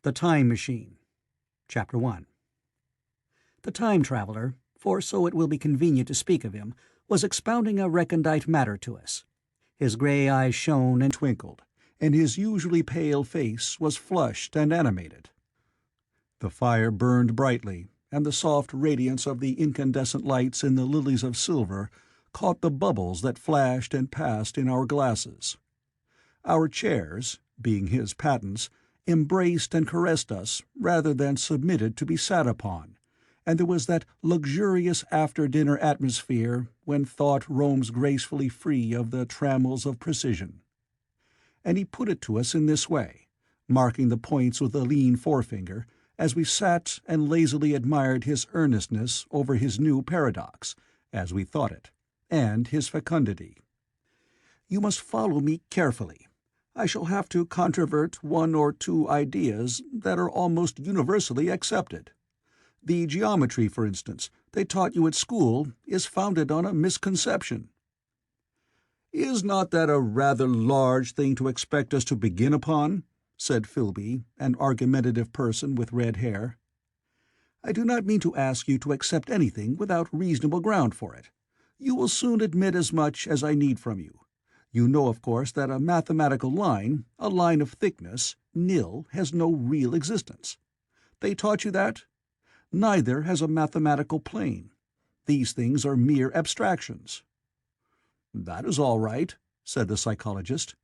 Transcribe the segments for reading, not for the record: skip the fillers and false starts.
The Time Machine. Chapter 1. The time traveler, for so it will be convenient to speak of him, was expounding a recondite matter to us. His gray eyes shone and twinkled, and his usually pale face was flushed and animated. The fire burned brightly, and the soft radiance of the incandescent lights in the lilies of silver caught the bubbles that flashed and passed in our glasses. Our chairs, being his patents, embraced and caressed us rather than submitted to be sat upon, and there was that luxurious after-dinner atmosphere when thought roams gracefully free of the trammels of precision. And he put it to us in this way, marking the points with a lean forefinger, as we sat and lazily admired his earnestness over his new paradox, as we thought it, and his fecundity. "You must follow me carefully. I shall have to controvert one or two ideas that are almost universally accepted. The geometry, for instance, they taught you at school is founded on a misconception." "Is not that a rather large thing to expect us to begin upon?" said Philby, an argumentative person with red hair. "I do not mean to ask you to accept anything without reasonable ground for it. You will soon admit as much as I need from you. You know, of course, that a mathematical line, a line of thickness, nil, has no real existence. They taught you that? Neither has a mathematical plane. These things are mere abstractions." "That is all right," said the psychologist.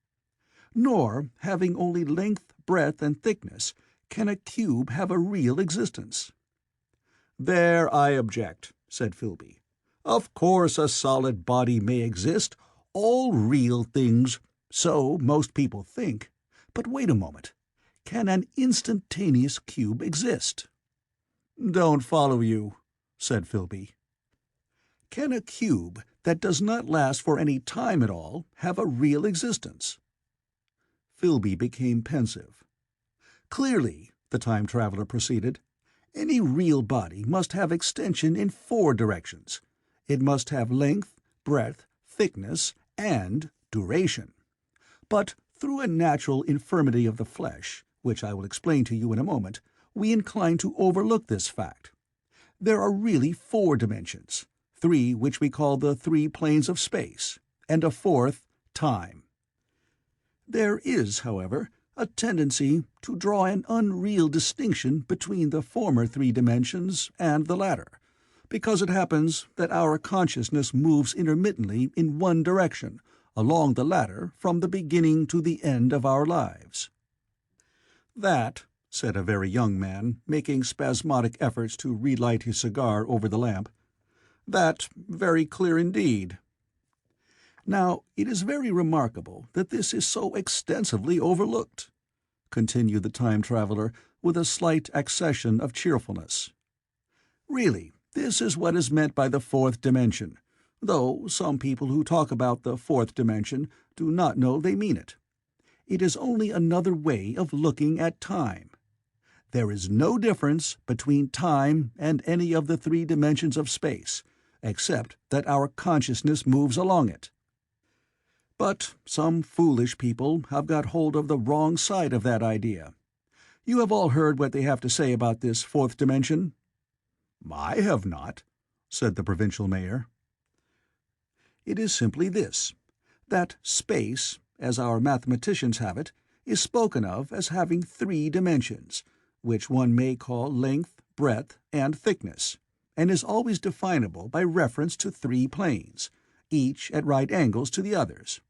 "Nor, having only length, breadth, and thickness, can a cube have a real existence." "There I object," said Philby. "Of course a solid body may exist, all real things, so most people think. But wait a moment. Can an instantaneous cube exist?" "Don't follow you," said Philby. "Can a cube that does not last for any time at all have a real existence?" Philby became pensive. "Clearly," the time-traveler proceeded, "any real body must have extension in 4 directions. It must have length, breadth, thickness, and duration. But through a natural infirmity of the flesh, which I will explain to you in a moment, we incline to overlook this fact. There are really 4 dimensions, 3 which we call the 3 planes of space, and a 4th, time. There is, however, a tendency to draw an unreal distinction between the former 3 dimensions and the latter, because it happens that our consciousness moves intermittently in one direction, along the latter, from the beginning to the end of our lives." "That," said a very young man, making spasmodic efforts to relight his cigar over the lamp, "that very clear indeed." "Now, it is very remarkable that this is so extensively overlooked," continued the time-traveler with a slight accession of cheerfulness. "Really, this is what is meant by the 4th dimension, though some people who talk about the 4th dimension do not know they mean it. It is only another way of looking at time. There is no difference between time and any of the 3 dimensions of space, except that our consciousness moves along it. But some foolish people have got hold of the wrong side of that idea. You have all heard what they have to say about this 4th dimension?" "I have not," said the provincial mayor. "It is simply this, that space, as our mathematicians have it, is spoken of as having 3 dimensions, which one may call length, breadth, and thickness, and is always definable by reference to 3 planes, each at right angles to the others.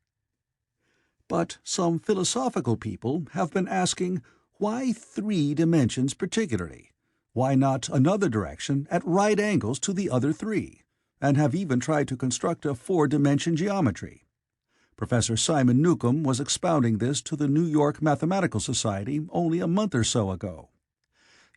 But some philosophical people have been asking, why 3 dimensions particularly? Why not another direction at right angles to the other 3, and have even tried to construct a 4-dimension geometry. Professor Simon Newcomb was expounding this to the New York Mathematical Society only a month or so ago.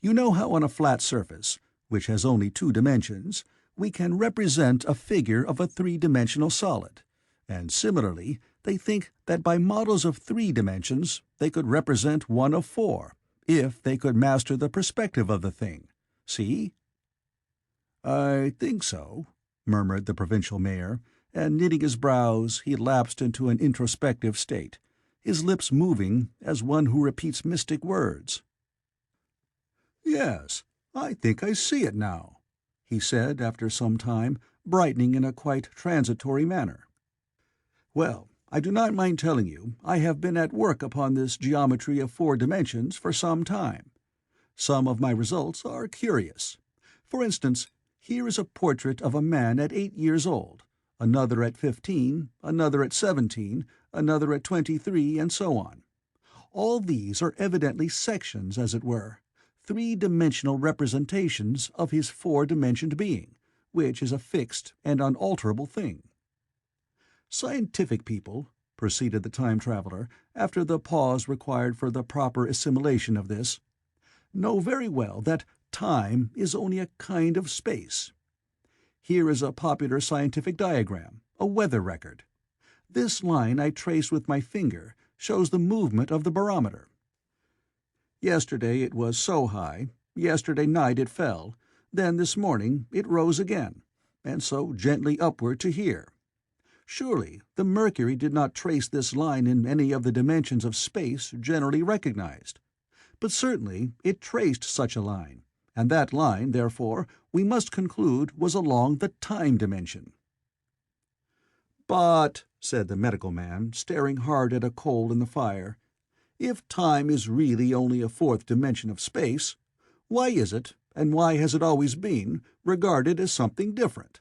You know how on a flat surface, which has only 2 dimensions, we can represent a figure of a 3-dimensional solid, and similarly they think that by models of 3 dimensions they could represent one of 4, if they could master the perspective of the thing. See?" "I think so," murmured the provincial mayor, and knitting his brows he lapsed into an introspective state, his lips moving as one who repeats mystic words. "Yes, I think I see it now," he said after some time, brightening in a quite transitory manner. "Well, I do not mind telling you I have been at work upon this geometry of 4 dimensions for some time. Some of my results are curious. For instance, here is a portrait of a man at 8 years old, another at 15, another at 17, another at 23, and so on. All these are evidently sections, as it were, 3-dimensional representations of his 4-dimensioned being, which is a fixed and unalterable thing. Scientific people," proceeded the time-traveler, after the pause required for the proper assimilation of this, "know very well that time is only a kind of space. Here is a popular scientific diagram, a weather record. This line I trace with my finger shows the movement of the barometer. Yesterday it was so high, yesterday night it fell, then this morning it rose again, and so gently upward to here. Surely the mercury did not trace this line in any of the dimensions of space generally recognized. But certainly it traced such a line, and that line, therefore, we must conclude was along the time dimension." "But," said the medical man, staring hard at a coal in the fire, "if time is really only a 4th dimension of space, why is it, and why has it always been, regarded as something different?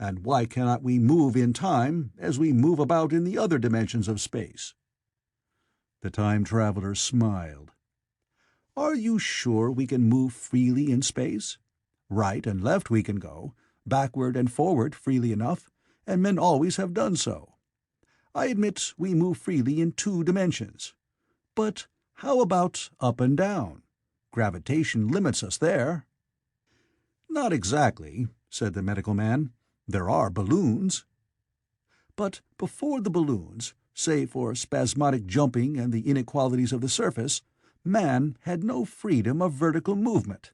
And why cannot we move in time as we move about in the other dimensions of space?" The time-traveler smiled. "Are you sure we can move freely in space? Right and left we can go, backward and forward freely enough, and men always have done so. I admit we move freely in 2 dimensions. But how about up and down? Gravitation limits us there." "Not exactly," said the medical man. "There are balloons." "But before the balloons, save for spasmodic jumping and the inequalities of the surface, man had no freedom of vertical movement."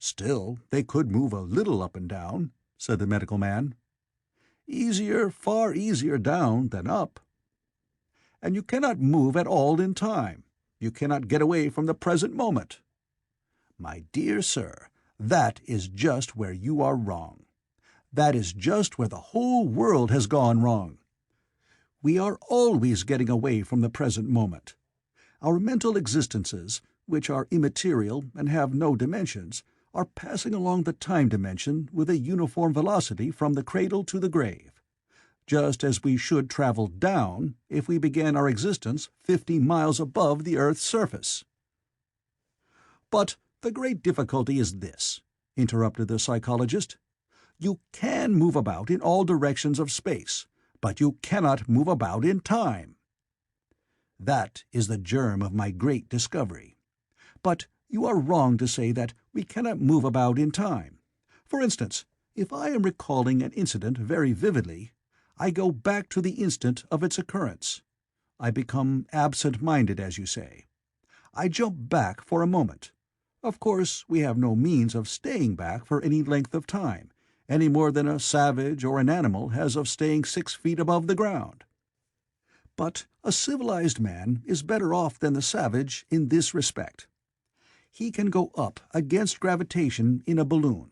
"Still, they could move a little up and down," said the medical man. "Easier, far easier down than up." "And you cannot move at all in time. You cannot get away from the present moment." "My dear sir, that is just where you are wrong. That is just where the whole world has gone wrong. We are always getting away from the present moment. Our mental existences, which are immaterial and have no dimensions, are passing along the time dimension with a uniform velocity from the cradle to the grave, just as we should travel down if we began our existence 50 miles above the earth's surface." "But the great difficulty is this," interrupted the psychologist. "You can move about in all directions of space, but you cannot move about in time. That is the germ of my great discovery. But you are wrong to say that we cannot move about in time. For instance, if I am recalling an incident very vividly, I go back to the instant of its occurrence. I become absent-minded, as you say. I jump back for a moment. Of course, we have no means of staying back for any length of time, any more than a savage or an animal has of staying 6 feet above the ground. But a civilized man is better off than the savage in this respect. He can go up against gravitation in a balloon,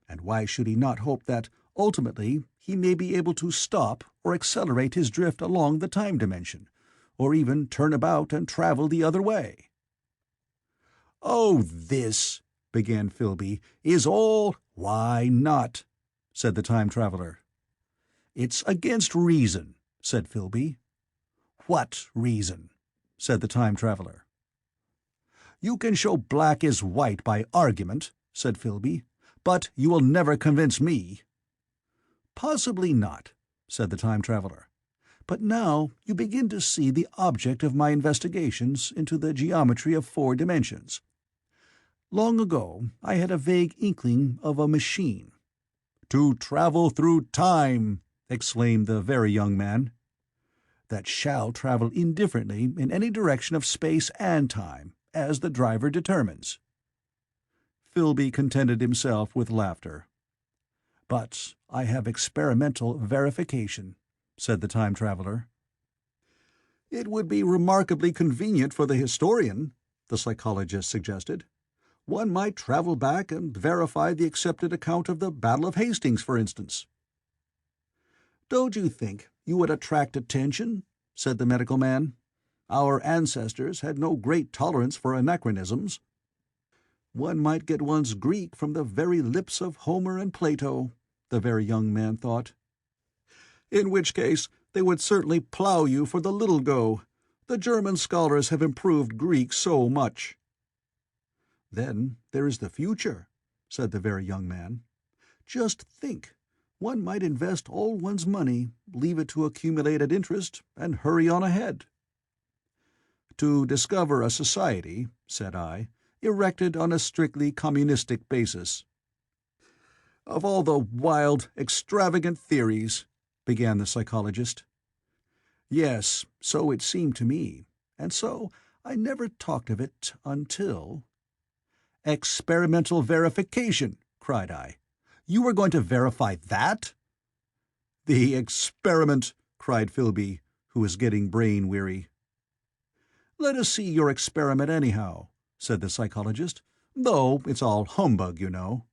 and why should he not hope that, ultimately, he may be able to stop or accelerate his drift along the time dimension, or even turn about and travel the other way?" "Oh, this," began Philby, "is all—" "Why not?" said the time-traveler. "It's against reason," said Philby. "What reason?" said the time-traveler. "You can show black is white by argument," said Philby, "but you will never convince me." "Possibly not," said the time-traveler. "But now you begin to see the object of my investigations into the geometry of 4 dimensions. Long ago I had a vague inkling of a machine—" "To travel through time!" exclaimed the very young man. "That shall travel indifferently in any direction of space and time, as the driver determines." Philby contented himself with laughter. "But I have experimental verification," said the time-traveler. "It would be remarkably convenient for the historian," the psychologist suggested. One might travel back and verify the accepted account of the Battle of Hastings, for instance." "Don't you think you would attract attention?" said the medical man. "Our ancestors had no great tolerance for anachronisms." "One might get one's Greek from the very lips of Homer and Plato," the very young man thought. "In which case they would certainly plough you for the little go. The German scholars have improved Greek so much." "Then there is the future," said the very young man. "Just think, one might invest all one's money, leave it to accumulate at interest, and hurry on ahead." "To discover a society," said I, "erected on a strictly communistic basis." "Of all the wild, extravagant theories," began the psychologist. "Yes, so it seemed to me, and so I never talked of it until—" "Experimental verification!" cried I. "You were going to verify that?" "The experiment!" cried Philby, who was getting brain-weary. "Let us see your experiment, anyhow," said the psychologist, "though it's all humbug, you know."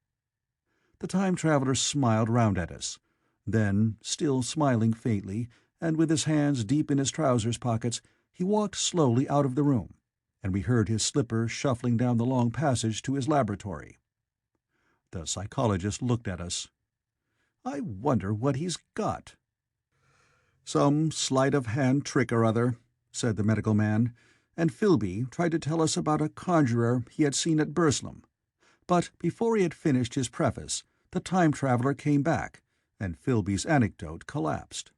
The time-traveler smiled round at us. Then, still smiling faintly, and with his hands deep in his trousers pockets, he walked slowly out of the room, and we heard his slippers shuffling down the long passage to his laboratory. The psychologist looked at us. "I wonder what he's got." "Some sleight-of-hand trick or other," said the medical man, and Philby tried to tell us about a conjurer he had seen at Burslem. But before he had finished his preface, the time-traveler came back, and Philby's anecdote collapsed.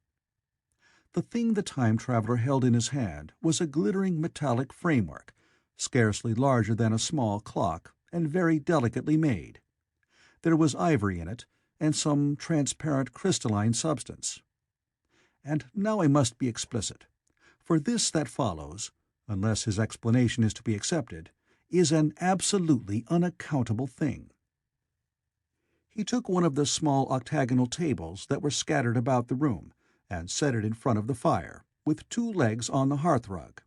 The thing the time-traveler held in his hand was a glittering metallic framework, scarcely larger than a small clock, and very delicately made. There was ivory in it, and some transparent crystalline substance. And now I must be explicit, for this that follows, unless his explanation is to be accepted, is an absolutely unaccountable thing. He took one of the small octagonal tables that were scattered about the room, and set it in front of the fire, with 2 legs on the hearth-rug.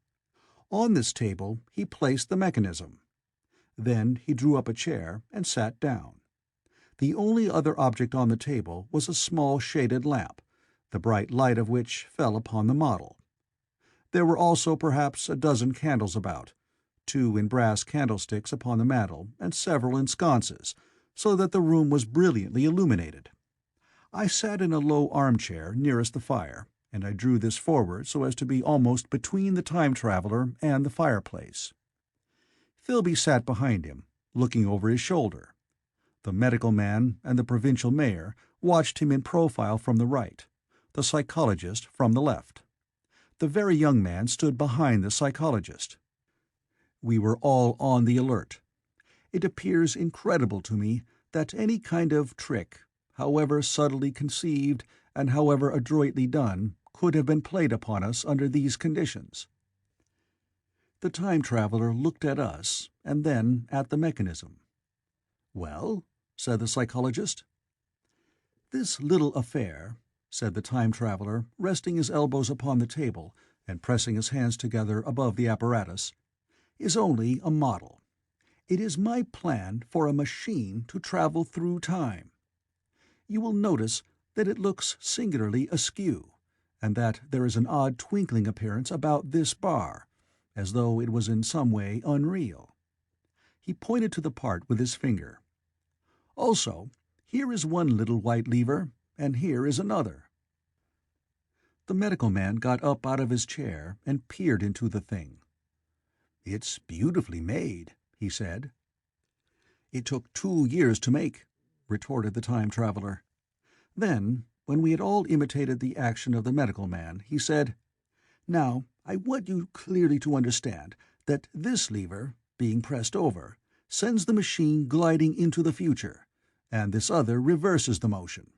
On this table he placed the mechanism. Then he drew up a chair and sat down. The only other object on the table was a small shaded lamp, the bright light of which fell upon the model. There were also perhaps a dozen candles about, 2 in brass candlesticks upon the mantel, and several in sconces, so that the room was brilliantly illuminated. I sat in a low armchair nearest the fire, and I drew this forward so as to be almost between the time-traveler and the fireplace. Philby sat behind him, looking over his shoulder. The medical man and the provincial mayor watched him in profile from the right, the psychologist from the left. The very young man stood behind the psychologist. We were all on the alert. It appears incredible to me that any kind of trick, however subtly conceived and however adroitly done, could have been played upon us under these conditions. The time-traveler looked at us, and then at the mechanism. "Well?" said the psychologist. "This little affair," said the time-traveler, resting his elbows upon the table and pressing his hands together above the apparatus, "is only a model. It is my plan for a machine to travel through time. You will notice that it looks singularly askew, and that there is an odd twinkling appearance about this bar, as though it was in some way unreal." He pointed to the part with his finger. "Also, here is one little white lever, and here is another." The medical man got up out of his chair and peered into the thing. "It's beautifully made," he said. "It took 2 years to make," retorted the time-traveler. Then, when we had all imitated the action of the medical man, he said, "Now, I want you clearly to understand that this lever, being pressed over, sends the machine gliding into the future, and this other reverses the motion.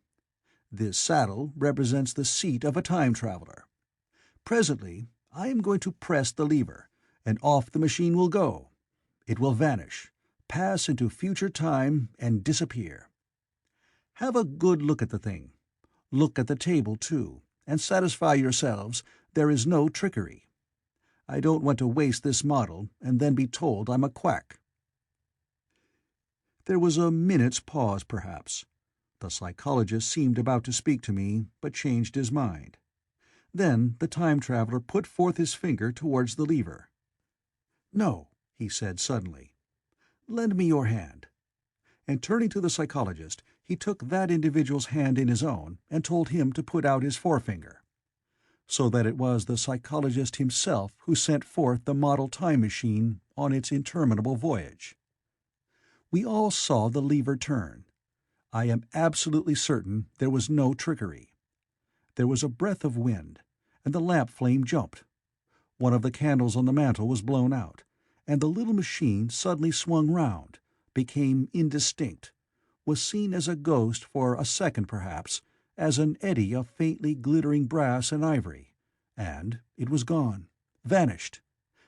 This saddle represents the seat of a time-traveler. Presently, I am going to press the lever, and off the machine will go. It will vanish, pass into future time, and disappear. Have a good look at the thing. Look at the table, too, and satisfy yourselves there is no trickery. I don't want to waste this model and then be told I'm a quack." There was a minute's pause, perhaps. The psychologist seemed about to speak to me, but changed his mind. Then the time-traveler put forth his finger towards the lever. "No," he said suddenly. "Lend me your hand." And turning to the psychologist, he took that individual's hand in his own and told him to put out his forefinger. So that it was the psychologist himself who sent forth the model time machine on its interminable voyage. We all saw the lever turn. I am absolutely certain there was no trickery. There was a breath of wind, and the lamp flame jumped. One of the candles on the mantel was blown out, and the little machine suddenly swung round, became indistinct, was seen as a ghost for a second perhaps, as an eddy of faintly glittering brass and ivory, and it was gone, vanished.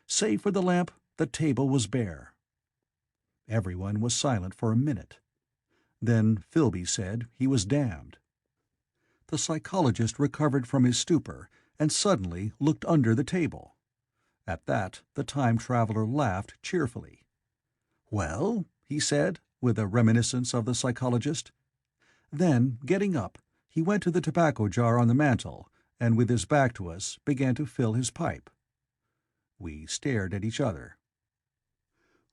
Save for the lamp, the table was bare. Everyone was silent for a minute. Then Philby said he was damned. The psychologist recovered from his stupor and suddenly looked under the table. At that the time-traveler laughed cheerfully. "Well?" he said, with a reminiscence of the psychologist. Then, getting up, he went to the tobacco jar on the mantel, and with his back to us began to fill his pipe. We stared at each other.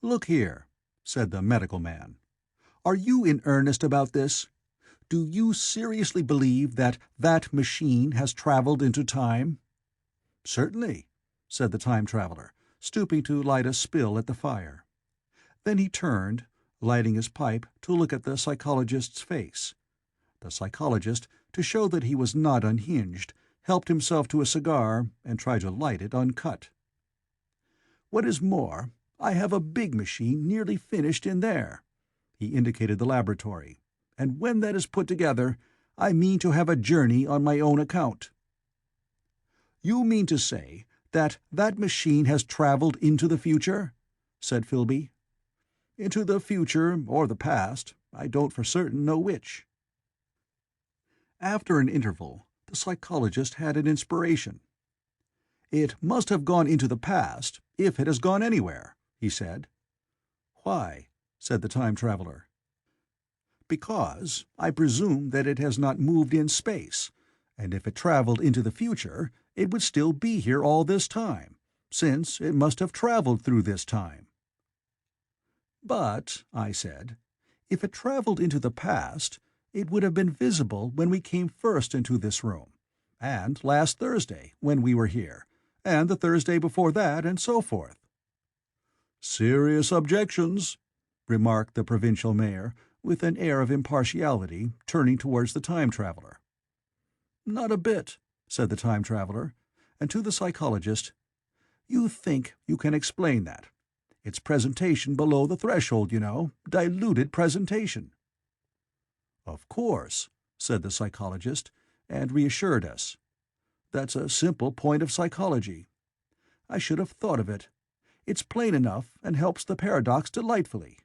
"Look here," said the medical man. "Are you in earnest about this? Do you seriously believe that that machine has traveled into time?" "Certainly," said the time-traveler, stooping to light a spill at the fire. Then he turned, lighting his pipe, to look at the psychologist's face. The psychologist, to show that he was not unhinged, helped himself to a cigar and tried to light it uncut. "What is more, I have a big machine nearly finished in there." He indicated the laboratory. "And when that is put together, I mean to have a journey on my own account." "You mean to say that that machine has traveled into the future?" said Philby. "Into the future or the past. I don't for certain know which." After an interval, the psychologist had an inspiration. "It must have gone into the past, if it has gone anywhere," he said. "Why?" said the time-traveler. "Because I presume that it has not moved in space, and if it traveled into the future, it would still be here all this time, since it must have traveled through this time." "But," I said, "if it traveled into the past, it would have been visible when we came first into this room, and last Thursday, when we were here, and the Thursday before that, and so forth." "Serious objections," remarked the provincial mayor, with an air of impartiality, turning towards the time-traveler. "Not a bit," said the time-traveler, and to the psychologist, "You think you can explain that. It's presentation below the threshold, you know, diluted presentation." "Of course," said the psychologist, and reassured us. "That's a simple point of psychology. I should have thought of it. It's plain enough and helps the paradox delightfully.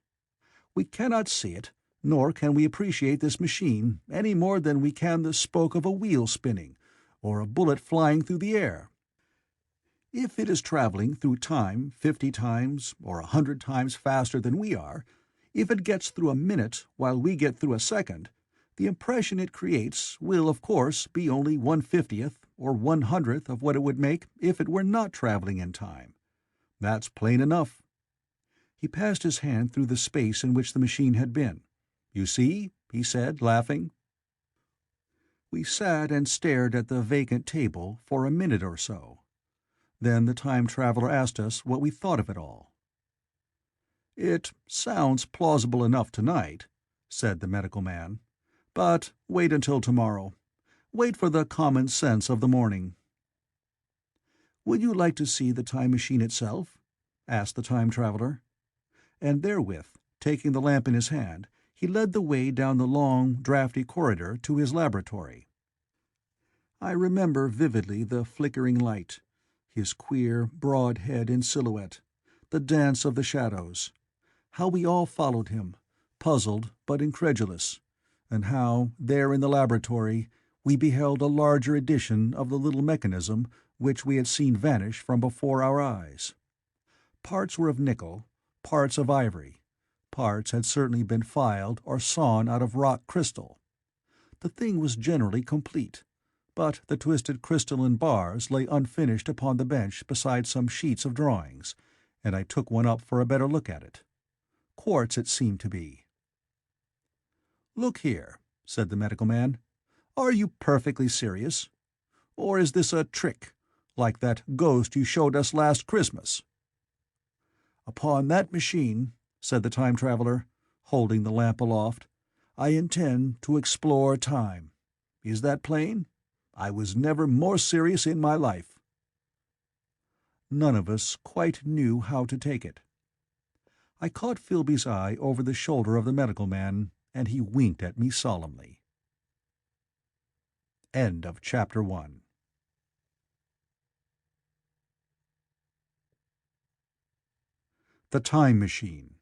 We cannot see it, nor can we appreciate this machine any more than we can the spoke of a wheel spinning, or a bullet flying through the air. If it is traveling through time 50 times or 100 times faster than we are, if it gets through a minute while we get through a second, the impression it creates will, of course, be only 1/50th or 1/100th of what it would make if it were not traveling in time. That's plain enough." He passed his hand through the space in which the machine had been. "You see?" he said, laughing. We sat and stared at the vacant table for a minute or so. Then the time-traveler asked us what we thought of it all. "It sounds plausible enough tonight," said the medical man. "But wait until tomorrow. Wait for the common sense of the morning." "Would you like to see the time machine itself?" asked the time-traveler. And therewith, taking the lamp in his hand, he led the way down the long, draughty corridor to his laboratory. I remember vividly the flickering light, his queer, broad head in silhouette, the dance of the shadows, how we all followed him, puzzled but incredulous, and how, there in the laboratory, we beheld a larger edition of the little mechanism which we had seen vanish from before our eyes. Parts were of nickel, parts of ivory, parts had certainly been filed or sawn out of rock crystal. The thing was generally complete, but the twisted crystalline bars lay unfinished upon the bench beside some sheets of drawings, and I took one up for a better look at it. Quartz it seemed to be. "Look here," said the medical man. "Are you perfectly serious? Or is this a trick, like that ghost you showed us last Christmas?" "Upon that machine," said the time traveler, holding the lamp aloft, "I intend to explore time. Is that plain? I was never more serious in my life." None of us quite knew how to take it. I caught Philby's eye over the shoulder of the medical man, and he winked at me solemnly. End of Chapter 1. The Time Machine.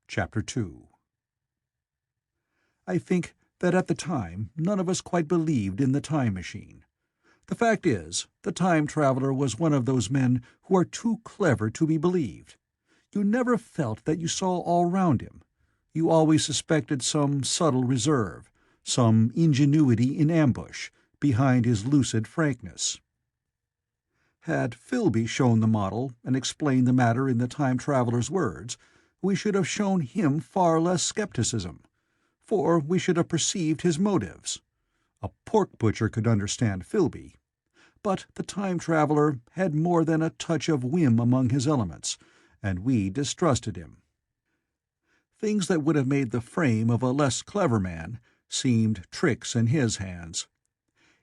Chapter 2. I think that at the time none of us quite believed in the time machine. The fact is, the time traveler was one of those men who are too clever to be believed. You never felt that you saw all round him. You always suspected some subtle reserve, some ingenuity in ambush, behind his lucid frankness. Had Philby shown the model and explained the matter in the time traveler's words, we should have shown him far less skepticism, for we should have perceived his motives. A pork butcher could understand Philby, but the time traveler had more than a touch of whim among his elements, and we distrusted him. Things that would have made the frame of a less clever man seemed tricks in his hands.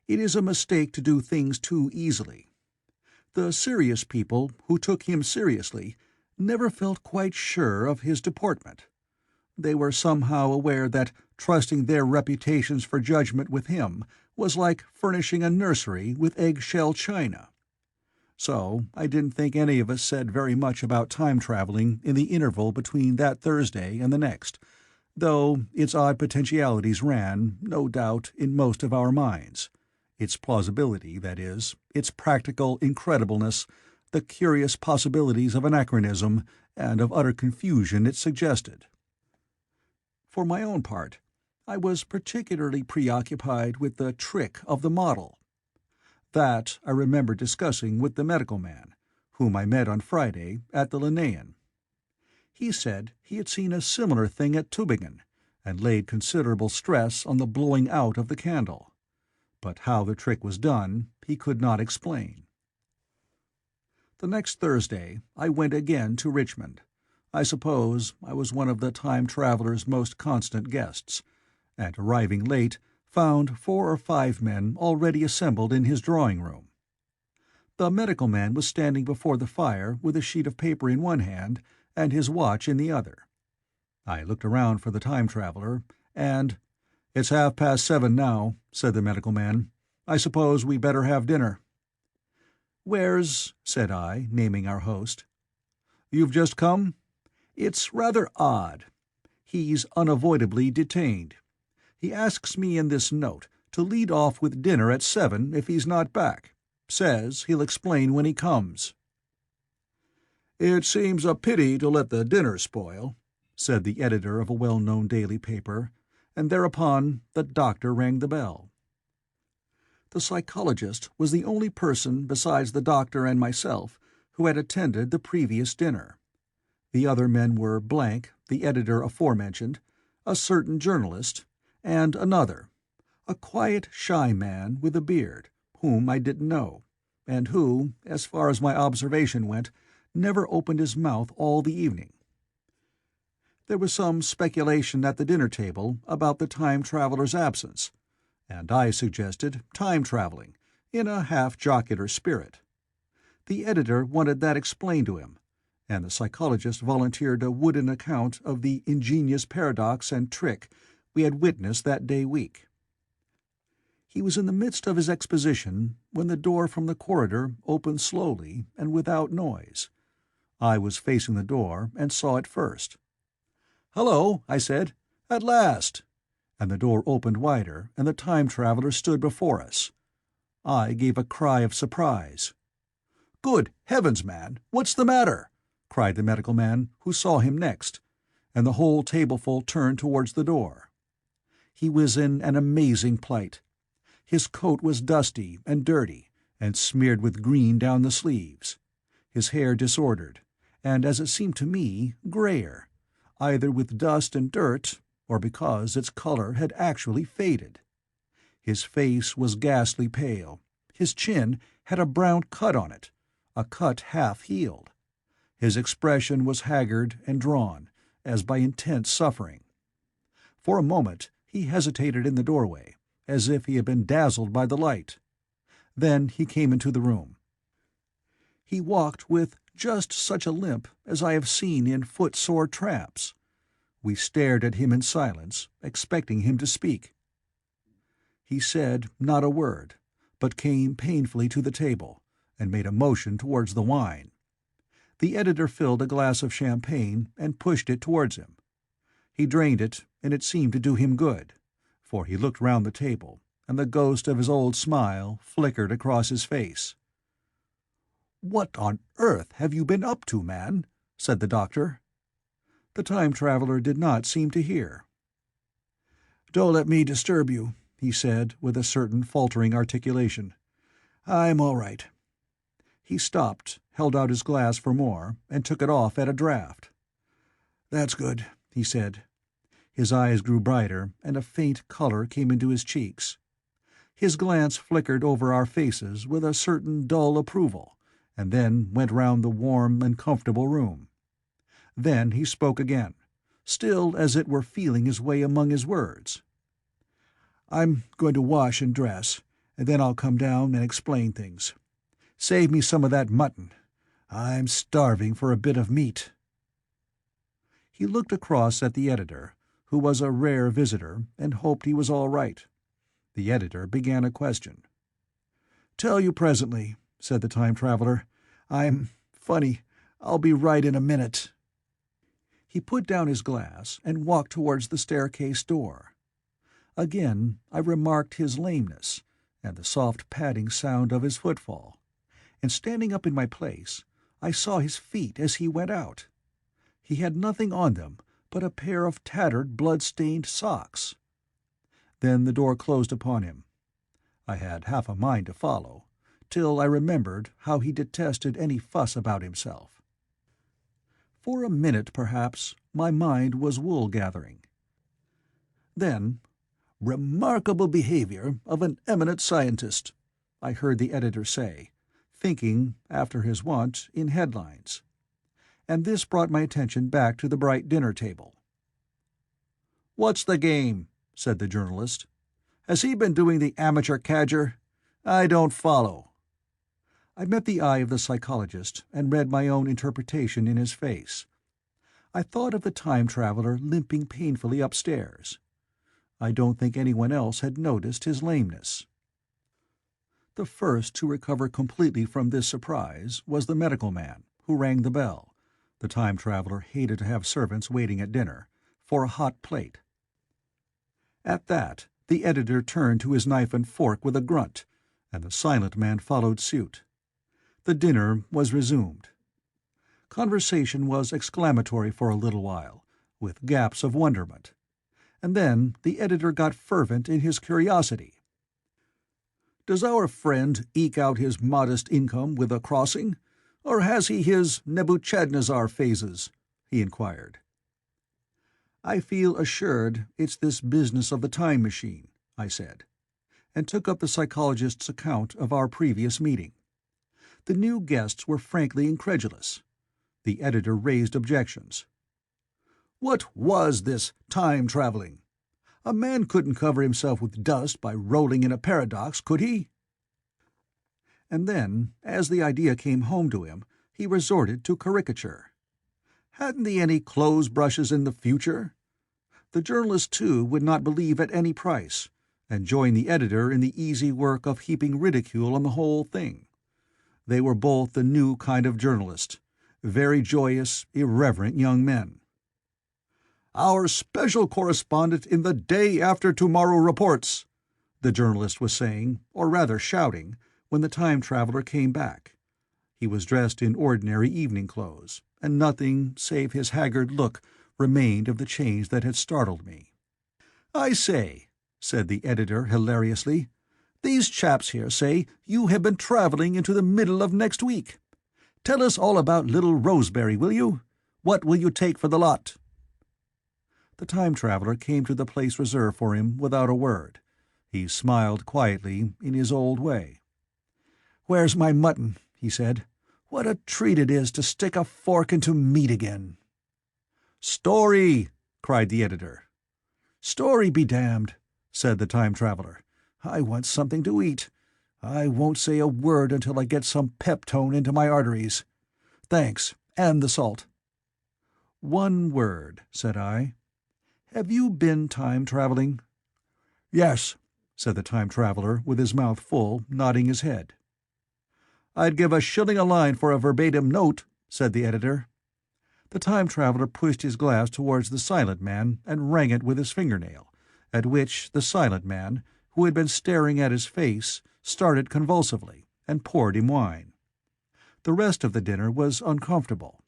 It is a mistake to do things too easily. The serious people who took him seriously never felt quite sure of his deportment. They were somehow aware that trusting their reputations for judgment with him was like furnishing a nursery with egg-shell china. So I didn't think any of us said very much about time-traveling in the interval between that Thursday and the next, though its odd potentialities ran, no doubt, in most of our minds. Its plausibility, that is, its practical incredibleness, the curious possibilities of anachronism and of utter confusion it suggested. For my own part, I was particularly preoccupied with the trick of the model. That I remember discussing with the medical man, whom I met on Friday at the Linnaean. He said he had seen a similar thing at Tübingen, and laid considerable stress on the blowing out of the candle. But how the trick was done he could not explain. The next Thursday I went again to Richmond. I suppose I was one of the time traveler's most constant guests, and arriving late, found 4 or 5 men already assembled in his drawing-room. The medical man was standing before the fire with a sheet of paper in one hand and his watch in the other. I looked around for the time traveler, and "It's 7:30 now," said the medical man. "I suppose we better have dinner." "Where's—" said I, naming our host. "You've just come? It's rather odd. He's unavoidably detained. He asks me in this note to lead off with dinner at 7 if he's not back. Says he'll explain when he comes." "It seems a pity to let the dinner spoil," said the editor of a well-known daily paper, and thereupon the doctor rang the bell. The psychologist was the only person besides the doctor and myself who had attended the previous dinner. The other men were Blank, the editor aforementioned, a certain journalist, and another, a quiet, shy man with a beard, whom I didn't know, and who, as far as my observation went, never opened his mouth all the evening. There was some speculation at the dinner table about the time traveler's absence, and I suggested time traveling, in a half-jocular spirit. The editor wanted that explained to him, and the psychologist volunteered a wooden account of the ingenious paradox and trick we had witnessed that day week. He was in the midst of his exposition when the door from the corridor opened slowly and without noise. I was facing the door and saw it first. "Hello," I said. "At last!" And the door opened wider, and the time traveler stood before us. I gave a cry of surprise. "Good heavens, man! What's the matter?" cried the medical man, who saw him next. and the whole tableful turned towards the door. He was in an amazing plight. His coat was dusty and dirty, and smeared with green down the sleeves, his hair disordered, and, as it seemed to me, grayer, either with dust and dirt, or because its color had actually faded. His face was ghastly pale. His chin had a brown cut on it, a cut half healed. His expression was haggard and drawn, as by intense suffering. For a moment he hesitated in the doorway, as if he had been dazzled by the light. Then he came into the room. He walked with just such a limp as I have seen in foot-sore tramps. We stared at him in silence, expecting him to speak. He said not a word, but came painfully to the table, and made a motion towards the wine. The editor filled a glass of champagne and pushed it towards him. He drained it, and it seemed to do him good, for he looked round the table, and the ghost of his old smile flickered across his face. "What on earth have you been up to, man?" said the doctor. The time-traveler did not seem to hear. "Don't let me disturb you," he said, with a certain faltering articulation. "I'm all right." He stopped, held out his glass for more, and took it off at a draught. "That's good," he said. His eyes grew brighter, and a faint color came into his cheeks. His glance flickered over our faces with a certain dull approval, and then went round the warm and comfortable room. Then he spoke again, still as it were feeling his way among his words. "I'm going to wash and dress, and then I'll come down and explain things. Save me some of that mutton. I'm starving for a bit of meat." He looked across at the editor, who was a rare visitor, and hoped he was all right. The editor began a question. "Tell you presently," said the time-traveler. "Funny, I'll be right in a minute." He put down his glass and walked towards the staircase door. Again I remarked his lameness, and the soft padding sound of his footfall, and standing up in my place, I saw his feet as he went out. He had nothing on them but a pair of tattered, blood-stained socks. Then the door closed upon him. I had half a mind to follow, till I remembered how he detested any fuss about himself. For a minute, perhaps, my mind was wool-gathering. Then, "Remarkable behavior of an eminent scientist," I heard the editor say, thinking, after his wont, in headlines. And this brought my attention back to the bright dinner table. "What's the game?" said the journalist. "Has he been doing the amateur cadger? I don't follow." I met the eye of the psychologist and read my own interpretation in his face. I thought of the time-traveler limping painfully upstairs. I don't think anyone else had noticed his lameness. The first to recover completely from this surprise was the medical man, who rang the bell. The time-traveler hated to have servants waiting at dinner, for a hot plate. At that, the editor turned to his knife and fork with a grunt, and the silent man followed suit. The dinner was resumed. Conversation was exclamatory for a little while, with gaps of wonderment. And then the editor got fervent in his curiosity. "Does our friend eke out his modest income with a crossing, or has he his Nebuchadnezzar phases?" he inquired. "I feel assured it's this business of the time machine," I said, and took up the psychologist's account of our previous meeting. The new guests were frankly incredulous. The editor raised objections. "What was this time-traveling? A man couldn't cover himself with dust by rolling in a paradox, could he?" And then, as the idea came home to him, he resorted to caricature. Hadn't he any clothes-brushes in the future? The journalist, too, would not believe at any price, and joined the editor in the easy work of heaping ridicule on the whole thing. They were both the new kind of journalist, very joyous, irreverent young men. "Our special correspondent in the Day After Tomorrow reports," the journalist was saying, or rather shouting, when the time-traveler came back. He was dressed in ordinary evening clothes, and nothing save his haggard look remained of the change that had startled me. "I say," said the editor hilariously, "these chaps here say you have been travelling into the middle of next week. Tell us all about little Rosebery, will you? What will you take for the lot?" The time traveler came to the place reserved for him without a word. He smiled quietly in his old way. "Where's my mutton?" he said. "What a treat it is to stick a fork into meat again." "Story!" cried the editor. "Story be damned," said the time traveler. "I want something to eat. I won't say a word until I get some peptone into my arteries. Thanks, and the salt." "One word," said I. "Have you been time-traveling?" "Yes," said the time traveler, with his mouth full, nodding his head. "I'd give a shilling a line for a verbatim note," said the editor. The time traveler pushed his glass towards the silent man and rang it with his fingernail, at which the silent man, who had been staring at his face, started convulsively, and poured him wine. The rest of the dinner was uncomfortable.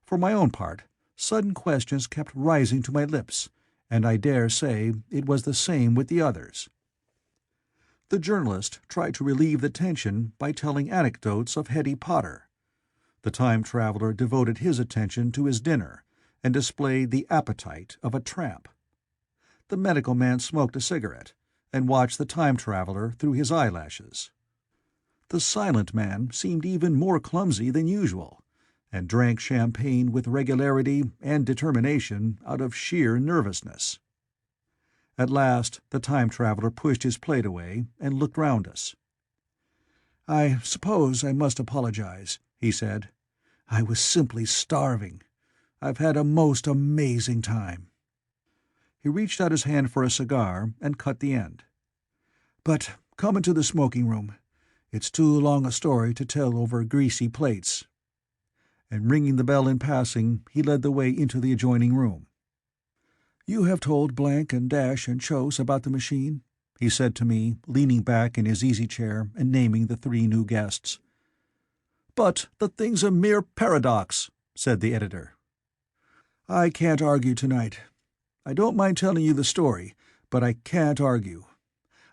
For my own part, sudden questions kept rising to my lips, and I dare say it was the same with the others. The journalist tried to relieve the tension by telling anecdotes of Hetty Potter. The time traveler devoted his attention to his dinner, and displayed the appetite of a tramp. The medical man smoked a cigarette, and watched the time traveler through his eyelashes. The silent man seemed even more clumsy than usual, and drank champagne with regularity and determination out of sheer nervousness. At last the time traveler pushed his plate away and looked round us. "I suppose I must apologize," he said. "I was simply starving. I've had a most amazing time." He reached out his hand for a cigar and cut the end. "But come into the smoking room. It's too long a story to tell over greasy plates." And ringing the bell in passing, he led the way into the adjoining room. "You have told Blank and Dash and Chose about the machine?" he said to me, leaning back in his easy-chair and naming the 3 new guests. "But the thing's a mere paradox," said the editor. "I can't argue tonight. I don't mind telling you the story, but I can't argue.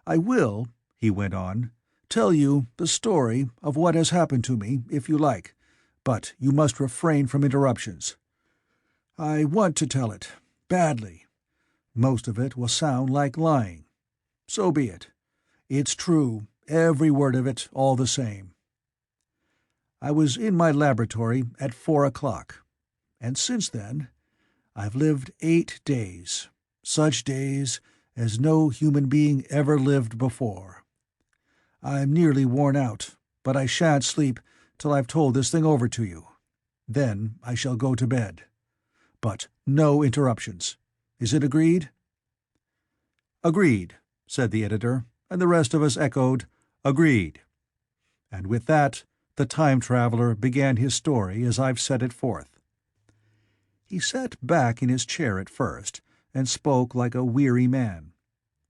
I will," he went on, "tell you the story of what has happened to me, if you like, but you must refrain from interruptions. I want to tell it, badly. Most of it will sound like lying. So be it. It's true, every word of it, all the same. I was in my laboratory at 4 o'clock, and since then I've lived 8 days, such days as no human being ever lived before. I'm nearly worn out, but I shan't sleep till I've told this thing over to you. Then I shall go to bed. But no interruptions. Is it agreed?" "Agreed," said the editor, and the rest of us echoed, "Agreed." And with that, the time traveler began his story as I've set it forth. He sat back in his chair at first, and spoke like a weary man.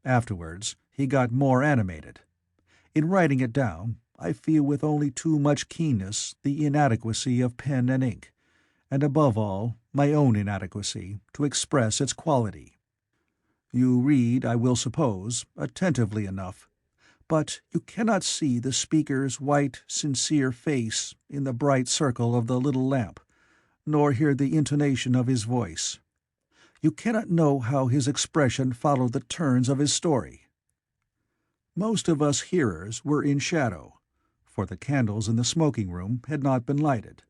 Afterwards he got more animated. In writing it down, I feel with only too much keenness the inadequacy of pen and ink, and above all my own inadequacy to express its quality. You read, I will suppose, attentively enough, but you cannot see the speaker's white, sincere face in the bright circle of the little lamp, nor hear the intonation of his voice. You cannot know how his expression followed the turns of his story. Most of us hearers were in shadow, for the candles in the smoking-room had not been lighted,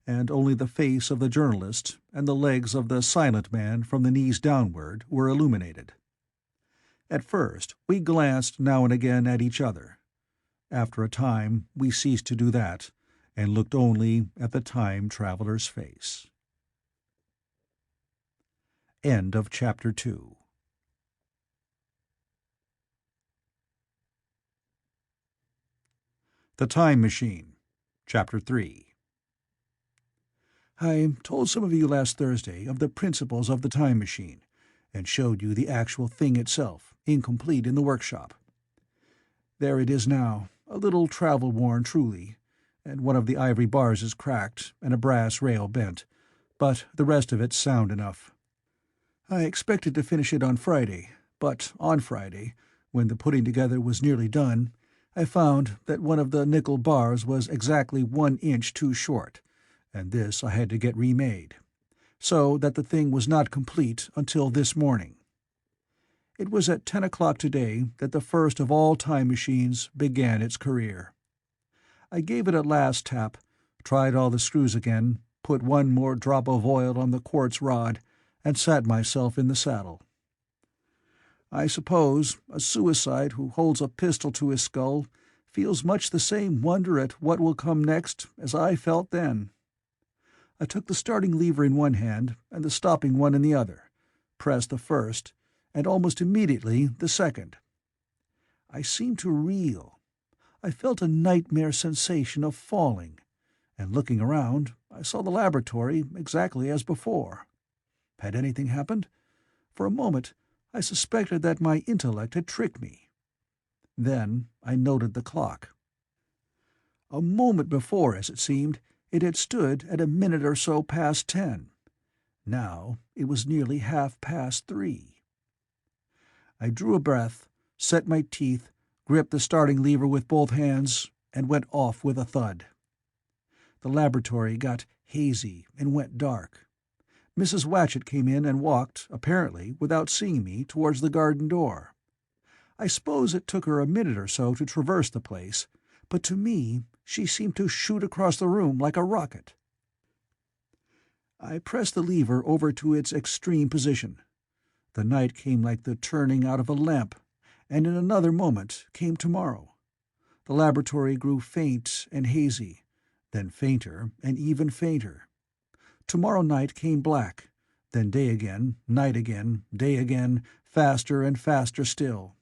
and only the face of the journalist and the legs of the silent man from the knees downward were illuminated. At first we glanced now and again at each other. After a time we ceased to do that, and looked only at the time-traveler's face. End of Chapter 2. The Time Machine, Chapter 3. I told some of you last Thursday of the principles of the time machine, and showed you the actual thing itself, incomplete in the workshop. There it is now, a little travel-worn truly, and one of the ivory bars is cracked and a brass rail bent, but the rest of it's sound enough. I expected to finish it on Friday, but on Friday, when the putting together was nearly done, I found that one of the nickel bars was exactly 1 inch too short, and this I had to get remade, so that the thing was not complete until this morning. It was at 10 o'clock today that the first of all time machines began its career. I gave it a last tap, tried all the screws again, put one more drop of oil on the quartz rod, and sat myself in the saddle. I suppose a suicide who holds a pistol to his skull feels much the same wonder at what will come next as I felt then. I took the starting lever in one hand and the stopping one in the other, pressed the first, and almost immediately the second. I seemed to reel. I felt a nightmare sensation of falling, and looking around, I saw the laboratory exactly as before. Had anything happened? For a moment, I suspected that my intellect had tricked me. Then I noted the clock. A moment before, as it seemed, it had stood at a minute or so past 10. Now it was nearly 3:30. I drew a breath, set my teeth, gripped the starting lever with both hands, and went off with a thud. The laboratory got hazy and went dark. Mrs. Watchett came in and walked, apparently without seeing me, towards the garden door. I suppose it took her a minute or so to traverse the place, but to me she seemed to shoot across the room like a rocket. I pressed the lever over to its extreme position. The night came like the turning out of a lamp, and in another moment came tomorrow. The laboratory grew faint and hazy, then fainter and even fainter. Tomorrow night came black, then day again, night again, day again, faster and faster still.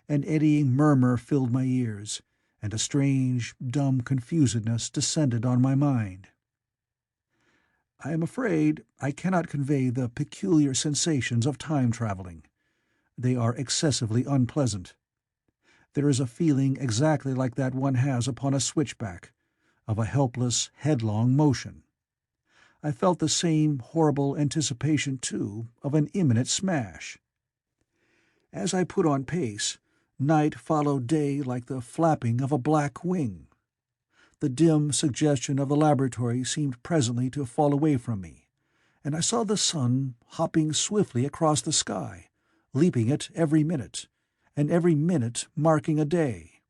An eddying murmur filled my ears, and a strange, dumb confusedness descended on my mind. I am afraid I cannot convey the peculiar sensations of time-traveling. They are excessively unpleasant. There is a feeling exactly like that one has upon a switchback, of a helpless, headlong motion. I felt the same horrible anticipation, too, of an imminent smash. As I put on pace, night followed day like the flapping of a black wing. The dim suggestion of the laboratory seemed presently to fall away from me, and I saw the sun hopping swiftly across the sky, leaping it every minute, and every minute marking a day.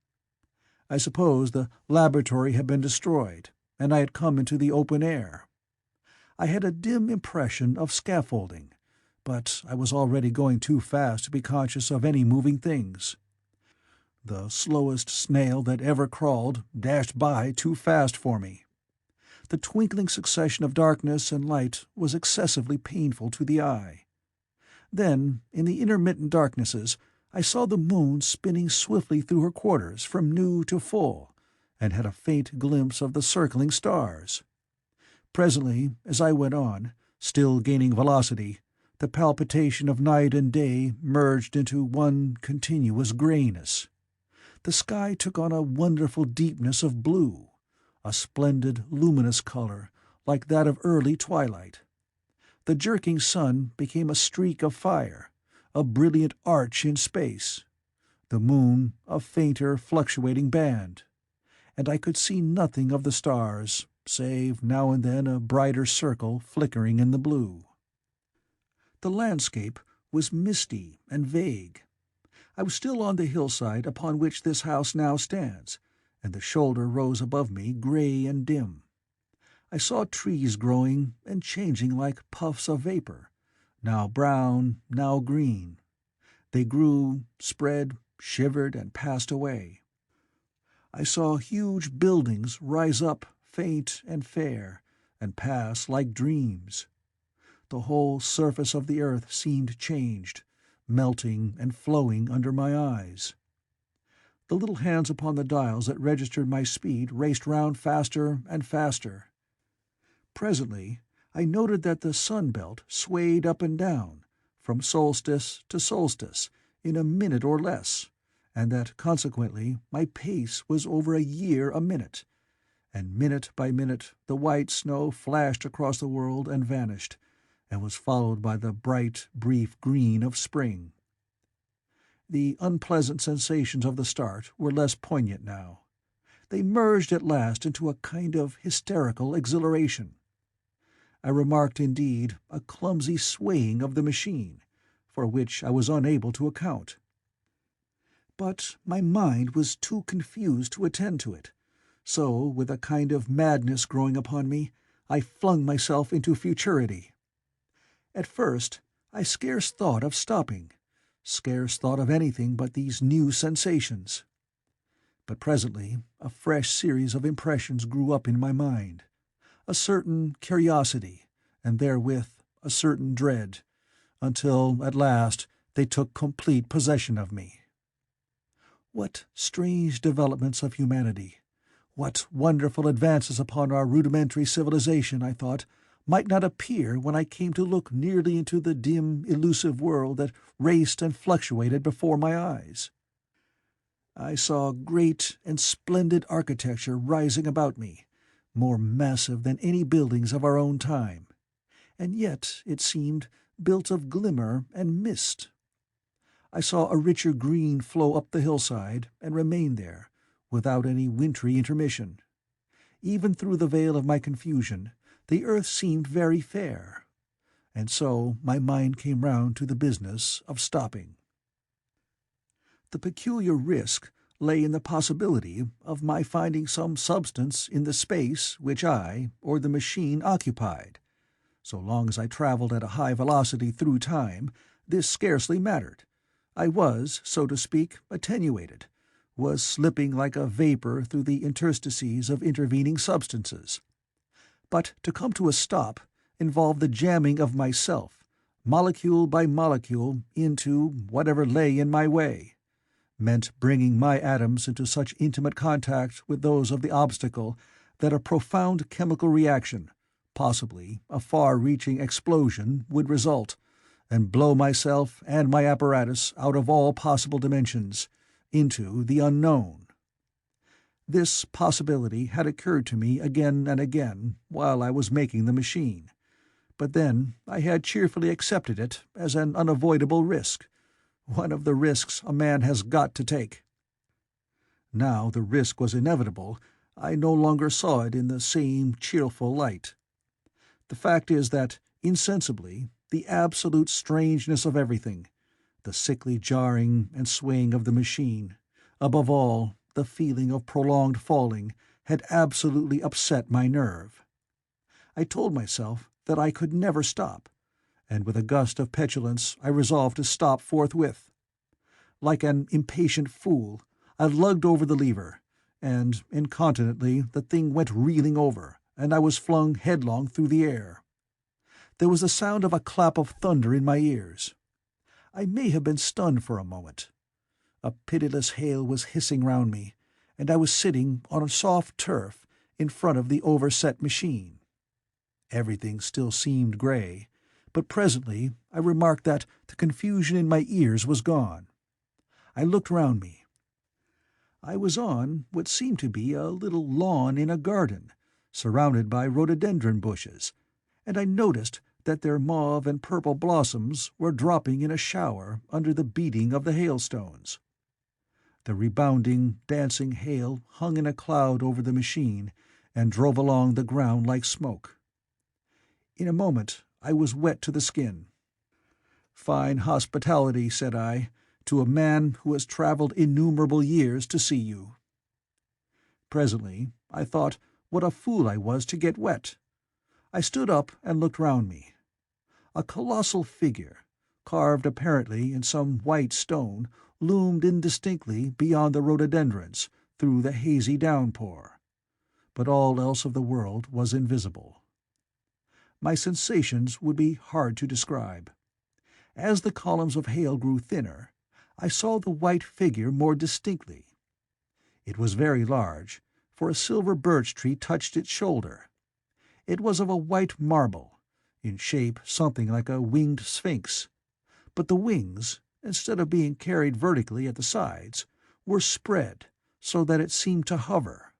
I suppose the laboratory had been destroyed, and I had come into the open air. I had a dim impression of scaffolding, but I was already going too fast to be conscious of any moving things. The slowest snail that ever crawled dashed by too fast for me. The twinkling succession of darkness and light was excessively painful to the eye. Then, in the intermittent darknesses, I saw the moon spinning swiftly through her quarters from new to full, and had a faint glimpse of the circling stars. Presently, as I went on, still gaining velocity, the palpitation of night and day merged into one continuous grayness. The sky took on a wonderful deepness of blue, a splendid, luminous color, like that of early twilight. The jerking sun became a streak of fire, a brilliant arch in space, the moon a fainter, fluctuating band, and I could see nothing of the stars, save now and then a brighter circle flickering in the blue. The landscape was misty and vague. I was still on the hillside upon which this house now stands, and the shoulder rose above me grey and dim. I saw trees growing and changing like puffs of vapor, now brown, now green. They grew, spread, shivered, and passed away. I saw huge buildings rise up, faint and fair, and pass like dreams. The whole surface of the earth seemed changed, melting and flowing under my eyes. The little hands upon the dials that registered my speed raced round faster and faster. Presently I noted that the sun-belt swayed up and down, from solstice to solstice, in a minute or less, and that consequently my pace was over a year a minute, and minute by minute the white snow flashed across the world and vanished, and was followed by the bright, brief green of spring. The unpleasant sensations of the start were less poignant now. They merged at last into a kind of hysterical exhilaration. I remarked, indeed, a clumsy swaying of the machine, for which I was unable to account. But my mind was too confused to attend to it, so, with a kind of madness growing upon me, I flung myself into futurity. At first I scarce thought of stopping, scarce thought of anything but these new sensations. But presently a fresh series of impressions grew up in my mind, a certain curiosity, and therewith a certain dread, until at last they took complete possession of me. What strange developments of humanity, what wonderful advances upon our rudimentary civilization, I thought, might not appear when I came to look nearly into the dim, elusive world that raced and fluctuated before my eyes. I saw great and splendid architecture rising about me, more massive than any buildings of our own time, and yet, it seemed, built of glimmer and mist. I saw a richer green flow up the hillside and remain there, without any wintry intermission. Even through the veil of my confusion, the earth seemed very fair, and so my mind came round to the business of stopping. The peculiar risk lay in the possibility of my finding some substance in the space which I, or the machine, occupied. So long as I travelled at a high velocity through time, this scarcely mattered. I was, so to speak, attenuated, was slipping like a vapour through the interstices of intervening substances. But to come to a stop involved the jamming of myself, molecule by molecule, into whatever lay in my way, meant bringing my atoms into such intimate contact with those of the obstacle that a profound chemical reaction, possibly a far-reaching explosion, would result, and blow myself and my apparatus out of all possible dimensions, into the unknown. This possibility had occurred to me again and again while I was making the machine, but then I had cheerfully accepted it as an unavoidable risk, one of the risks a man has got to take. Now the risk was inevitable, I no longer saw it in the same cheerful light. The fact is that, insensibly, the absolute strangeness of everything, the sickly jarring and swaying of the machine, above all, the feeling of prolonged falling, had absolutely upset my nerve. I told myself that I could never stop, and with a gust of petulance I resolved to stop forthwith. Like an impatient fool, I lugged over the lever, and incontinently the thing went reeling over, and I was flung headlong through the air. There was the sound of a clap of thunder in my ears. I may have been stunned for a moment. A pitiless hail was hissing round me, and I was sitting on a soft turf in front of the overset machine. Everything still seemed grey, but presently I remarked that the confusion in my ears was gone. I looked round me. I was on what seemed to be a little lawn in a garden, surrounded by rhododendron bushes, and I noticed that their mauve and purple blossoms were dropping in a shower under the beating of the hailstones. The rebounding, dancing hail hung in a cloud over the machine and drove along the ground like smoke. In a moment I was wet to the skin. "Fine hospitality," said I, "to a man who has travelled innumerable years to see you." Presently I thought what a fool I was to get wet. I stood up and looked round me. A colossal figure, carved apparently in some white stone, loomed indistinctly beyond the rhododendrons through the hazy downpour, but all else of the world was invisible. My sensations would be hard to describe. As the columns of hail grew thinner, I saw the white figure more distinctly. It was very large, for a silver birch tree touched its shoulder. It was of a white marble, in shape something like a winged sphinx, but the wings, instead of being carried vertically at the sides, were spread so that it seemed to hover.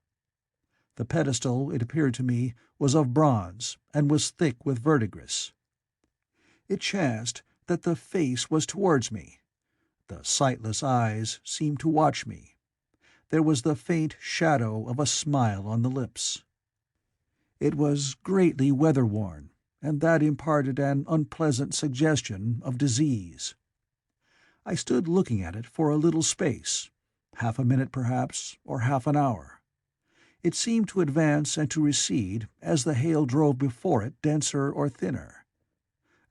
The pedestal, it appeared to me, was of bronze, and was thick with verdigris. It chanced that the face was towards me. The sightless eyes seemed to watch me. There was the faint shadow of a smile on the lips. It was greatly weather-worn, and that imparted an unpleasant suggestion of disease. I stood looking at it for a little space, half a minute perhaps, or half an hour. It seemed to advance and to recede as the hail drove before it denser or thinner.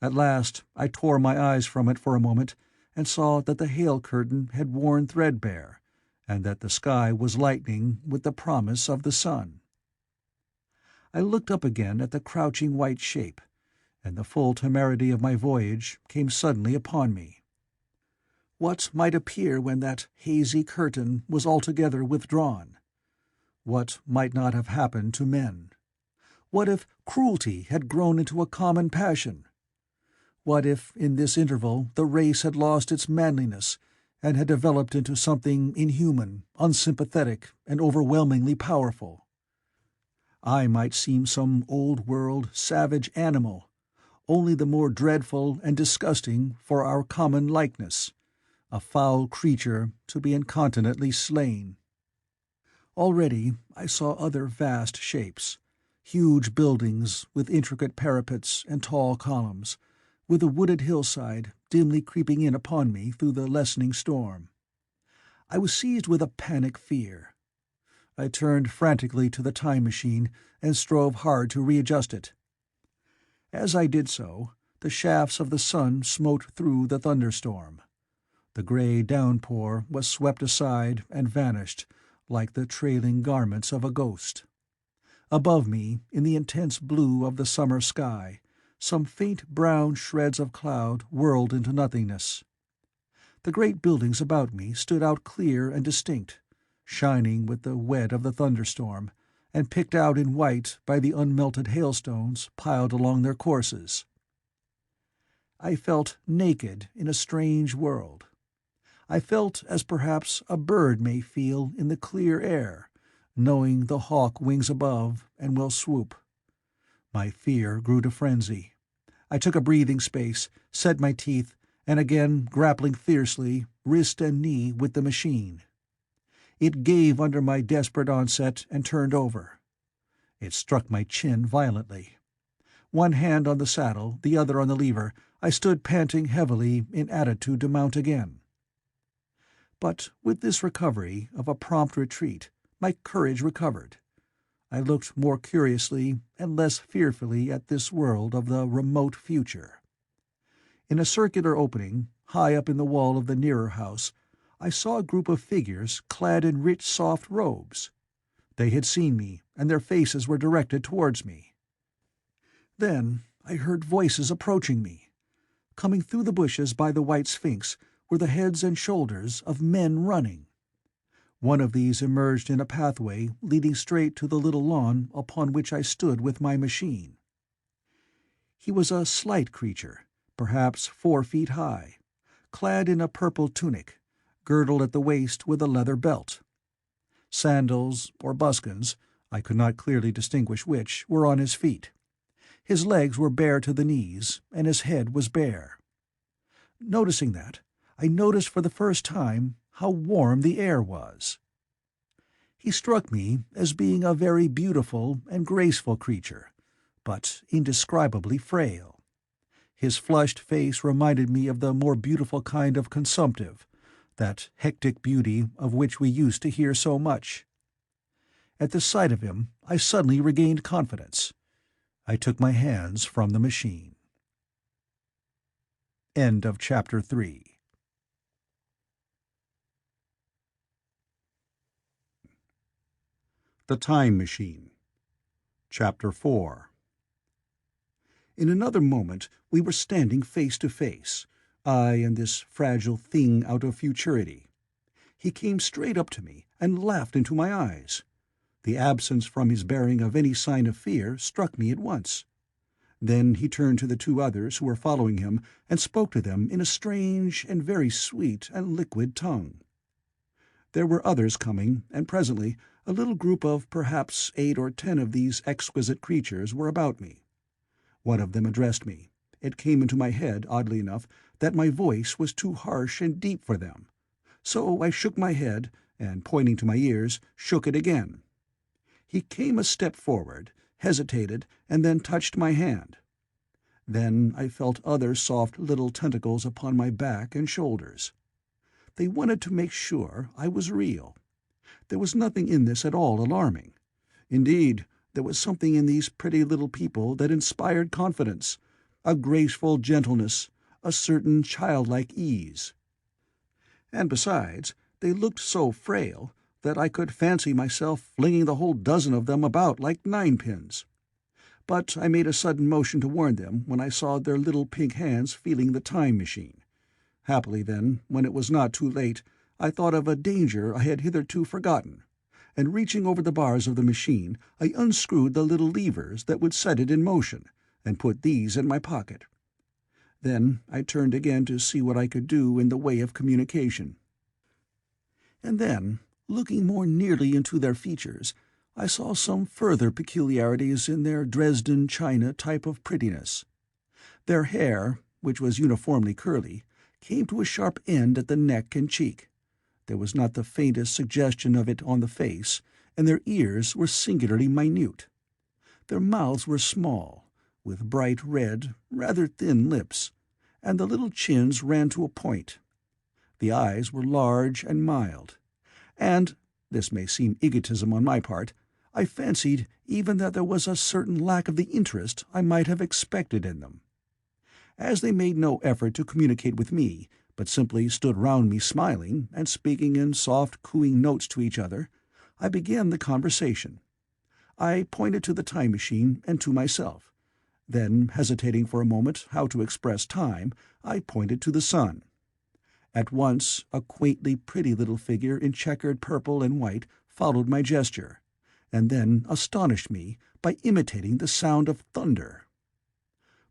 At last I tore my eyes from it for a moment, and saw that the hail curtain had worn threadbare, and that the sky was lightening with the promise of the sun. I looked up again at the crouching white shape, and the full temerity of my voyage came suddenly upon me. What might appear when that hazy curtain was altogether withdrawn? What might not have happened to men? What if cruelty had grown into a common passion? What if in this interval the race had lost its manliness, and had developed into something inhuman, unsympathetic, and overwhelmingly powerful? I might seem some old-world, savage animal, only the more dreadful and disgusting for our common likeness, a foul creature to be incontinently slain. Already I saw other vast shapes, huge buildings with intricate parapets and tall columns, with a wooded hillside dimly creeping in upon me through the lessening storm. I was seized with a panic fear. I turned frantically to the time machine and strove hard to readjust it. As I did so, the shafts of the sun smote through the thunderstorm. The grey downpour was swept aside and vanished like the trailing garments of a ghost. Above me, in the intense blue of the summer sky, some faint brown shreds of cloud whirled into nothingness. The great buildings about me stood out clear and distinct, shining with the wet of the thunderstorm, and picked out in white by the unmelted hailstones piled along their courses. I felt naked in a strange world. I felt as perhaps a bird may feel in the clear air, knowing the hawk wings above and will swoop. My fear grew to frenzy. I took a breathing space, set my teeth, and again grappling fiercely, wrist and knee, with the machine. It gave under my desperate onset and turned over. It struck my chin violently. One hand on the saddle, the other on the lever, I stood panting heavily in attitude to mount again. But with this recovery of a prompt retreat, my courage recovered. I looked more curiously and less fearfully at this world of the remote future. In a circular opening, high up in the wall of the nearer house, I saw a group of figures clad in rich soft robes. They had seen me, and their faces were directed towards me. Then I heard voices approaching me. Coming through the bushes by the white sphinx were the heads and shoulders of men running. One of these emerged in a pathway leading straight to the little lawn upon which I stood with my machine. He was a slight creature, perhaps 4 feet high, clad in a purple tunic, girdled at the waist with a leather belt. Sandals, or buskins, I could not clearly distinguish which, were on his feet. His legs were bare to the knees, and his head was bare. Noticing that, I noticed for the first time how warm the air was. He struck me as being a very beautiful and graceful creature, but indescribably frail. His flushed face reminded me of the more beautiful kind of consumptive, that hectic beauty of which we used to hear so much. At the sight of him, I suddenly regained confidence. I took my hands from the machine. End of Chapter 3. The Time Machine. Chapter 4. In another moment we were standing face to face, I and this fragile thing out of futurity. He came straight up to me and laughed into my eyes. The absence from his bearing of any sign of fear struck me at once. Then he turned to the 2 others who were following him and spoke to them in a strange and very sweet and liquid tongue. There were others coming, and presently A little group of perhaps 8 or 10 of these exquisite creatures were about me. One of them addressed me. It came into my head, oddly enough, that my voice was too harsh and deep for them. So I shook my head, and pointing to my ears, shook it again. He came a step forward, hesitated, and then touched my hand. Then I felt other soft little tentacles upon my back and shoulders. They wanted to make sure I was real. There was nothing in this at all alarming. Indeed, there was something in these pretty little people that inspired confidence, a graceful gentleness, a certain childlike ease. And besides, they looked so frail that I could fancy myself flinging the whole dozen of them about like ninepins. But I made a sudden motion to warn them when I saw their little pink hands feeling the time machine. Happily, then, when it was not too late, I thought of a danger I had hitherto forgotten, and reaching over the bars of the machine, I unscrewed the little levers that would set it in motion, and put these in my pocket. Then I turned again to see what I could do in the way of communication. And then, looking more nearly into their features, I saw some further peculiarities in their Dresden china type of prettiness. Their hair, which was uniformly curly, came to a sharp end at the neck and cheek. There was not the faintest suggestion of it on the face, and their ears were singularly minute. Their mouths were small, with bright red, rather thin lips, and the little chins ran to a point. The eyes were large and mild, and, this may seem egotism on my part, I fancied even that there was a certain lack of the interest I might have expected in them. As they made no effort to communicate with me, but simply stood round me smiling and speaking in soft cooing notes to each other, I began the conversation. I pointed to the time machine and to myself. Then, hesitating for a moment how to express time, I pointed to the sun. At once a quaintly pretty little figure in checkered purple and white followed my gesture, and then astonished me by imitating the sound of thunder.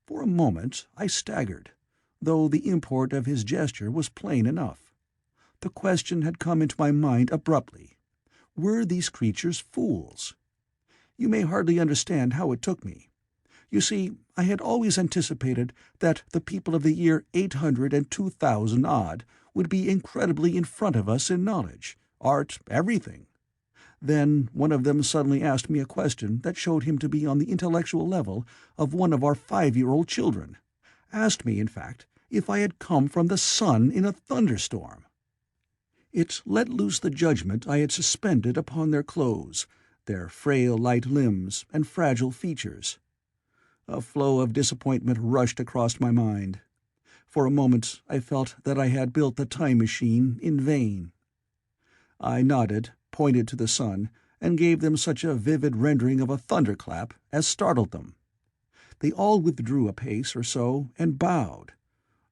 For a moment I staggered, though the import of his gesture was plain enough. The question had come into my mind abruptly. Were these creatures fools? You may hardly understand how it took me. You see, I had always anticipated that the people of the year 800 and 2000 odd would be incredibly in front of us in knowledge, art, everything. Then one of them suddenly asked me a question that showed him to be on the intellectual level of one of our 5-year-old children. Asked me, in fact, if I had come from the sun in a thunderstorm. It let loose the judgment I had suspended upon their clothes, their frail light limbs and fragile features. A flow of disappointment rushed across my mind. For a moment I felt that I had built the time machine in vain. I nodded, pointed to the sun, and gave them such a vivid rendering of a thunderclap as startled them. They all withdrew a pace or so and bowed.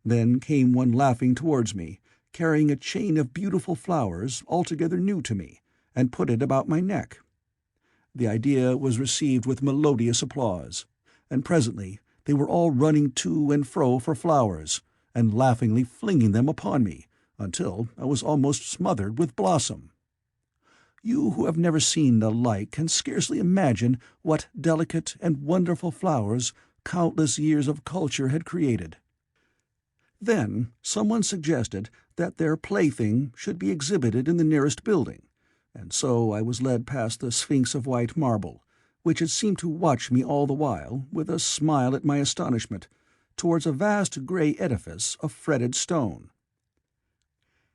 Then came one laughing towards me, carrying a chain of beautiful flowers altogether new to me, and put it about my neck. The idea was received with melodious applause, and presently they were all running to and fro for flowers, and laughingly flinging them upon me, until I was almost smothered with blossom. You who have never seen the like can scarcely imagine what delicate and wonderful flowers countless years of culture had created. Then someone suggested that their plaything should be exhibited in the nearest building, and so I was led past the Sphinx of white marble, which had seemed to watch me all the while, with a smile at my astonishment, towards a vast grey edifice of fretted stone.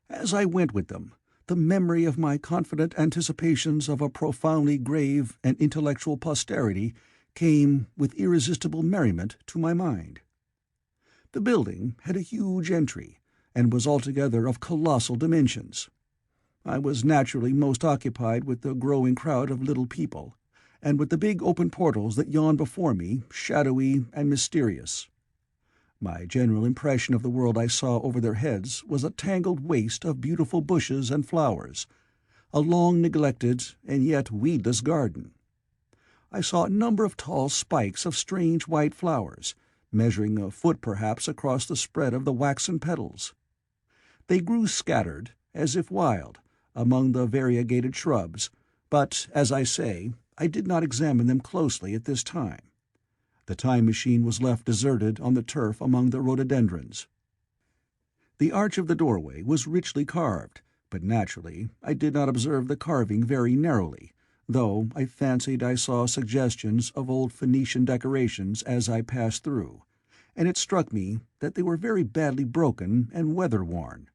As I went with them, the memory of my confident anticipations of a profoundly grave and intellectual posterity came with irresistible merriment to my mind. The building had a huge entry, and was altogether of colossal dimensions. I was naturally most occupied with the growing crowd of little people, and with the big open portals that yawned before me, shadowy and mysterious. My general impression of the world I saw over their heads was a tangled waste of beautiful bushes and flowers, a long-neglected and yet weedless garden. I saw a number of tall spikes of strange white flowers, measuring a foot perhaps across the spread of the waxen petals. They grew scattered, as if wild, among the variegated shrubs, But, as I say, I did not examine them closely at this time. The time machine was left deserted on the turf among the rhododendrons. The arch of the doorway was richly carved, but naturally I did not observe the carving very narrowly, though I fancied I saw suggestions of old Phoenician decorations as I passed through, and it struck me that they were very badly broken and weather-worn.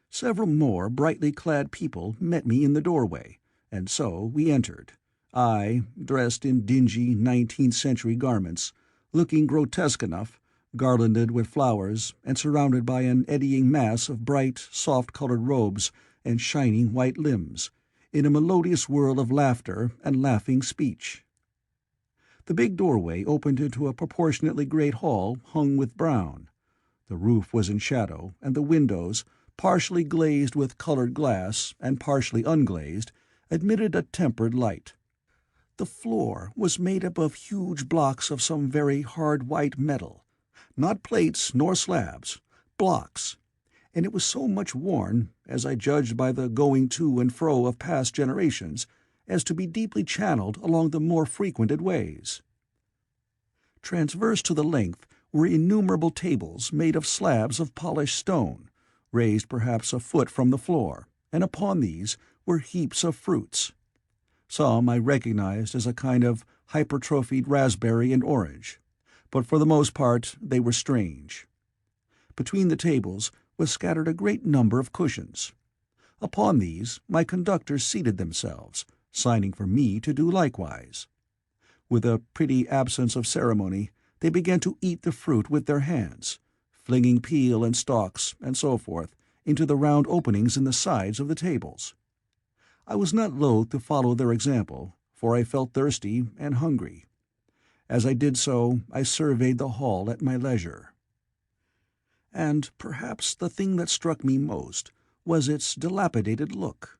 Several more brightly clad people met me in the doorway, and so we entered, I dressed in dingy 19th-century garments, looking grotesque enough, garlanded with flowers, and surrounded by an eddying mass of bright, soft-colored robes and shining white limbs, in a melodious whirl of laughter and laughing speech. The big doorway opened into a proportionately great hall hung with brown. The roof was in shadow, and the windows, partially glazed with colored glass and partially unglazed, admitted a tempered light. The floor was made up of huge blocks of some very hard white metal, not plates nor slabs, blocks, and it was so much worn, as I judged by the going to and fro of past generations, as to be deeply channeled along the more frequented ways. Transverse to the length were innumerable tables made of slabs of polished stone, raised perhaps a foot from the floor, and upon these were heaps of fruits. Some I recognized as a kind of hypertrophied raspberry and orange, but for the most part they were strange. Between the tables was scattered a great number of cushions. Upon these my conductors seated themselves, signing for me to do likewise. With a pretty absence of ceremony, they began to eat the fruit with their hands, flinging peel and stalks, and so forth, into the round openings in the sides of the tables. I was not loath to follow their example, for I felt thirsty and hungry. As I did so, I surveyed the hall at my leisure. And perhaps the thing that struck me most was its dilapidated look.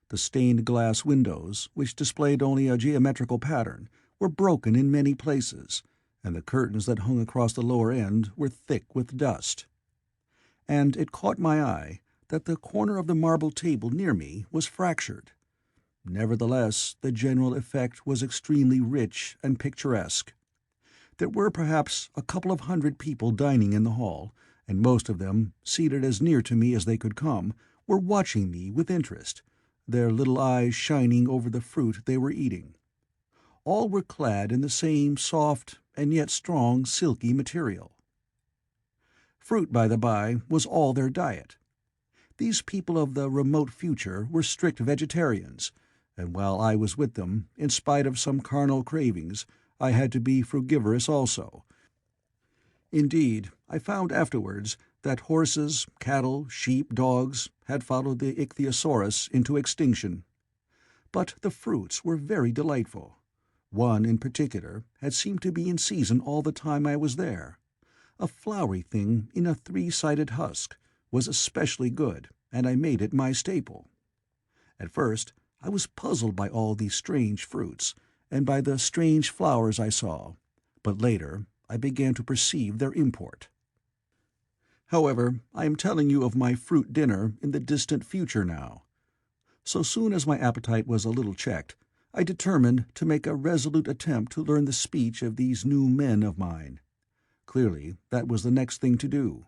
The stained glass windows, which displayed only a geometrical pattern, were broken in many places, and the curtains that hung across the lower end were thick with dust. And it caught my eye that the corner of the marble table near me was fractured. Nevertheless, the general effect was extremely rich and picturesque. There were perhaps a couple of hundred people dining in the hall, and most of them, seated as near to me as they could come, were watching me with interest, their little eyes shining over the fruit they were eating. All were clad in the same soft and yet strong silky material. Fruit, by the by, was all their diet. These people of the remote future were strict vegetarians, and while I was with them, in spite of some carnal cravings, I had to be frugivorous also. Indeed, I found afterwards that horses, cattle, sheep, dogs had followed the ichthyosaurus into extinction. But the fruits were very delightful. One, in particular, had seemed to be in season all the time I was there. A floury thing in a three-sided husk was especially good, and I made it my staple. At first I was puzzled by all these strange fruits, and by the strange flowers I saw, but later I began to perceive their import. However, I am telling you of my fruit dinner in the distant future now. So soon as my appetite was a little checked, I determined to make a resolute attempt to learn the speech of these new men of mine. Clearly, that was the next thing to do.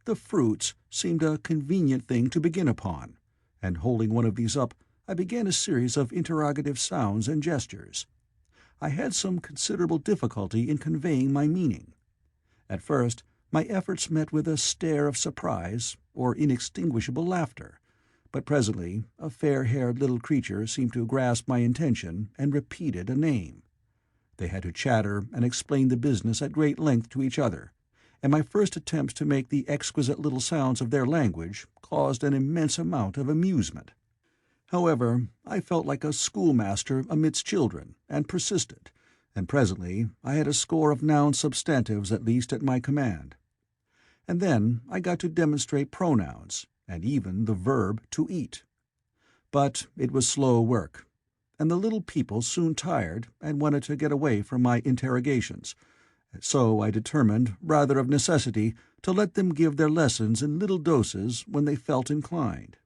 The fruits seemed a convenient thing to begin upon, and holding one of these up, I began a series of interrogative sounds and gestures. I had some considerable difficulty in conveying my meaning. At first, my efforts met with a stare of surprise or inextinguishable laughter, but presently a fair-haired little creature seemed to grasp my intention and repeated a name. They had to chatter and explain the business at great length to each other, and my first attempts to make the exquisite little sounds of their language caused an immense amount of amusement. However, I felt like a schoolmaster amidst children, and persisted, and presently I had a score of noun substantives at least at my command. And then I got to demonstrate pronouns, and even the verb to eat. But it was slow work, and the little people soon tired and wanted to get away from my interrogations, so I determined, rather of necessity, to let them give their lessons in little doses when they felt inclined.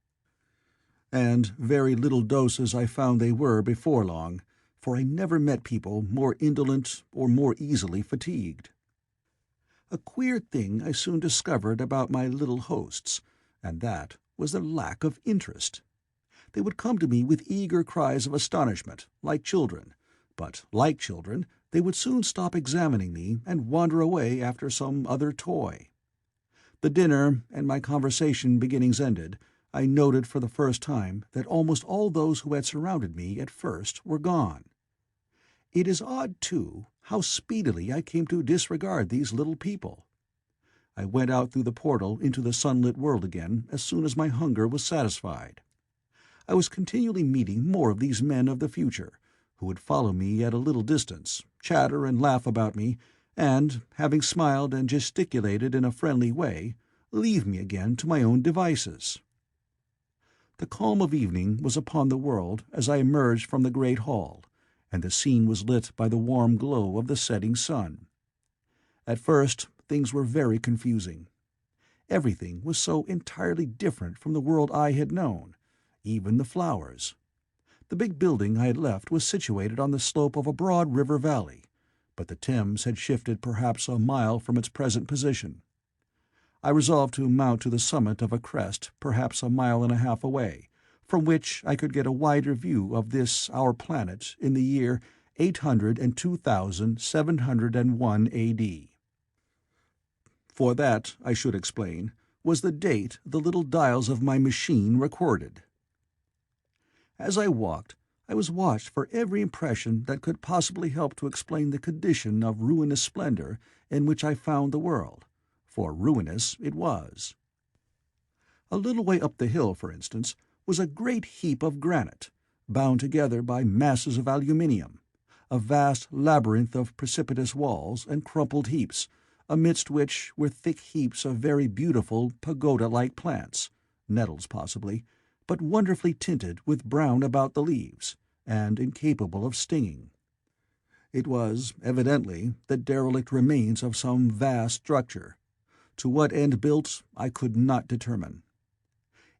And very little doses I found they were before long, for I never met people more indolent or more easily fatigued. A queer thing I soon discovered about my little hosts, and that was their lack of interest. They would come to me with eager cries of astonishment, like children, but, like children, they would soon stop examining me and wander away after some other toy. The dinner and my conversation beginnings ended, I noted for the first time that almost all those who had surrounded me at first were gone. It is odd, too, how speedily I came to disregard these little people. I went out through the portal into the sunlit world again as soon as my hunger was satisfied. I was continually meeting more of these men of the future, who would follow me at a little distance, chatter and laugh about me, and, having smiled and gesticulated in a friendly way, leave me again to my own devices. The calm of evening was upon the world as I emerged from the great hall, and the scene was lit by the warm glow of the setting sun. At first things were very confusing. Everything was so entirely different from the world I had known, even the flowers. The big building I had left was situated on the slope of a broad river valley, but the Thames had shifted perhaps a mile from its present position. I resolved to mount to the summit of a crest perhaps a mile and a half away, from which I could get a wider view of this our planet in the year 802,701 A.D. For that, I should explain, was the date the little dials of my machine recorded. As I walked, I was watched for every impression that could possibly help to explain the condition of ruinous splendor in which I found the world, for ruinous it was. A little way up the hill, for instance, was a great heap of granite, bound together by masses of aluminium, a vast labyrinth of precipitous walls and crumpled heaps, amidst which were thick heaps of very beautiful pagoda-like plants, nettles possibly, but wonderfully tinted with brown about the leaves, and incapable of stinging. It was, evidently, the derelict remains of some vast structure. To what end built, I could not determine.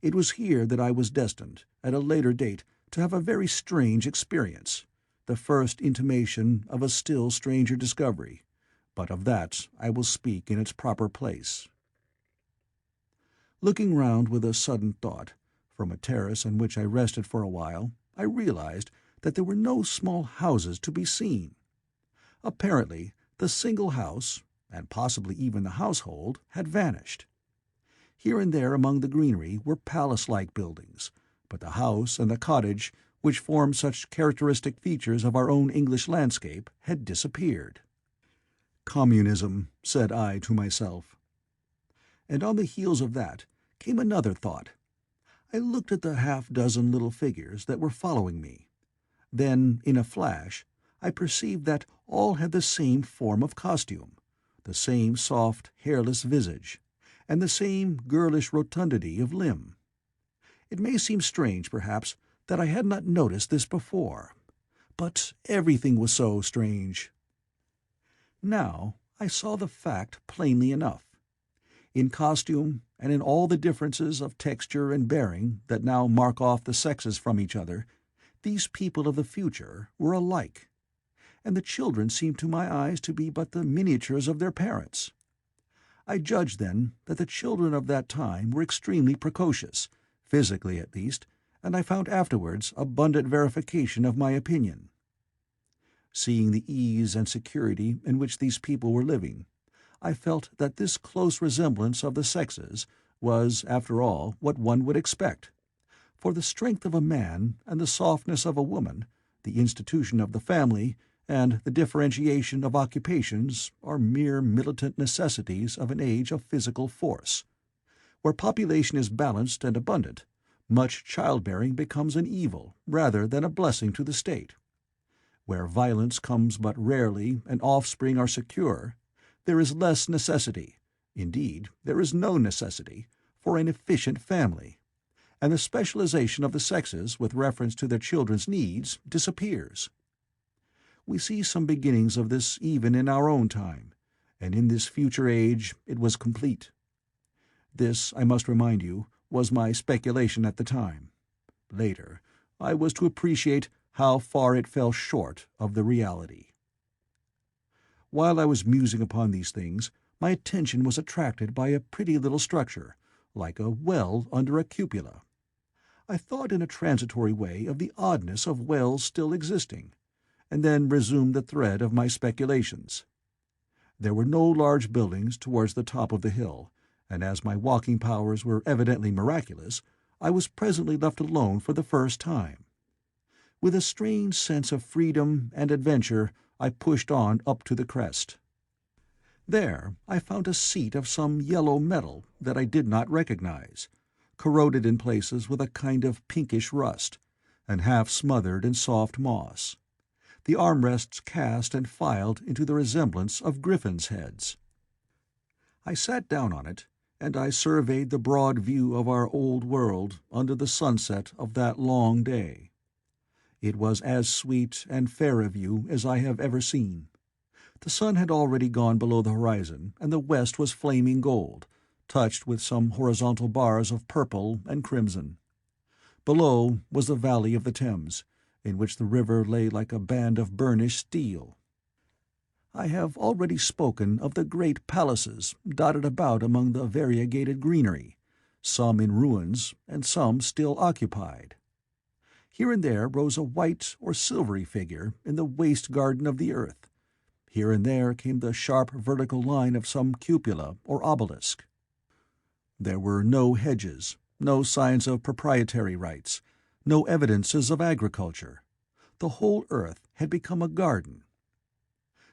It was here that I was destined, at a later date, to have a very strange experience, the first intimation of a still stranger discovery, but of that I will speak in its proper place. Looking round with a sudden thought, from a terrace on which I rested for a while, I realized that there were no small houses to be seen. Apparently, the single house, and possibly even the household, had vanished. Here and there among the greenery were palace-like buildings, but the house and the cottage, which form such characteristic features of our own English landscape, had disappeared. Communism, said I to myself. And on the heels of that came another thought. I looked at the half-dozen little figures that were following me. Then, in a flash, I perceived that all had the same form of costume, the same soft, hairless visage, and the same girlish rotundity of limb. It may seem strange, perhaps, that I had not noticed this before, but everything was so strange. Now I saw the fact plainly enough. In costume, and in all the differences of texture and bearing that now mark off the sexes from each other, these people of the future were alike, and the children seemed to my eyes to be but the miniatures of their parents. I judged, then, that the children of that time were extremely precocious, physically at least, and I found afterwards abundant verification of my opinion. Seeing the ease and security in which these people were living, I felt that this close resemblance of the sexes was, after all, what one would expect, for the strength of a man and the softness of a woman, the institution of the family, and the differentiation of occupations are mere militant necessities of an age of physical force. Where population is balanced and abundant, much childbearing becomes an evil rather than a blessing to the state. Where violence comes but rarely and offspring are secure, there is less necessity, indeed there is no necessity, for an efficient family, and the specialization of the sexes with reference to their children's needs disappears. We see some beginnings of this even in our own time, and in this future age it was complete. This, I must remind you, was my speculation at the time. Later, I was to appreciate how far it fell short of the reality. While I was musing upon these things, my attention was attracted by a pretty little structure, like a well under a cupola. I thought in a transitory way of the oddness of wells still existing, and then resumed the thread of my speculations. There were no large buildings towards the top of the hill, and as my walking powers were evidently miraculous, I was presently left alone for the first time. With a strange sense of freedom and adventure, I pushed on up to the crest. There I found a seat of some yellow metal that I did not recognize, corroded in places with a kind of pinkish rust, and half smothered in soft moss. The armrests cast and filed into the resemblance of griffins' heads. I sat down on it, and I surveyed the broad view of our old world under the sunset of that long day. It was as sweet and fair a view as I have ever seen. The sun had already gone below the horizon, and the west was flaming gold, touched with some horizontal bars of purple and crimson. Below was the valley of the Thames, in which the river lay like a band of burnished steel. I have already spoken of the great palaces dotted about among the variegated greenery, some in ruins and some still occupied. Here and there rose a white or silvery figure in the waste garden of the earth. Here and there came the sharp vertical line of some cupola or obelisk. There were no hedges, no signs of proprietary rights, no evidences of agriculture. The whole earth had become a garden.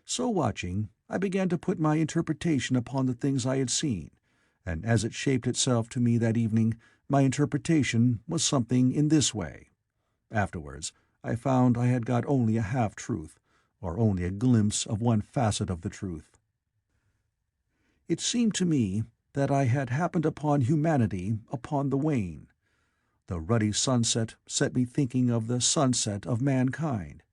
So watching, I began to put my interpretation upon the things I had seen, and as it shaped itself to me that evening, my interpretation was something in this way. Afterwards, I found I had got only a half-truth, or only a glimpse of one facet of the truth. It seemed to me that I had happened upon humanity upon the wane. The ruddy sunset set me thinking of the sunset of mankind.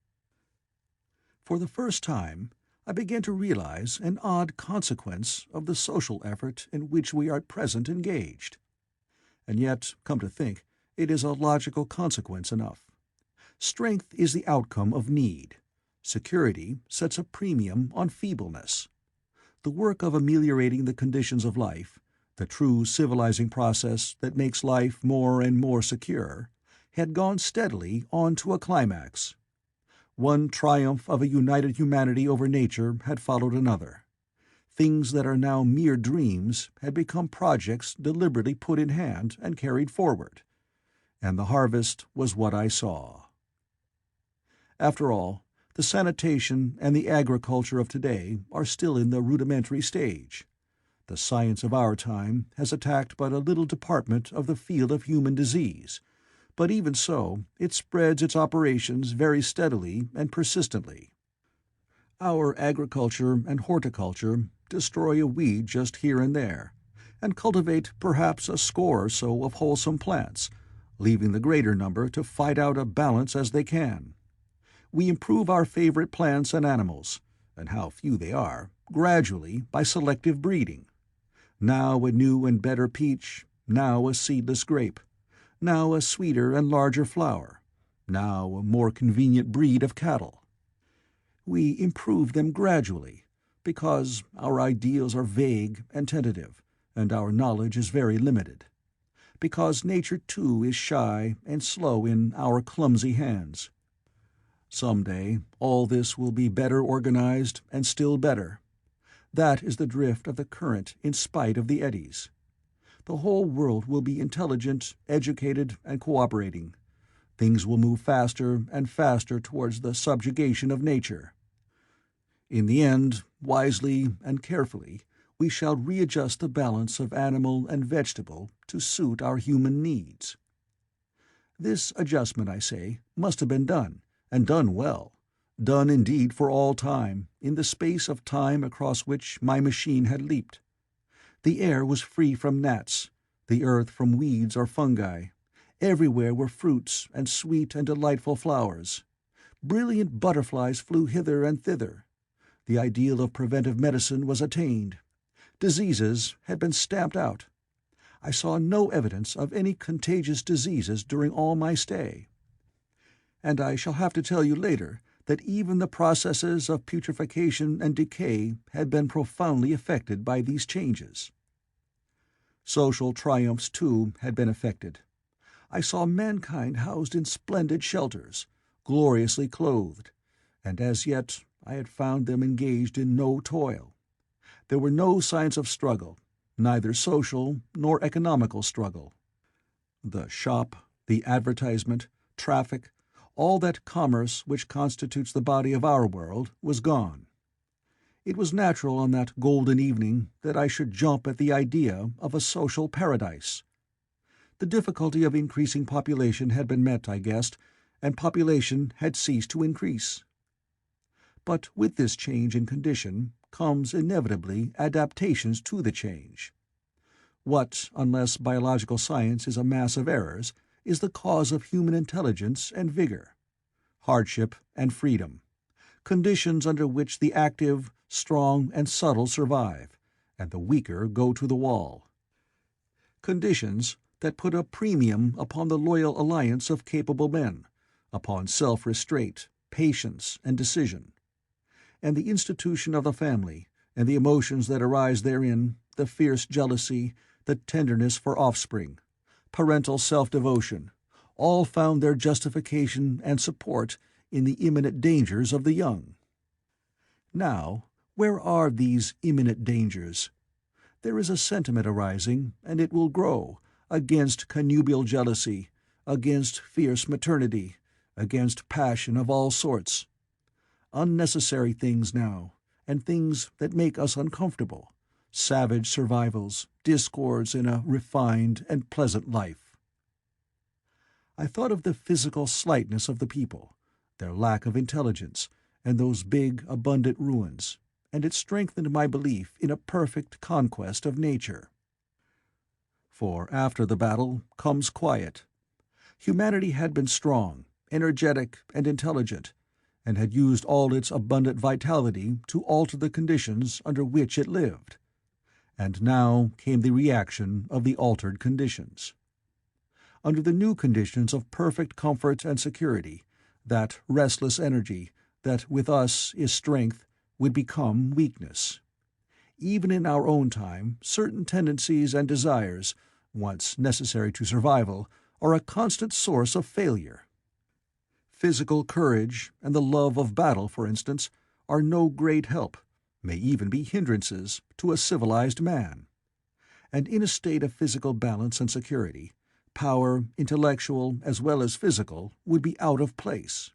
For the first time, I began to realize an odd consequence of the social effort in which we are at present engaged. And yet, come to think, it is a logical consequence enough. Strength is the outcome of need. Security sets a premium on feebleness. The work of ameliorating the conditions of life, the true civilizing process that makes life more and more secure, had gone steadily on to a climax. One triumph of a united humanity over nature had followed another. Things that are now mere dreams had become projects deliberately put in hand and carried forward. And the harvest was what I saw. After all, the sanitation and the agriculture of today are still in the rudimentary stage. The science of our time has attacked but a little department of the field of human disease, but even so it spreads its operations very steadily and persistently. Our agriculture and horticulture destroy a weed just here and there, and cultivate perhaps a score or so of wholesome plants, leaving the greater number to fight out a balance as they can. We improve our favorite plants and animals, and how few they are, gradually by selective breeding. Now a new and better peach, now a seedless grape, now a sweeter and larger flower, now a more convenient breed of cattle. We improve them gradually, because our ideals are vague and tentative, and our knowledge is very limited. Because nature too is shy and slow in our clumsy hands. Some day all this will be better organized and still better. That is the drift of the current in spite of the eddies. The whole world will be intelligent, educated, and cooperating. Things will move faster and faster towards the subjugation of nature. In the end, wisely and carefully, we shall readjust the balance of animal and vegetable to suit our human needs. This adjustment, I say, must have been done, and done well, done indeed for all time, in the space of time across which my machine had leaped. The air was free from gnats, the earth from weeds or fungi. Everywhere were fruits and sweet and delightful flowers. Brilliant butterflies flew hither and thither. The ideal of preventive medicine was attained. Diseases had been stamped out. I saw no evidence of any contagious diseases during all my stay. And I shall have to tell you later that even the processes of putrefaction and decay had been profoundly affected by these changes. Social triumphs, too, had been affected. I saw mankind housed in splendid shelters, gloriously clothed, and as yet I had found them engaged in no toil. There were no signs of struggle, neither social nor economical struggle. The shop, the advertisement, traffic, all that commerce which constitutes the body of our world, was gone. It was natural on that golden evening that I should jump at the idea of a social paradise. The difficulty of increasing population had been met, I guessed, and population had ceased to increase. But with this change in condition comes inevitably adaptations to the change. What, unless biological science is a mass of errors, is the cause of human intelligence and vigor? Hardship and freedom, conditions under which the active, strong, and subtle survive, and the weaker go to the wall. Conditions that put a premium upon the loyal alliance of capable men, upon self-restraint, patience, and decision. And the institution of the family, and the emotions that arise therein, the fierce jealousy, the tenderness for offspring, parental self-devotion, all found their justification and support in the imminent dangers of the young. Now, where are these imminent dangers? There is a sentiment arising, and it will grow, against connubial jealousy, against fierce maternity, against passion of all sorts. Unnecessary things now, and things that make us uncomfortable, savage survivals, discords in a refined and pleasant life. I thought of the physical slightness of the people, their lack of intelligence, and those big, abundant ruins, and it strengthened my belief in a perfect conquest of nature. For after the battle comes quiet. Humanity had been strong, energetic, and intelligent, and had used all its abundant vitality to alter the conditions under which it lived. And now came the reaction of the altered conditions. Under the new conditions of perfect comfort and security, that restless energy, that with us is strength, would become weakness. Even in our own time, certain tendencies and desires, once necessary to survival, are a constant source of failure. Physical courage and the love of battle, for instance, are no great help, may even be hindrances, to a civilized man. And in a state of physical balance and security, power, intellectual as well as physical, would be out of place.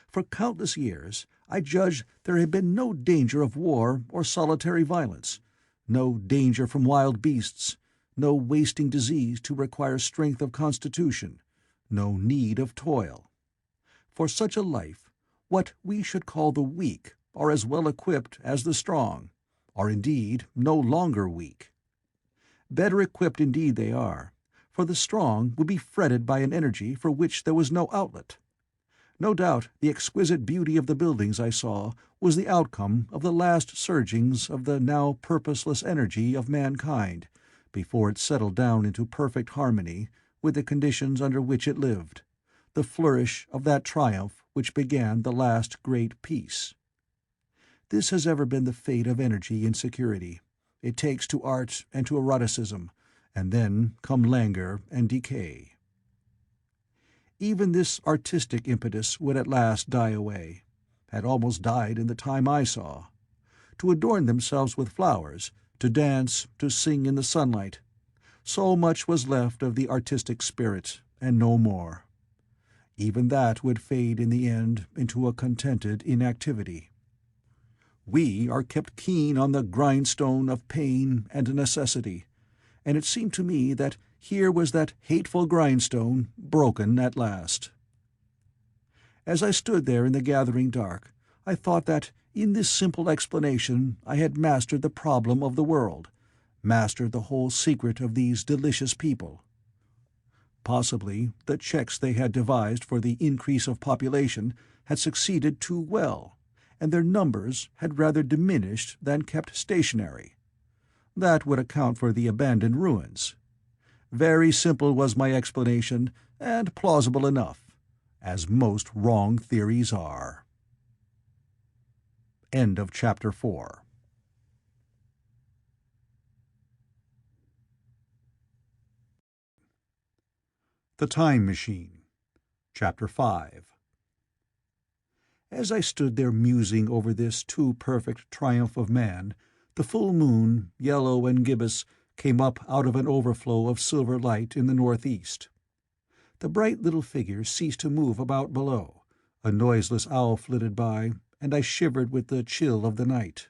For countless years I judged there had been no danger of war or solitary violence, no danger from wild beasts, no wasting disease to require strength of constitution, no need of toil. For such a life, what we should call the weak are as well equipped as the strong, are indeed no longer weak. Better equipped indeed they are, for the strong would be fretted by an energy for which there was no outlet. No doubt the exquisite beauty of the buildings I saw was the outcome of the last surgings of the now purposeless energy of mankind, before it settled down into perfect harmony with the conditions under which it lived, the flourish of that triumph which began the last great peace. This has ever been the fate of energy in security. It takes to art and to eroticism, and then come languor and decay. Even this artistic impetus would at last die away, had almost died in the time I saw. To adorn themselves with flowers, to dance, to sing in the sunlight, so much was left of the artistic spirit, and no more. Even that would fade in the end into a contented inactivity. We are kept keen on the grindstone of pain and necessity, and it seemed to me that here was that hateful grindstone broken at last. As I stood there in the gathering dark, I thought that in this simple explanation I had mastered the problem of the world, mastered the whole secret of these delicious people. Possibly the checks they had devised for the increase of population had succeeded too well, and their numbers had rather diminished than kept stationary. That would account for the abandoned ruins. Very simple was my explanation, and plausible enough, as most wrong theories are. End of Chapter 4. The Time Machine. Chapter 5. As I stood there musing over this too perfect triumph of man, the full moon, yellow and gibbous, came up out of an overflow of silver light in the northeast. The bright little figure ceased to move about below, a noiseless owl flitted by, and I shivered with the chill of the night.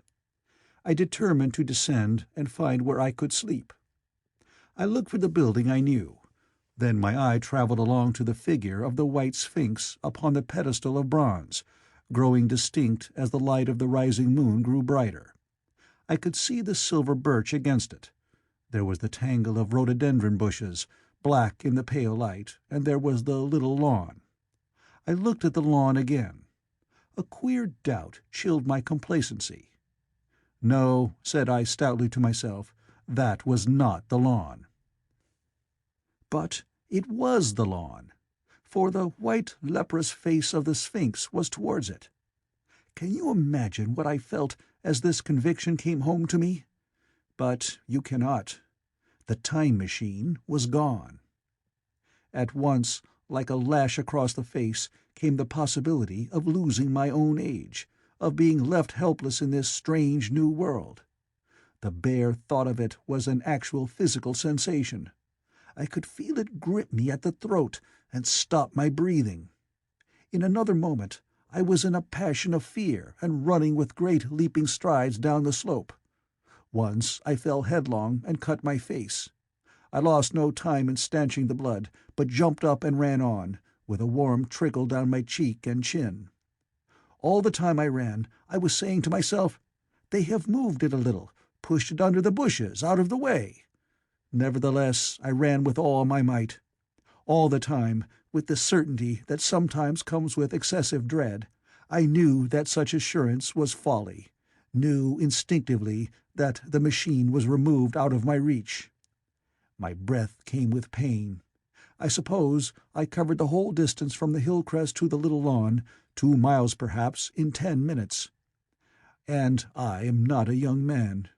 I determined to descend and find where I could sleep. I looked for the building I knew. Then my eye traveled along to the figure of the white sphinx upon the pedestal of bronze, growing distinct as the light of the rising moon grew brighter. I could see the silver birch against it. There was the tangle of rhododendron bushes, black in the pale light, and there was the little lawn. I looked at the lawn again. A queer doubt chilled my complacency. No, said I stoutly to myself, that was not the lawn. But it was the lawn, for the white leprous face of the Sphinx was towards it. Can you imagine what I felt as this conviction came home to me? But you cannot. The time machine was gone. At once, like a lash across the face, came the possibility of losing my own age, of being left helpless in this strange new world. The bare thought of it was an actual physical sensation. I could feel it grip me at the throat and stop my breathing. In another moment I was in a passion of fear and running with great leaping strides down the slope. Once I fell headlong and cut my face. I lost no time in stanching the blood, but jumped up and ran on, with a warm trickle down my cheek and chin. All the time I ran, I was saying to myself, "They have moved it a little, pushed it under the bushes, out of the way." Nevertheless, I ran with all my might. All the time, with the certainty that sometimes comes with excessive dread, I knew that such assurance was folly, knew instinctively that the machine was removed out of my reach. My breath came with pain. I suppose I covered the whole distance from the hill crest to the little lawn, 2 miles perhaps, in 10 minutes. And I am not a young man.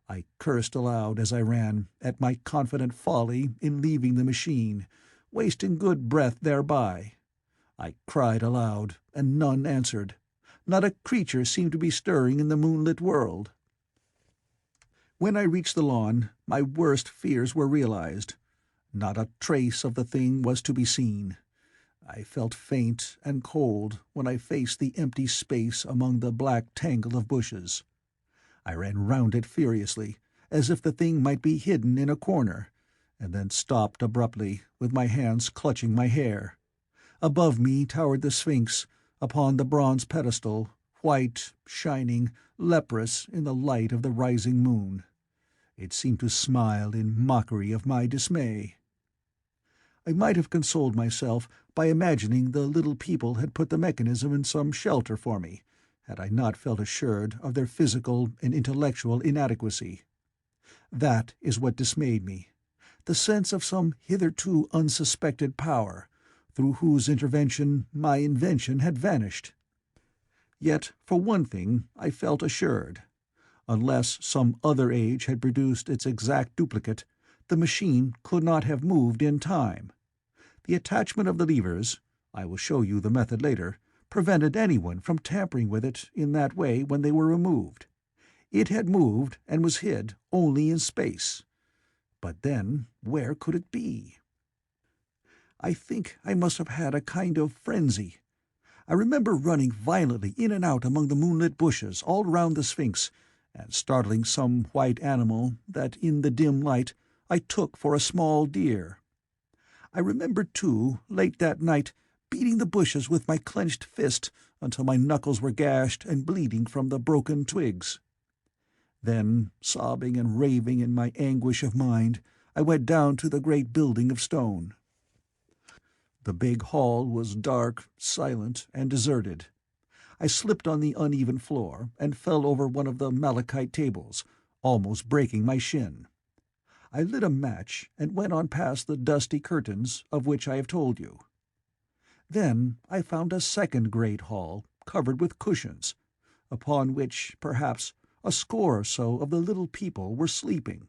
I cursed aloud as I ran, at my confident folly in leaving the machine, wasting good breath thereby. I cried aloud, and none answered. Not a creature seemed to be stirring in the moonlit world. When I reached the lawn, my worst fears were realized. Not a trace of the thing was to be seen. I felt faint and cold when I faced the empty space among the black tangle of bushes. I ran round it furiously, as if the thing might be hidden in a corner, and then stopped abruptly, with my hands clutching my hair. Above me towered the Sphinx, upon the bronze pedestal, white, shining, leprous in the light of the rising moon. It seemed to smile in mockery of my dismay. I might have consoled myself by imagining the little people had put the mechanism in some shelter for me, had I not felt assured of their physical and intellectual inadequacy. That is what dismayed me, the sense of some hitherto unsuspected power, through whose intervention my invention had vanished. Yet, for one thing, I felt assured. Unless some other age had produced its exact duplicate, the machine could not have moved in time. The attachment of the levers—I will show you the method later—prevented anyone from tampering with it in that way when they were removed. It had moved and was hid only in space. But then where could it be? I think I must have had a kind of frenzy. I remember running violently in and out among the moonlit bushes all round the Sphinx, and startling some white animal that in the dim light I took for a small deer. I remember, too, late that night, beating the bushes with my clenched fist until my knuckles were gashed and bleeding from the broken twigs. Then, sobbing and raving in my anguish of mind, I went down to the great building of stone. The big hall was dark, silent, and deserted. I slipped on the uneven floor and fell over one of the malachite tables, almost breaking my shin. I lit a match and went on past the dusty curtains of which I have told you. Then I found a second great hall covered with cushions, upon which, perhaps, a score or so of the little people were sleeping.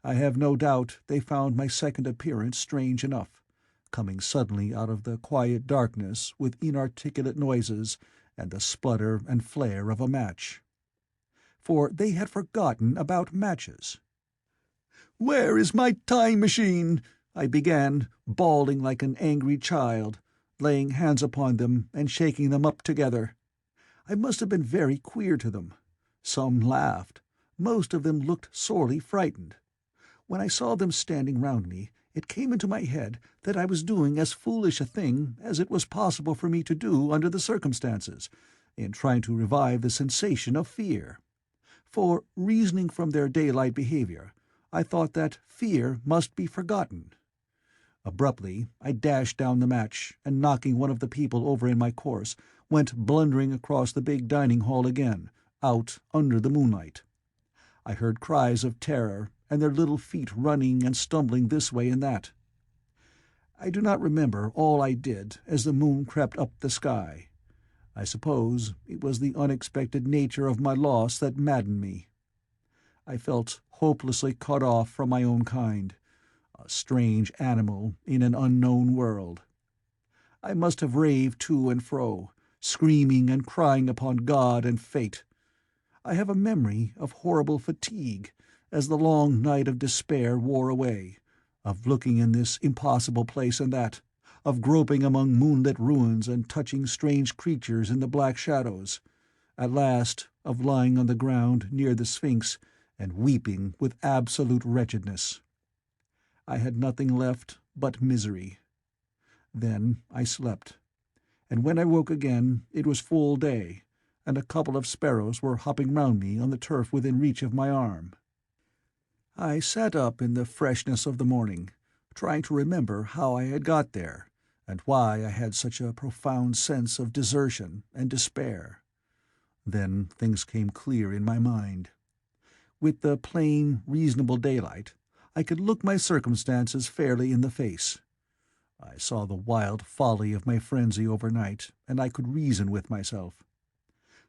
I have no doubt they found my second appearance strange enough, coming suddenly out of the quiet darkness with inarticulate noises and the splutter and flare of a match. For they had forgotten about matches. "Where is my time machine?" I began, bawling like an angry child, laying hands upon them and shaking them up together. I must have been very queer to them. Some laughed. Most of them looked sorely frightened. When I saw them standing round me, it came into my head that I was doing as foolish a thing as it was possible for me to do under the circumstances, in trying to revive the sensation of fear. For, reasoning from their daylight behavior, I thought that fear must be forgotten. Abruptly I dashed down the match, and knocking one of the people over in my course, went blundering across the big dining hall again, out under the moonlight. I heard cries of terror, and their little feet running and stumbling this way and that. I do not remember all I did as the moon crept up the sky. I suppose it was the unexpected nature of my loss that maddened me. I felt hopelessly cut off from my own kind, a strange animal in an unknown world. I must have raved to and fro, screaming and crying upon God and fate. I have a memory of horrible fatigue, as the long night of despair wore away, of looking in this impossible place and that, of groping among moonlit ruins and touching strange creatures in the black shadows, at last of lying on the ground near the Sphinx and weeping with absolute wretchedness. I had nothing left but misery. Then I slept, and when I woke again it was full day, and a couple of sparrows were hopping round me on the turf within reach of my arm. I sat up in the freshness of the morning, trying to remember how I had got there, and why I had such a profound sense of desertion and despair. Then things came clear in my mind. With the plain, reasonable daylight, I could look my circumstances fairly in the face. I saw the wild folly of my frenzy overnight, and I could reason with myself.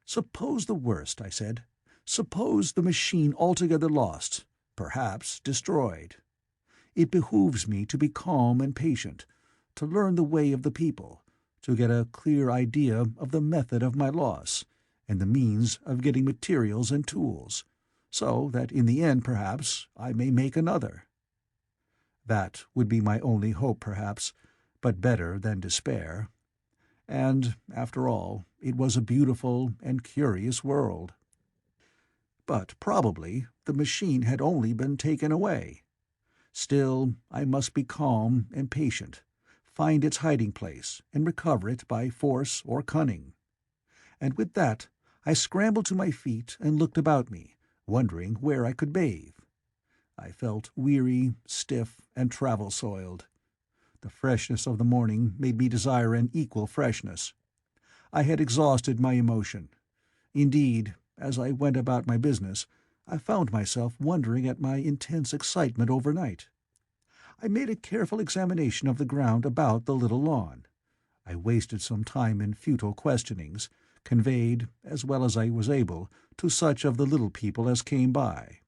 Suppose the worst, I said. Suppose the machine altogether lost, perhaps destroyed. It behooves me to be calm and patient, to learn the way of the people, to get a clear idea of the method of my loss, and the means of getting materials and tools, so that in the end, perhaps, I may make another. That would be my only hope, perhaps, but better than despair. And, after all, it was a beautiful and curious world. But probably the machine had only been taken away. Still, I must be calm and patient, find its hiding place, and recover it by force or cunning. And with that, I scrambled to my feet and looked about me, wondering where I could bathe. I felt weary, stiff, and travel-soiled. The freshness of the morning made me desire an equal freshness. I had exhausted my emotion. Indeed, as I went about my business, I found myself wondering at my intense excitement overnight. I made a careful examination of the ground about the little lawn. I wasted some time in futile questionings, conveyed, as well as I was able, to such of the little people as came by.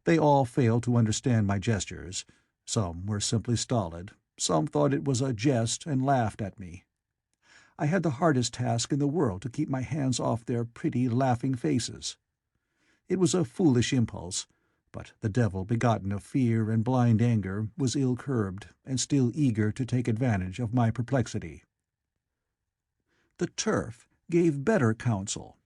They all failed to understand my gestures. Some were simply stolid, some thought it was a jest and laughed at me. I had the hardest task in the world to keep my hands off their pretty, laughing faces. It was a foolish impulse, but the devil begotten of fear and blind anger was ill-curbed and still eager to take advantage of my perplexity. The turf gave better counsel.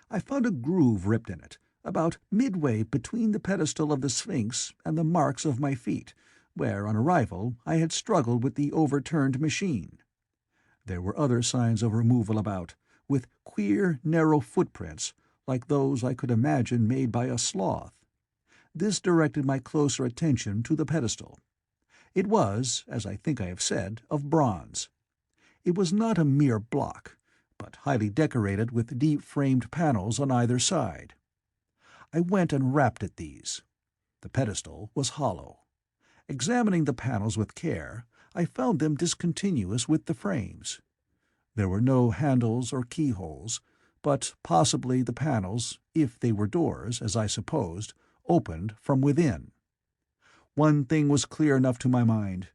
I found a groove ripped in it, about midway between the pedestal of the Sphinx and the marks of my feet, where, on arrival, I had struggled with the overturned machine. There were other signs of removal about, with queer, narrow footprints, like those I could imagine made by a sloth. This directed my closer attention to the pedestal. It was, as I think I have said, of bronze. It was not a mere block, but highly decorated with deep-framed panels on either side. I went and rapped at these. The pedestal was hollow. Examining the panels with care, I found them discontinuous with the frames. There were no handles or keyholes, but possibly the panels, if they were doors, as I supposed, opened from within. One thing was clear enough to my mind.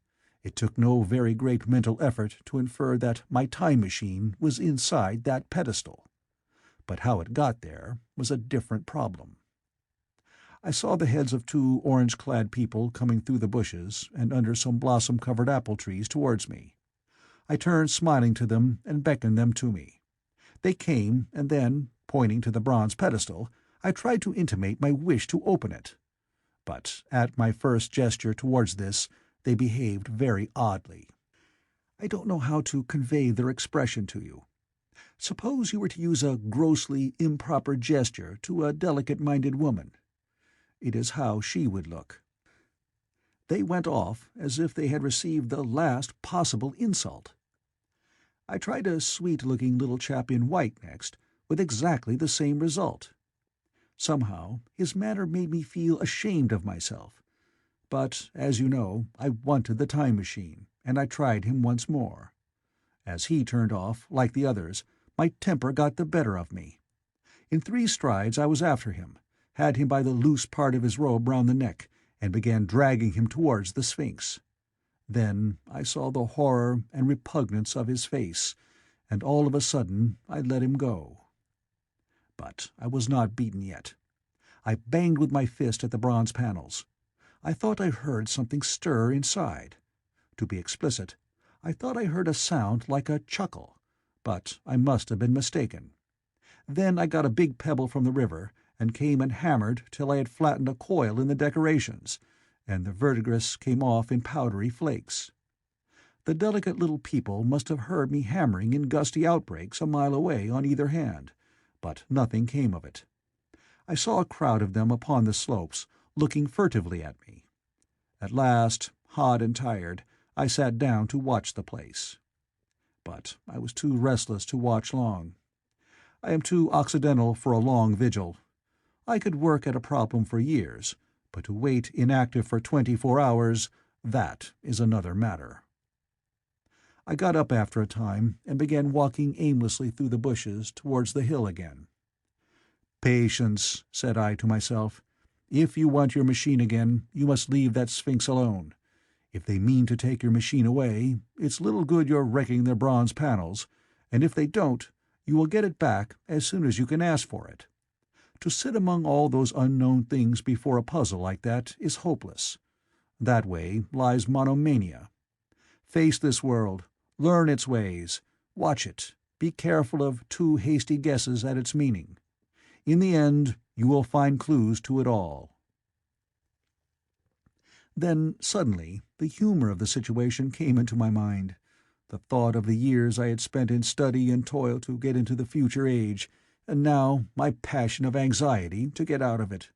It took no very great mental effort to infer that my time machine was inside that pedestal. But how it got there was a different problem. I saw the heads of two orange-clad people coming through the bushes and under some blossom-covered apple trees towards me. I turned smiling to them and beckoned them to me. They came, and then, pointing to the bronze pedestal, I tried to intimate my wish to open it. But at my first gesture towards this, they behaved very oddly. I don't know how to convey their expression to you. Suppose you were to use a grossly improper gesture to a delicate-minded woman. It is how she would look. They went off as if they had received the last possible insult. I tried a sweet-looking little chap in white next, with exactly the same result. Somehow his manner made me feel ashamed of myself. But, as you know, I wanted the time machine, and I tried him once more. As he turned off, like the others, my temper got the better of me. In 3 strides I was after him, had him by the loose part of his robe round the neck, and began dragging him towards the Sphinx. Then I saw the horror and repugnance of his face, and all of a sudden I let him go. But I was not beaten yet. I banged with my fist at the bronze panels. I thought I heard something stir inside. To be explicit, I thought I heard a sound like a chuckle, but I must have been mistaken. Then I got a big pebble from the river, and came and hammered till I had flattened a coil in the decorations, and the verdigris came off in powdery flakes. The delicate little people must have heard me hammering in gusty outbreaks a mile away on either hand, but nothing came of it. I saw a crowd of them upon the slopes, looking furtively at me. At last, hot and tired, I sat down to watch the place. But I was too restless to watch long. I am too occidental for a long vigil. I could work at a problem for years, but to wait inactive for 24 hours, that is another matter. I got up after a time and began walking aimlessly through the bushes towards the hill again. "Patience," said I to myself. "If you want your machine again, you must leave that Sphinx alone. If they mean to take your machine away, it's little good your wrecking their bronze panels, and if they don't, you will get it back as soon as you can ask for it. To sit among all those unknown things before a puzzle like that is hopeless. That way lies monomania. Face this world, learn its ways, watch it, be careful of too hasty guesses at its meaning. In the end, you will find clues to it all." Then, suddenly, the humor of the situation came into my mind. The thought of the years I had spent in study and toil to get into the future age, and now my passion of anxiety to get out of it.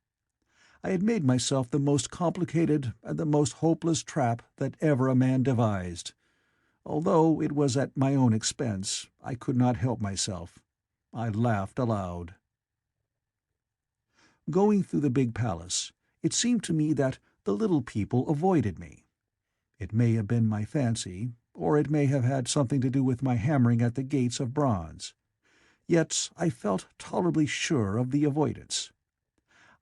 I had made myself the most complicated and the most hopeless trap that ever a man devised. Although it was at my own expense, I could not help myself. I laughed aloud. Going through the big palace, it seemed to me that the little people avoided me. It may have been my fancy, or it may have had something to do with my hammering at the gates of bronze. Yet I felt tolerably sure of the avoidance.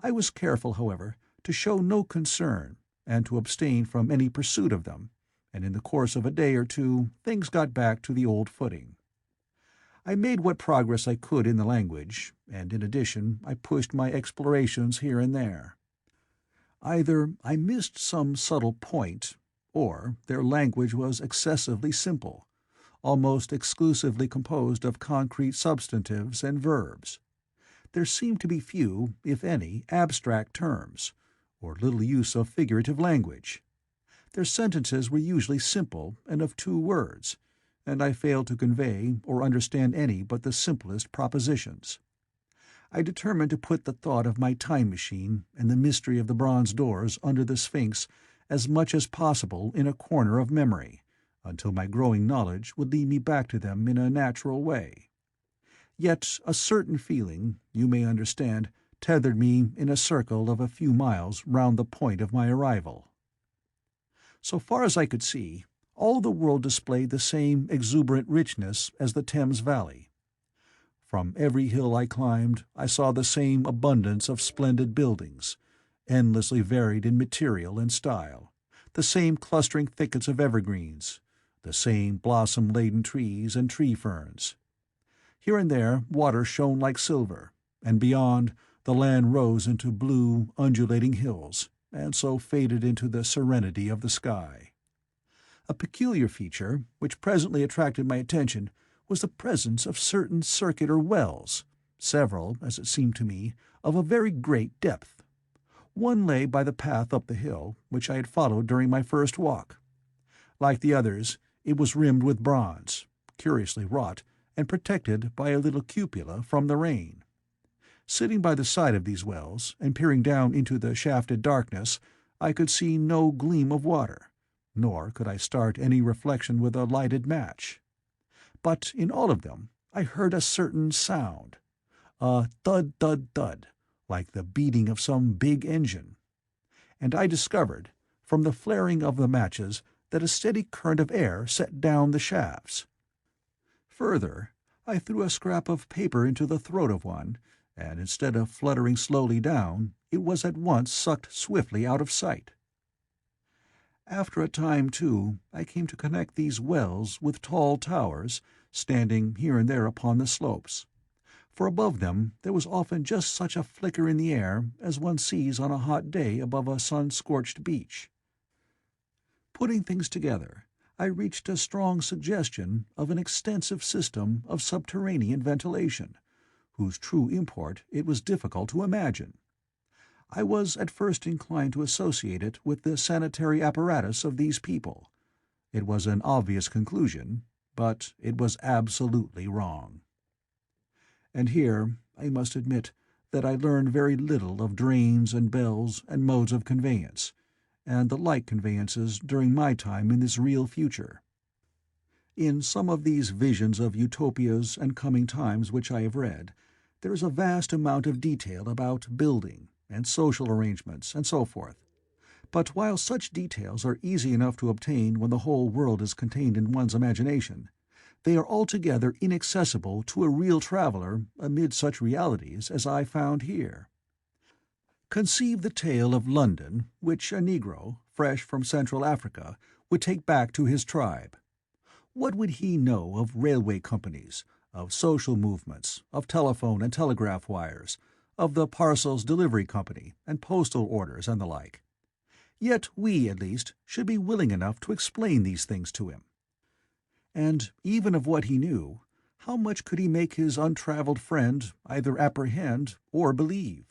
I was careful, however, to show no concern, and to abstain from any pursuit of them, and in the course of a day or two things got back to the old footing. I made what progress I could in the language, and in addition I pushed my explorations here and there. Either I missed some subtle point, or their language was excessively simple, almost exclusively composed of concrete substantives and verbs. There seemed to be few, if any, abstract terms, or little use of figurative language. Their sentences were usually simple and of 2 words, and I failed to convey or understand any but the simplest propositions. I determined to put the thought of my time machine and the mystery of the bronze doors under the Sphinx as much as possible in a corner of memory, until my growing knowledge would lead me back to them in a natural way. Yet a certain feeling, you may understand, tethered me in a circle of a few miles round the point of my arrival. So far as I could see, all the world displayed the same exuberant richness as the Thames Valley. From every hill I climbed, I saw the same abundance of splendid buildings, endlessly varied in material and style, the same clustering thickets of evergreens, the same blossom-laden trees and tree-ferns. Here and there water shone like silver, and beyond, the land rose into blue, undulating hills, and so faded into the serenity of the sky. A peculiar feature, which presently attracted my attention, was the presence of certain circular wells, several, as it seemed to me, of a very great depth. One lay by the path up the hill, which I had followed during my first walk. Like the others, it was rimmed with bronze, curiously wrought, and protected by a little cupola from the rain. Sitting by the side of these wells, and peering down into the shafted darkness, I could see no gleam of water, nor could I start any reflection with a lighted match. But in all of them I heard a certain sound, a thud-thud-thud, like the beating of some big engine. And I discovered, from the flaring of the matches, that a steady current of air set down the shafts. Further, I threw a scrap of paper into the throat of one, and instead of fluttering slowly down, it was at once sucked swiftly out of sight. After a time, too, I came to connect these wells with tall towers, standing here and there upon the slopes, for above them there was often just such a flicker in the air as one sees on a hot day above a sun-scorched beach. Putting things together, I reached a strong suggestion of an extensive system of subterranean ventilation, whose true import it was difficult to imagine. I was at first inclined to associate it with the sanitary apparatus of these people. It was an obvious conclusion, but it was absolutely wrong. And here I must admit that I learned very little of drains and bells and modes of conveyance, and the like conveyances during my time in this real future. In some of these visions of utopias and coming times which I have read, there is a vast amount of detail about building, and social arrangements, and so forth. But while such details are easy enough to obtain when the whole world is contained in one's imagination, they are altogether inaccessible to a real traveller amid such realities as I found here. Conceive the tale of London which a Negro, fresh from Central Africa, would take back to his tribe. What would he know of railway companies, of social movements, of telephone and telegraph wires, of the parcels delivery company, and postal orders, and the like? Yet we, at least, should be willing enough to explain these things to him. And even of what he knew, how much could he make his untravelled friend either apprehend or believe?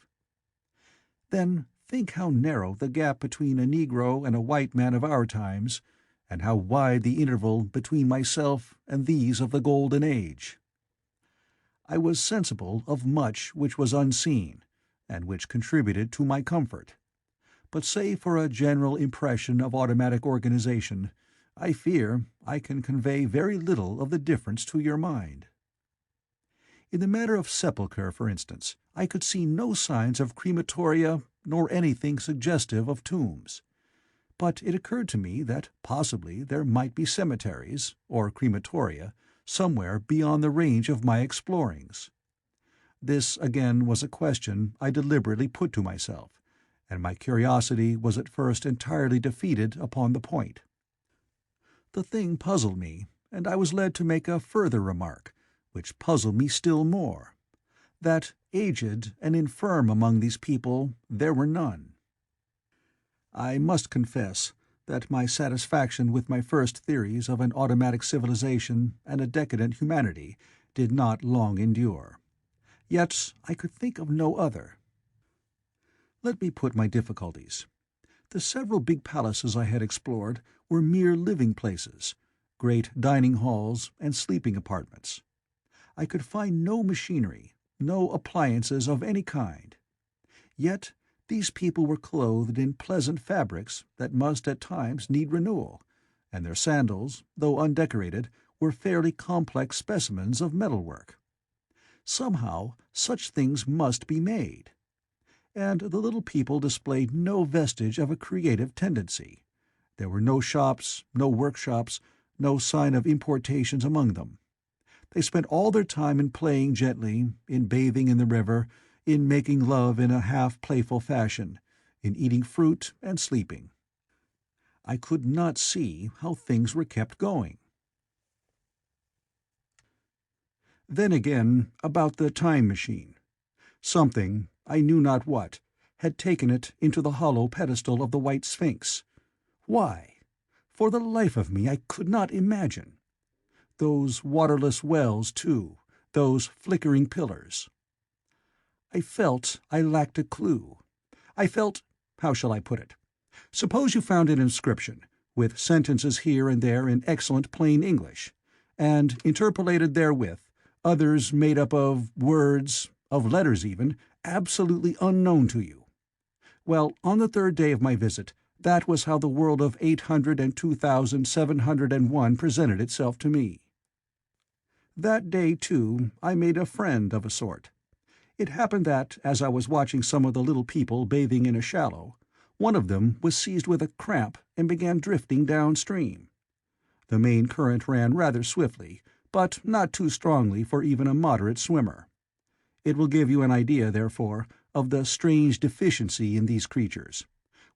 Then think how narrow the gap between a Negro and a white man of our times, and how wide the interval between myself and these of the Golden Age. I was sensible of much which was unseen, and which contributed to my comfort. But save for a general impression of automatic organization, I fear I can convey very little of the difference to your mind. In the matter of sepulchre, for instance, I could see no signs of crematoria nor anything suggestive of tombs. But it occurred to me that possibly there might be cemeteries, or crematoria, somewhere beyond the range of my explorings. This, again, was a question I deliberately put to myself, and my curiosity was at first entirely defeated upon the point. The thing puzzled me, and I was led to make a further remark, which puzzled me still more, that aged and infirm among these people there were none. I must confess that my satisfaction with my first theories of an automatic civilization and a decadent humanity did not long endure. Yet I could think of no other. Let me put my difficulties. The several big palaces I had explored were mere living places, great dining halls and sleeping apartments. I could find no machinery, no appliances of any kind. Yet these people were clothed in pleasant fabrics that must at times need renewal, and their sandals, though undecorated, were fairly complex specimens of metalwork. Somehow such things must be made. and the little people displayed no vestige of a creative tendency. There were no shops, no workshops, no sign of importations among them. They spent all their time in playing gently, in bathing in the river, in making love in a half-playful fashion, in eating fruit and sleeping. I could not see how things were kept going. Then again, about the time machine. Something, I knew not what, had taken it into the hollow pedestal of the White Sphinx. Why? For the life of me I could not imagine. Those waterless wells, too, those flickering pillars. I felt I lacked a clue. I felt— how shall I put it? Suppose you found an inscription, with sentences here and there in excellent plain English, and interpolated therewith others made up of words, of letters even, absolutely unknown to you. Well, on the third day of my visit, that was how the world of 802,701 presented itself to me. That day, too, I made a friend of a sort. It happened that, as I was watching some of the little people bathing in a shallow, one of them was seized with a cramp and began drifting downstream. The main current ran rather swiftly, but not too strongly for even a moderate swimmer. It will give you an idea, therefore, of the strange deficiency in these creatures,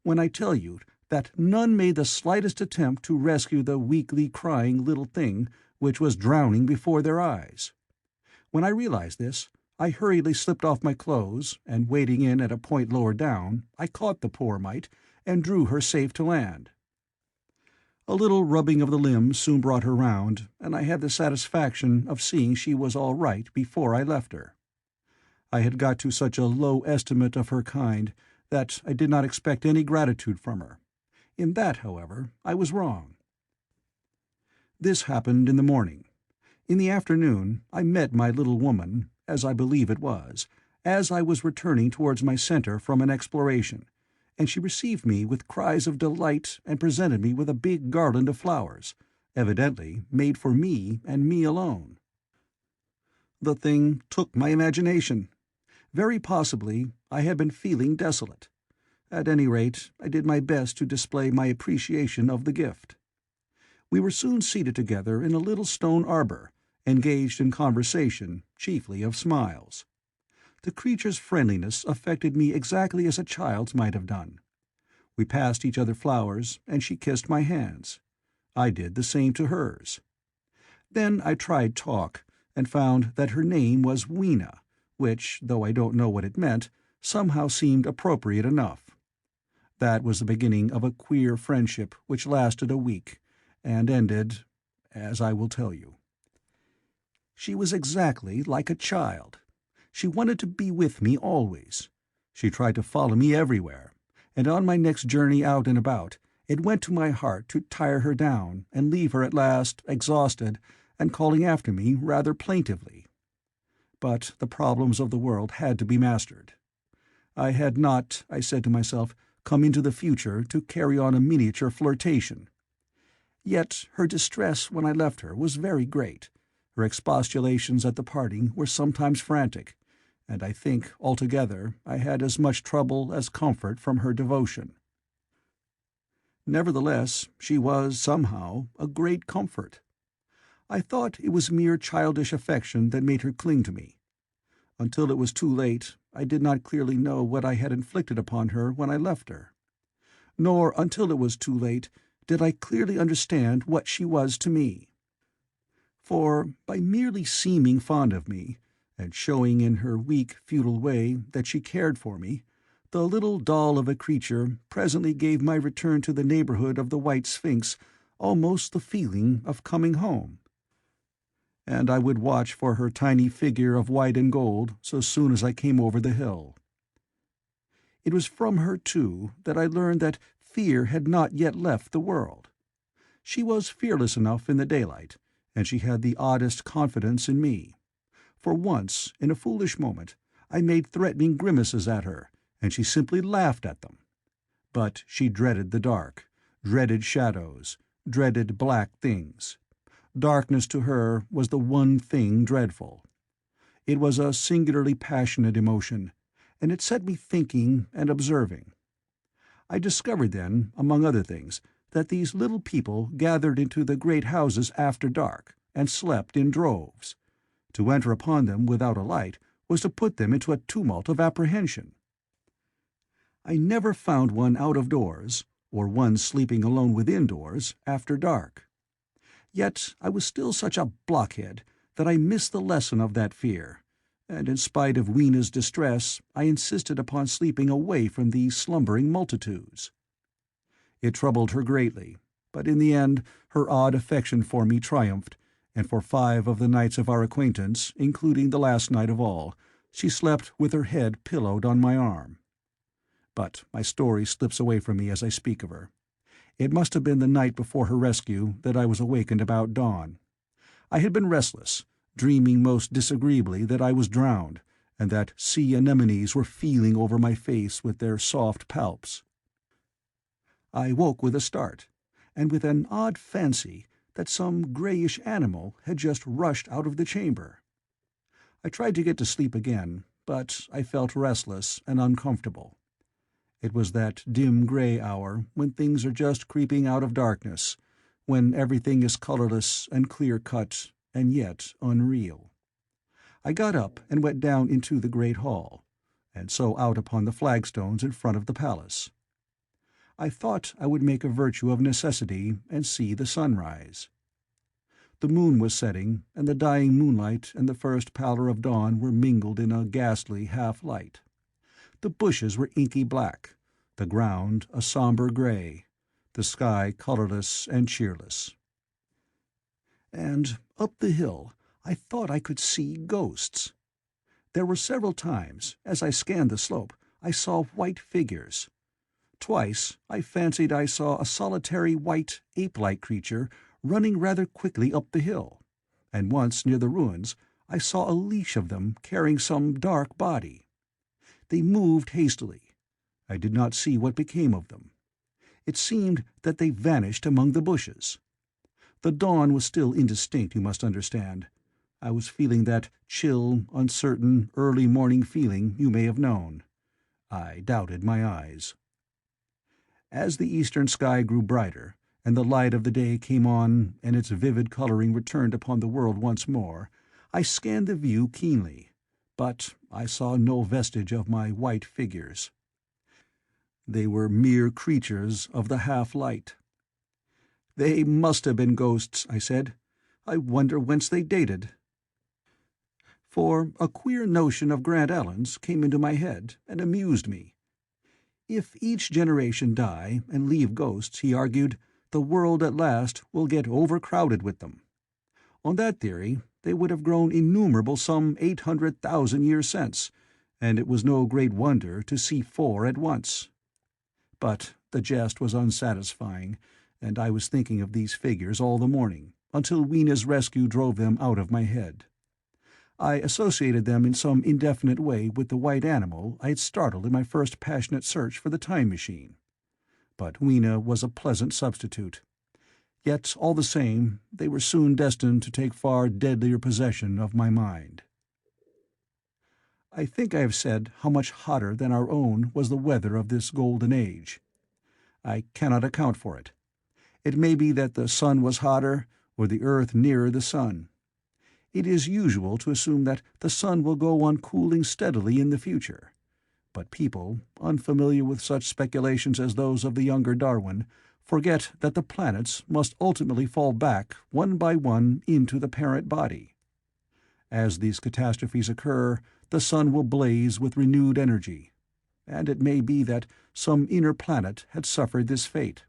when I tell you that none made the slightest attempt to rescue the weakly crying little thing which was drowning before their eyes. When I realized this, I hurriedly slipped off my clothes, and wading in at a point lower down, I caught the poor mite and drew her safe to land. A little rubbing of the limbs soon brought her round, and I had the satisfaction of seeing she was all right before I left her. I had got to such a low estimate of her kind that I did not expect any gratitude from her. In that, however, I was wrong. This happened in the morning. In the afternoon I met my little woman, as I believe it was, as I was returning towards my centre from an exploration, and she received me with cries of delight and presented me with a big garland of flowers, evidently made for me and me alone. The thing took my imagination. Very possibly I had been feeling desolate. At any rate, I did my best to display my appreciation of the gift. We were soon seated together in a little stone arbour, engaged in conversation, chiefly of smiles. The creature's friendliness affected me exactly as a child's might have done. We passed each other flowers, and she kissed my hands. I did the same to hers. Then I tried talk, and found that her name was Weena, which, though I don't know what it meant, somehow seemed appropriate enough. That was the beginning of a queer friendship which lasted a week, and ended, as I will tell you. She was exactly like a child. She wanted to be with me always. She tried to follow me everywhere, and on my next journey out and about, it went to my heart to tire her down and leave her at last, exhausted, and calling after me rather plaintively. But the problems of the world had to be mastered. I had not, I said to myself, come into the future to carry on a miniature flirtation. Yet her distress when I left her was very great. Her expostulations at the parting were sometimes frantic, and I think, altogether, I had as much trouble as comfort from her devotion. Nevertheless, she was, somehow, a great comfort. I thought it was mere childish affection that made her cling to me. Until it was too late, I did not clearly know what I had inflicted upon her when I left her. Nor, until it was too late, did I clearly understand what she was to me. For, by merely seeming fond of me, and showing in her weak, futile way that she cared for me, the little doll of a creature presently gave my return to the neighbourhood of the White Sphinx almost the feeling of coming home. And I would watch for her tiny figure of white and gold so soon as I came over the hill. It was from her, too, that I learned that fear had not yet left the world. She was fearless enough in the daylight, and she had the oddest confidence in me. For once, in a foolish moment, I made threatening grimaces at her, and she simply laughed at them. But she dreaded the dark, dreaded shadows, dreaded black things. Darkness to her was the one thing dreadful. It was a singularly passionate emotion, and it set me thinking and observing. I discovered then, among other things, that these little people gathered into the great houses after dark, and slept in droves. To enter upon them without a light was to put them into a tumult of apprehension. I never found one out of doors, or one sleeping alone within doors, after dark. Yet I was still such a blockhead that I missed the lesson of that fear, and in spite of Weena's distress I insisted upon sleeping away from these slumbering multitudes. It troubled her greatly, but in the end her odd affection for me triumphed, and for 5 of the nights of our acquaintance, including the last night of all, she slept with her head pillowed on my arm. But my story slips away from me as I speak of her. It must have been the night before her rescue that I was awakened about dawn. I had been restless, dreaming most disagreeably that I was drowned, and that sea anemones were feeling over my face with their soft palps. I woke with a start, and with an odd fancy that some greyish animal had just rushed out of the chamber. I tried to get to sleep again, but I felt restless and uncomfortable. It was that dim grey hour when things are just creeping out of darkness, when everything is colourless and clear-cut and yet unreal. I got up and went down into the great hall, and so out upon the flagstones in front of the palace. I thought I would make a virtue of necessity and see the sunrise. The moon was setting, and the dying moonlight and the first pallor of dawn were mingled in a ghastly half-light. The bushes were inky black, the ground a sombre grey, the sky colourless and cheerless. And up the hill I thought I could see ghosts. There were several times, as I scanned the slope, I saw white figures. Twice I fancied I saw a solitary white ape-like creature running rather quickly up the hill, and once near the ruins I saw a leash of them carrying some dark body. They moved hastily. I did not see what became of them. It seemed that they vanished among the bushes. The dawn was still indistinct, you must understand. I was feeling that chill, uncertain, early morning feeling you may have known. I doubted my eyes. As the eastern sky grew brighter, and the light of the day came on and its vivid colouring returned upon the world once more, I scanned the view keenly, but I saw no vestige of my white figures. They were mere creatures of the half-light. "They must have been ghosts," I said. "I wonder whence they dated." For a queer notion of Grant Allen's came into my head and amused me. If each generation die and leave ghosts, he argued, the world at last will get overcrowded with them. On that theory, they would have grown innumerable some 800,000 years since, and it was no great wonder to see 4 at once. But the jest was unsatisfying, and I was thinking of these figures all the morning, until Weena's rescue drove them out of my head. I associated them in some indefinite way with the white animal I had startled in my first passionate search for the time machine. But Weena was a pleasant substitute. Yet, all the same, they were soon destined to take far deadlier possession of my mind. I think I have said how much hotter than our own was the weather of this golden age. I cannot account for it. It may be that the sun was hotter, or the earth nearer the sun. It is usual to assume that the sun will go on cooling steadily in the future, but people, unfamiliar with such speculations as those of the younger Darwin, forget that the planets must ultimately fall back one by one into the parent body. As these catastrophes occur, the sun will blaze with renewed energy, and it may be that some inner planet had suffered this fate.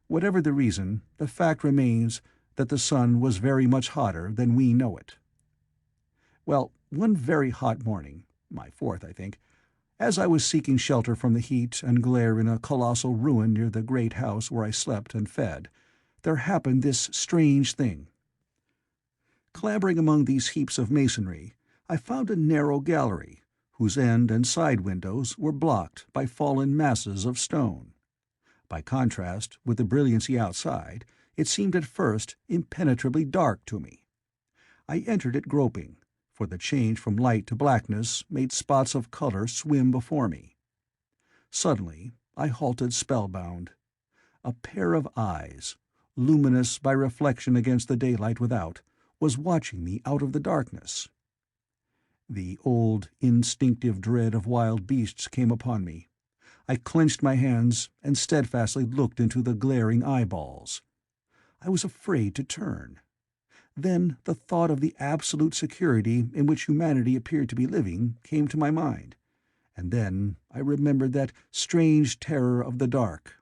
Whatever the reason, the fact remains that the sun was very much hotter than we know it. Well, one very hot morning, my 4th, I think, as I was seeking shelter from the heat and glare in a colossal ruin near the great house where I slept and fed, there happened this strange thing. Clambering among these heaps of masonry, I found a narrow gallery, whose end and side windows were blocked by fallen masses of stone. By contrast with the brilliancy outside, it seemed at first impenetrably dark to me. I entered it groping, for the change from light to blackness made spots of color swim before me. Suddenly I halted spellbound. A pair of eyes, luminous by reflection against the daylight without, was watching me out of the darkness. The old, instinctive dread of wild beasts came upon me. I clenched my hands and steadfastly looked into the glaring eyeballs. I was afraid to turn. Then the thought of the absolute security in which humanity appeared to be living came to my mind, and then I remembered that strange terror of the dark.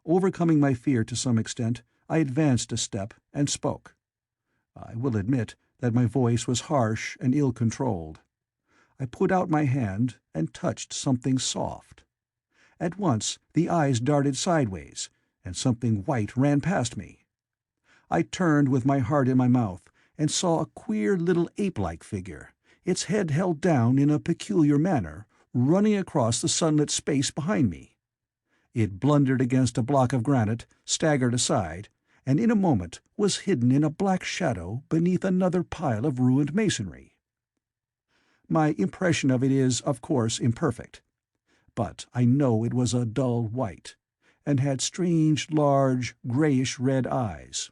Overcoming my fear to some extent, I advanced a step and spoke. I will admit that my voice was harsh and ill-controlled. I put out my hand and touched something soft. At once the eyes darted sideways, and something white ran past me. I turned with my heart in my mouth and saw a queer little ape-like figure, its head held down in a peculiar manner, running across the sunlit space behind me. It blundered against a block of granite, staggered aside, and in a moment was hidden in a black shadow beneath another pile of ruined masonry. My impression of it is, of course, imperfect, but I know it was a dull white, and had strange, large, greyish-red eyes.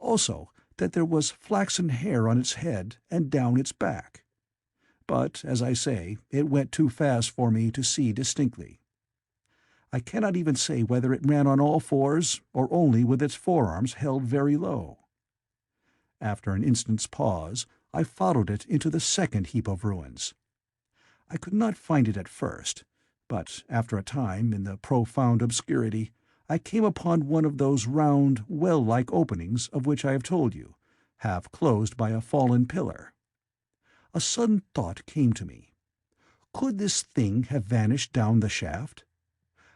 Also, that there was flaxen hair on its head and down its back. But, as I say, it went too fast for me to see distinctly. I cannot even say whether it ran on all fours or only with its forearms held very low. After an instant's pause, I followed it into the second heap of ruins. I could not find it at first, but after a time, in the profound obscurity, I came upon one of those round, well-like openings of which I have told you, half closed by a fallen pillar. A sudden thought came to me. Could this thing have vanished down the shaft?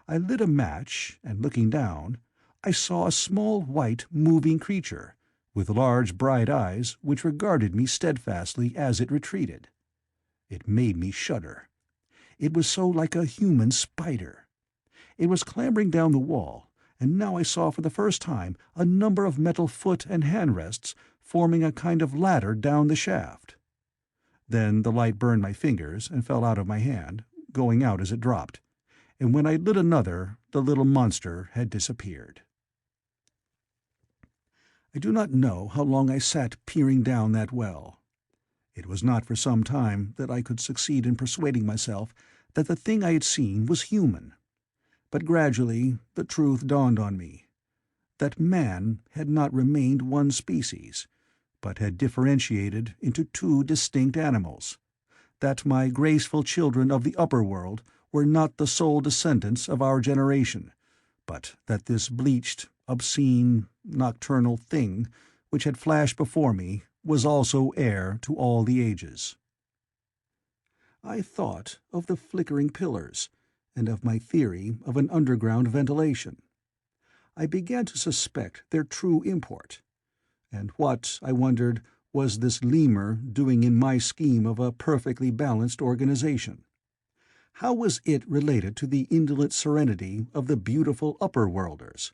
I lit a match, and looking down, I saw a small white moving creature, with large bright eyes which regarded me steadfastly as it retreated. It made me shudder. It was so like a human spider. It was clambering down the wall, and now I saw for the first time a number of metal foot and hand rests forming a kind of ladder down the shaft. Then the light burned my fingers and fell out of my hand, going out as it dropped, and when I lit another, the little monster had disappeared. I do not know how long I sat peering down that well. It was not for some time that I could succeed in persuading myself that the thing I had seen was human. But gradually the truth dawned on me, that man had not remained one species, but had differentiated into two distinct animals, that my graceful children of the upper world were not the sole descendants of our generation, but that this bleached, obscene, nocturnal thing which had flashed before me was also heir to all the ages. I thought of the flickering pillars, and of my theory of an underground ventilation. I began to suspect their true import. And what, I wondered, was this lemur doing in my scheme of a perfectly balanced organization? How was it related to the indolent serenity of the beautiful upper-worlders?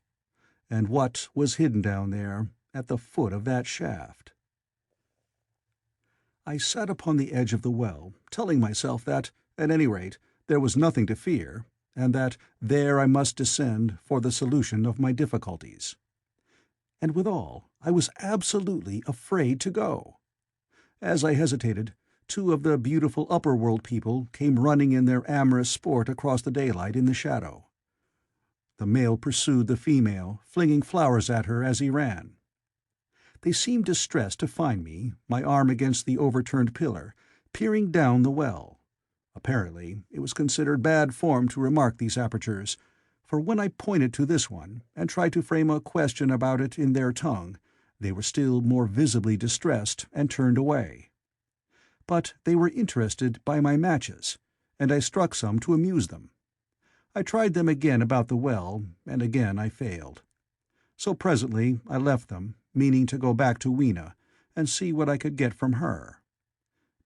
And what was hidden down there, at the foot of that shaft? I sat upon the edge of the well, telling myself that, at any rate, there was nothing to fear, and that there I must descend for the solution of my difficulties. And withal, I was absolutely afraid to go. As I hesitated, two of the beautiful upper-world people came running in their amorous sport across the daylight in the shadow. The male pursued the female, flinging flowers at her as he ran. They seemed distressed to find me, my arm against the overturned pillar, peering down the well. Apparently it was considered bad form to remark these apertures, for when I pointed to this one, and tried to frame a question about it in their tongue, they were still more visibly distressed and turned away. But they were interested by my matches, and I struck some to amuse them. I tried them again about the well, and again I failed. So presently I left them, meaning to go back to Weena, and see what I could get from her.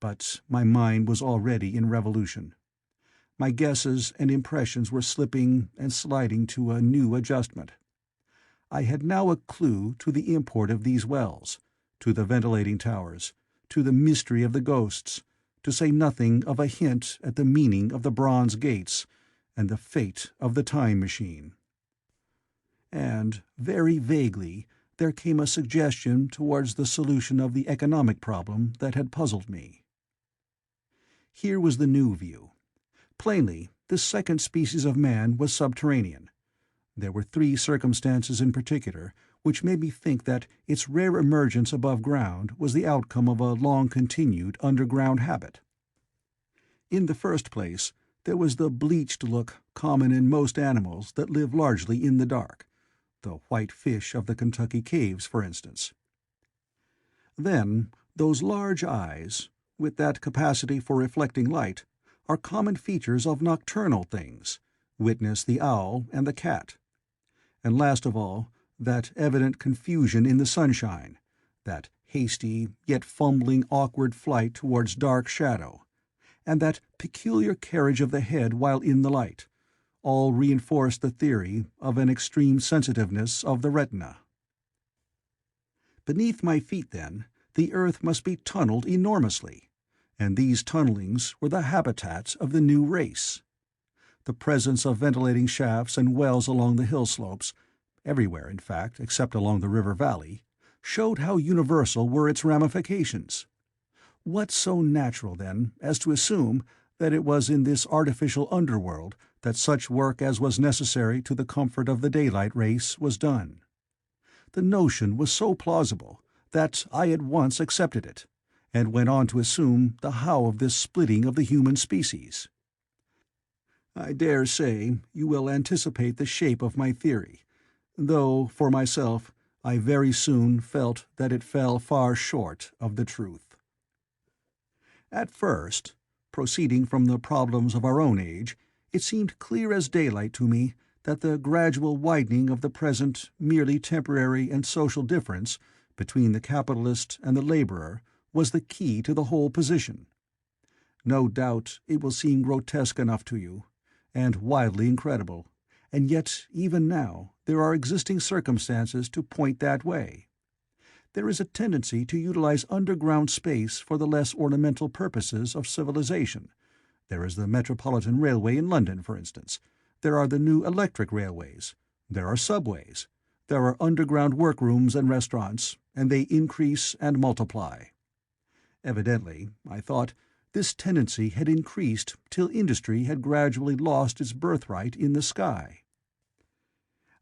But my mind was already in revolution. My guesses and impressions were slipping and sliding to a new adjustment. I had now a clue to the import of these wells, to the ventilating towers, to the mystery of the ghosts, to say nothing of a hint at the meaning of the bronze gates and the fate of the time machine. And, very vaguely, there came a suggestion towards the solution of the economic problem that had puzzled me. Here was the new view. Plainly, this second species of man was subterranean. There were three circumstances in particular which made me think that its rare emergence above ground was the outcome of a long-continued underground habit. In the first place, there was the bleached look common in most animals that live largely in the dark, the white fish of the Kentucky caves, for instance. Then, those large eyes, with that capacity for reflecting light, are common features of nocturnal things, witness the owl and the cat. And last of all, that evident confusion in the sunshine, that hasty yet fumbling awkward flight towards dark shadow, and that peculiar carriage of the head while in the light, all reinforced the theory of an extreme sensitiveness of the retina. Beneath my feet, then, the earth must be tunneled enormously, and these tunnelings were the habitats of the new race. The presence of ventilating shafts and wells along the hill slopes, everywhere in fact except along the river valley, showed how universal were its ramifications. What so natural, then, as to assume that it was in this artificial underworld that such work as was necessary to the comfort of the daylight race was done? The notion was so plausible that I at once accepted it, and went on to assume the how of this splitting of the human species. I dare say you will anticipate the shape of my theory, though, for myself, I very soon felt that it fell far short of the truth. At first, proceeding from the problems of our own age, it seemed clear as daylight to me that the gradual widening of the present merely temporary and social difference between the capitalist and the laborer was the key to the whole position. No doubt it will seem grotesque enough to you, and wildly incredible, and yet even now there are existing circumstances to point that way. There is a tendency to utilize underground space for the less ornamental purposes of civilization. There is the Metropolitan Railway in London, for instance. There are the new electric railways. There are subways. There are underground workrooms and restaurants, and they increase and multiply. Evidently, I thought, this tendency had increased till industry had gradually lost its birthright in the sky.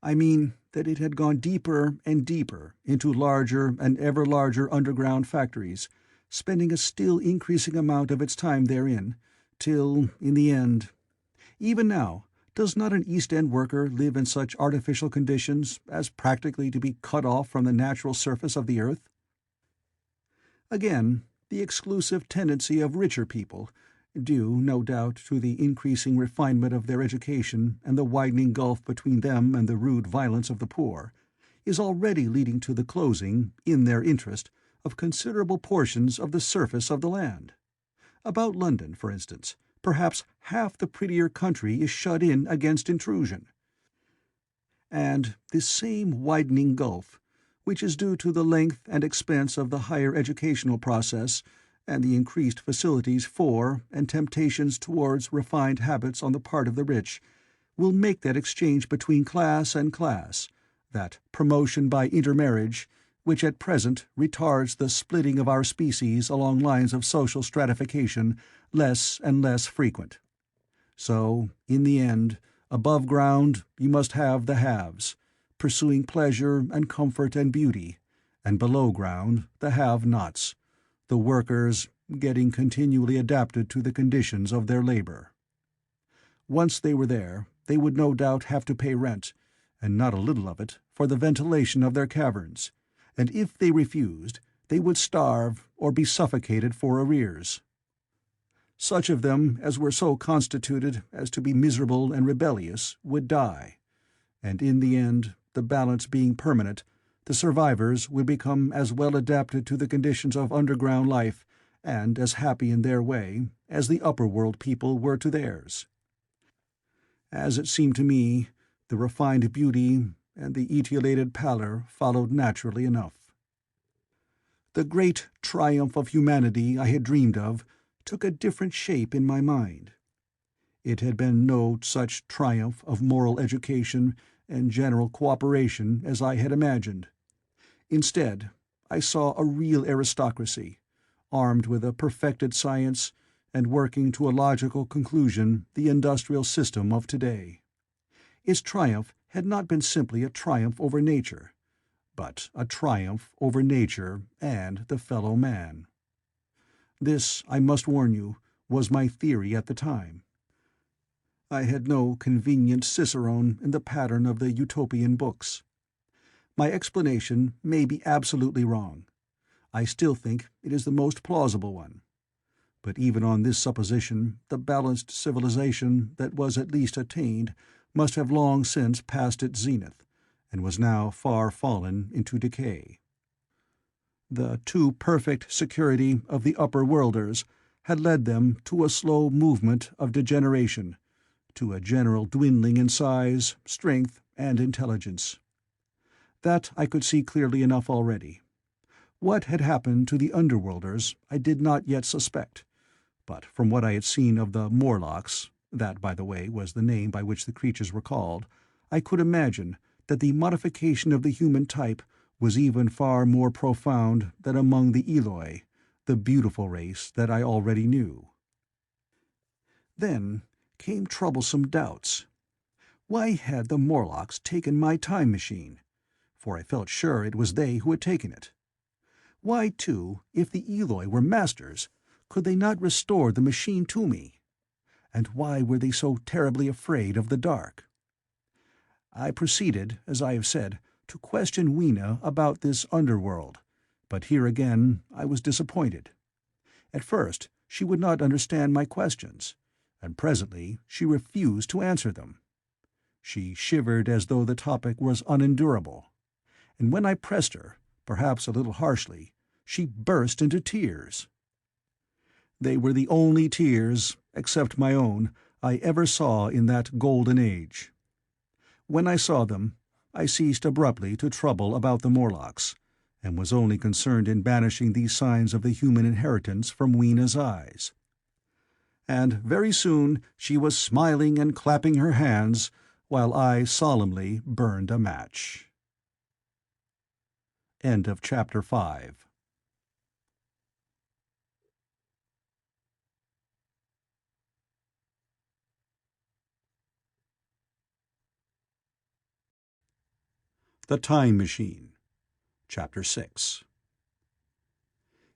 I mean that it had gone deeper and deeper into larger and ever larger underground factories, spending a still increasing amount of its time therein, till, in the end— Even now, does not an East End worker live in such artificial conditions as practically to be cut off from the natural surface of the earth? Again, the exclusive tendency of richer people, due, no doubt, to the increasing refinement of their education and the widening gulf between them and the rude violence of the poor, is already leading to the closing, in their interest, of considerable portions of the surface of the land. About London, for instance, perhaps half the prettier country is shut in against intrusion. And this same widening gulf, which is due to the length and expense of the higher educational process and the increased facilities for and temptations towards refined habits on the part of the rich, will make that exchange between class and class, that promotion by intermarriage, which at present retards the splitting of our species along lines of social stratification, less and less frequent. So, in the end, above ground you must have the haves, pursuing pleasure and comfort and beauty, and below ground the have-nots, the workers getting continually adapted to the conditions of their labor. Once they were there, they would no doubt have to pay rent, and not a little of it, for the ventilation of their caverns, and if they refused, they would starve or be suffocated for arrears. Such of them as were so constituted as to be miserable and rebellious would die, and in the end, the balance being permanent, the survivors would become as well adapted to the conditions of underground life, and as happy in their way, as the upper-world people were to theirs. As it seemed to me, the refined beauty and the etiolated pallor followed naturally enough. The great triumph of humanity I had dreamed of took a different shape in my mind. It had been no such triumph of moral education and general cooperation as I had imagined. Instead, I saw a real aristocracy, armed with a perfected science and working to a logical conclusion the industrial system of today. Its triumph had not been simply a triumph over nature, but a triumph over nature and the fellow man. This, I must warn you, was my theory at the time. I had no convenient cicerone in the pattern of the utopian books. My explanation may be absolutely wrong. I still think it is the most plausible one. But even on this supposition, the balanced civilization that was at least attained must have long since passed its zenith, and was now far fallen into decay. The too perfect security of the upper-worlders had led them to a slow movement of degeneration, to a general dwindling in size, strength, and intelligence. That I could see clearly enough already. What had happened to the underworlders I did not yet suspect, but from what I had seen of the Morlocks, that, by the way, was the name by which the creatures were called, I could imagine that the modification of the human type was even far more profound than among the Eloi, the beautiful race that I already knew. Then came troublesome doubts. Why had the Morlocks taken my time machine? For I felt sure it was they who had taken it. Why, too, if the Eloi were masters, could they not restore the machine to me? And why were they so terribly afraid of the dark? I proceeded, as I have said, to question Weena about this underworld, but here again I was disappointed. At first she would not understand my questions, and presently she refused to answer them. She shivered as though the topic was unendurable, and when I pressed her, perhaps a little harshly, she burst into tears. They were the only tears, except my own, I ever saw in that golden age. When I saw them, I ceased abruptly to trouble about the Morlocks, and was only concerned in banishing these signs of the human inheritance from Weena's eyes. And very soon she was smiling and clapping her hands, while I solemnly burned a match. End of Chapter 5. The Time Machine. Chapter 6.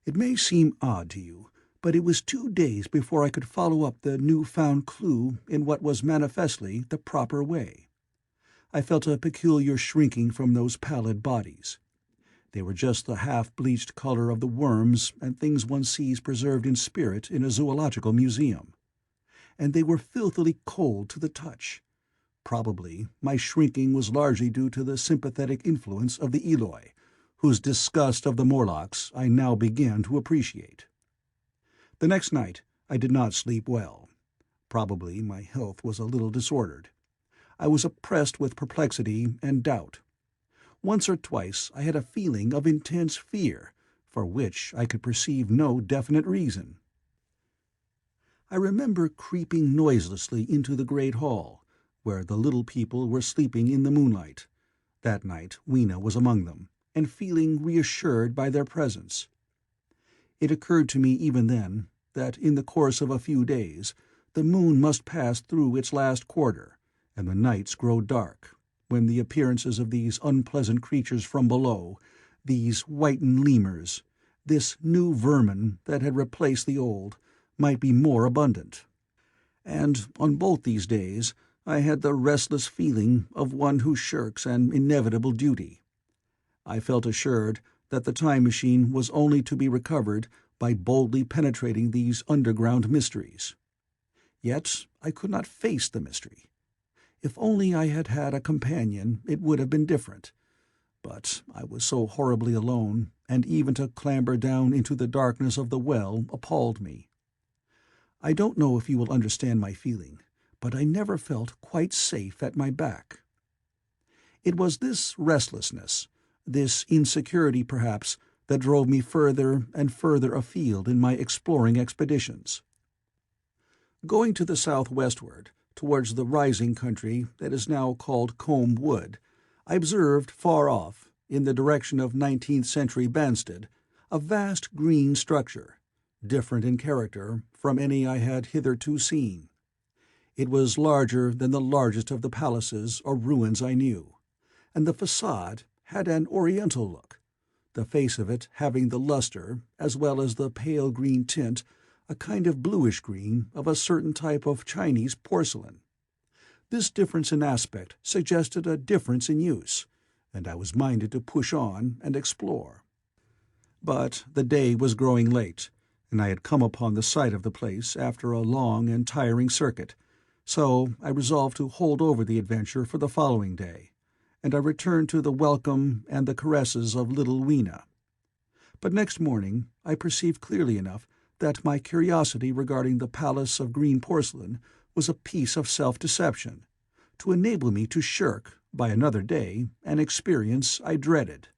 It may seem odd to you, but it was 2 days before I could follow up the new-found clue in what was manifestly the proper way. I felt a peculiar shrinking from those pallid bodies. They were just the half-bleached color of the worms and things one sees preserved in spirit in a zoological museum. And they were filthily cold to the touch. Probably my shrinking was largely due to the sympathetic influence of the Eloi, whose disgust of the Morlocks I now began to appreciate. The next night I did not sleep well. Probably my health was a little disordered. I was oppressed with perplexity and doubt. Once or twice I had a feeling of intense fear, for which I could perceive no definite reason. I remember creeping noiselessly into the great hall, where the little people were sleeping in the moonlight. That night Weena was among them, and feeling reassured by their presence. It occurred to me even then that in the course of a few days the moon must pass through its last quarter, and the nights grow dark, when the appearances of these unpleasant creatures from below, these whitened lemurs, this new vermin that had replaced the old, might be more abundant. And on both these days I had the restless feeling of one who shirks an inevitable duty. I felt assured that the time machine was only to be recovered by boldly penetrating these underground mysteries. Yet I could not face the mystery. If only I had had a companion, it would have been different. But I was so horribly alone, and even to clamber down into the darkness of the well appalled me. I don't know if you will understand my feeling, but I never felt quite safe at my back. It was this restlessness, this insecurity perhaps, that drove me further and further afield in my exploring expeditions. Going to the southwestward, towards the rising country that is now called Combe Wood, I observed far off, in the direction of 19th-century Banstead, a vast green structure, different in character from any I had hitherto seen. It was larger than the largest of the palaces or ruins I knew, and the façade had an oriental look, the face of it having the lustre, as well as the pale green tint, a kind of bluish green of a certain type of Chinese porcelain. This difference in aspect suggested a difference in use, and I was minded to push on and explore. But the day was growing late, and I had come upon the site of the place after a long and tiring circuit, so I resolved to hold over the adventure for the following day, and I returned to the welcome and the caresses of little Weena. But next morning I perceived clearly enough that my curiosity regarding the palace of green porcelain was a piece of self-deception, to enable me to shirk, by another day, an experience I dreaded.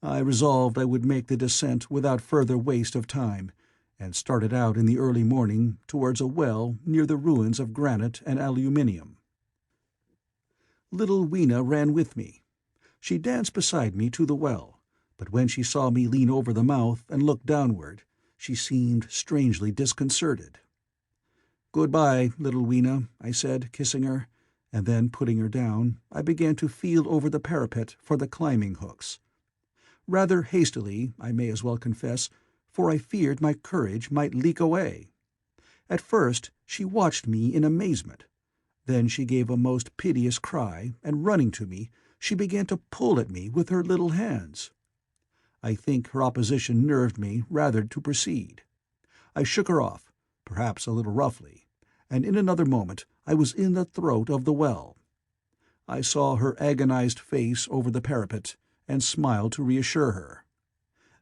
I resolved I would make the descent without further waste of time, and started out in the early morning towards a well near the ruins of granite and aluminium. Little Weena ran with me. She danced beside me to the well, but when she saw me lean over the mouth and look downward, she seemed strangely disconcerted. "Good-bye, little Weena," I said, kissing her, and then, putting her down, I began to feel over the parapet for the climbing hooks. Rather hastily, I may as well confess, for I feared my courage might leak away. At first she watched me in amazement. Then she gave a most piteous cry, and running to me, she began to pull at me with her little hands. I think her opposition nerved me rather to proceed. I shook her off, perhaps a little roughly, and in another moment I was in the throat of the well. I saw her agonized face over the parapet, and smiled to reassure her.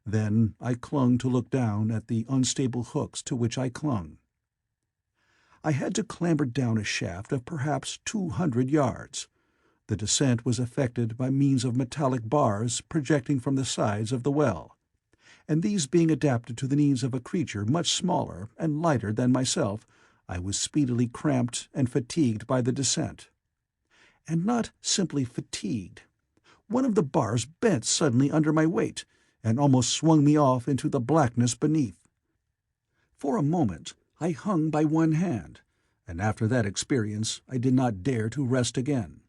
Then I clung to look down at the unstable hooks to which I clung. I had to clamber down a shaft of perhaps 200 yards. The descent was effected by means of metallic bars projecting from the sides of the well, and these being adapted to the needs of a creature much smaller and lighter than myself, I was speedily cramped and fatigued by the descent. And not simply fatigued. One of the bars bent suddenly under my weight, and almost swung me off into the blackness beneath. For a moment I hung by one hand, and after that experience I did not dare to rest again.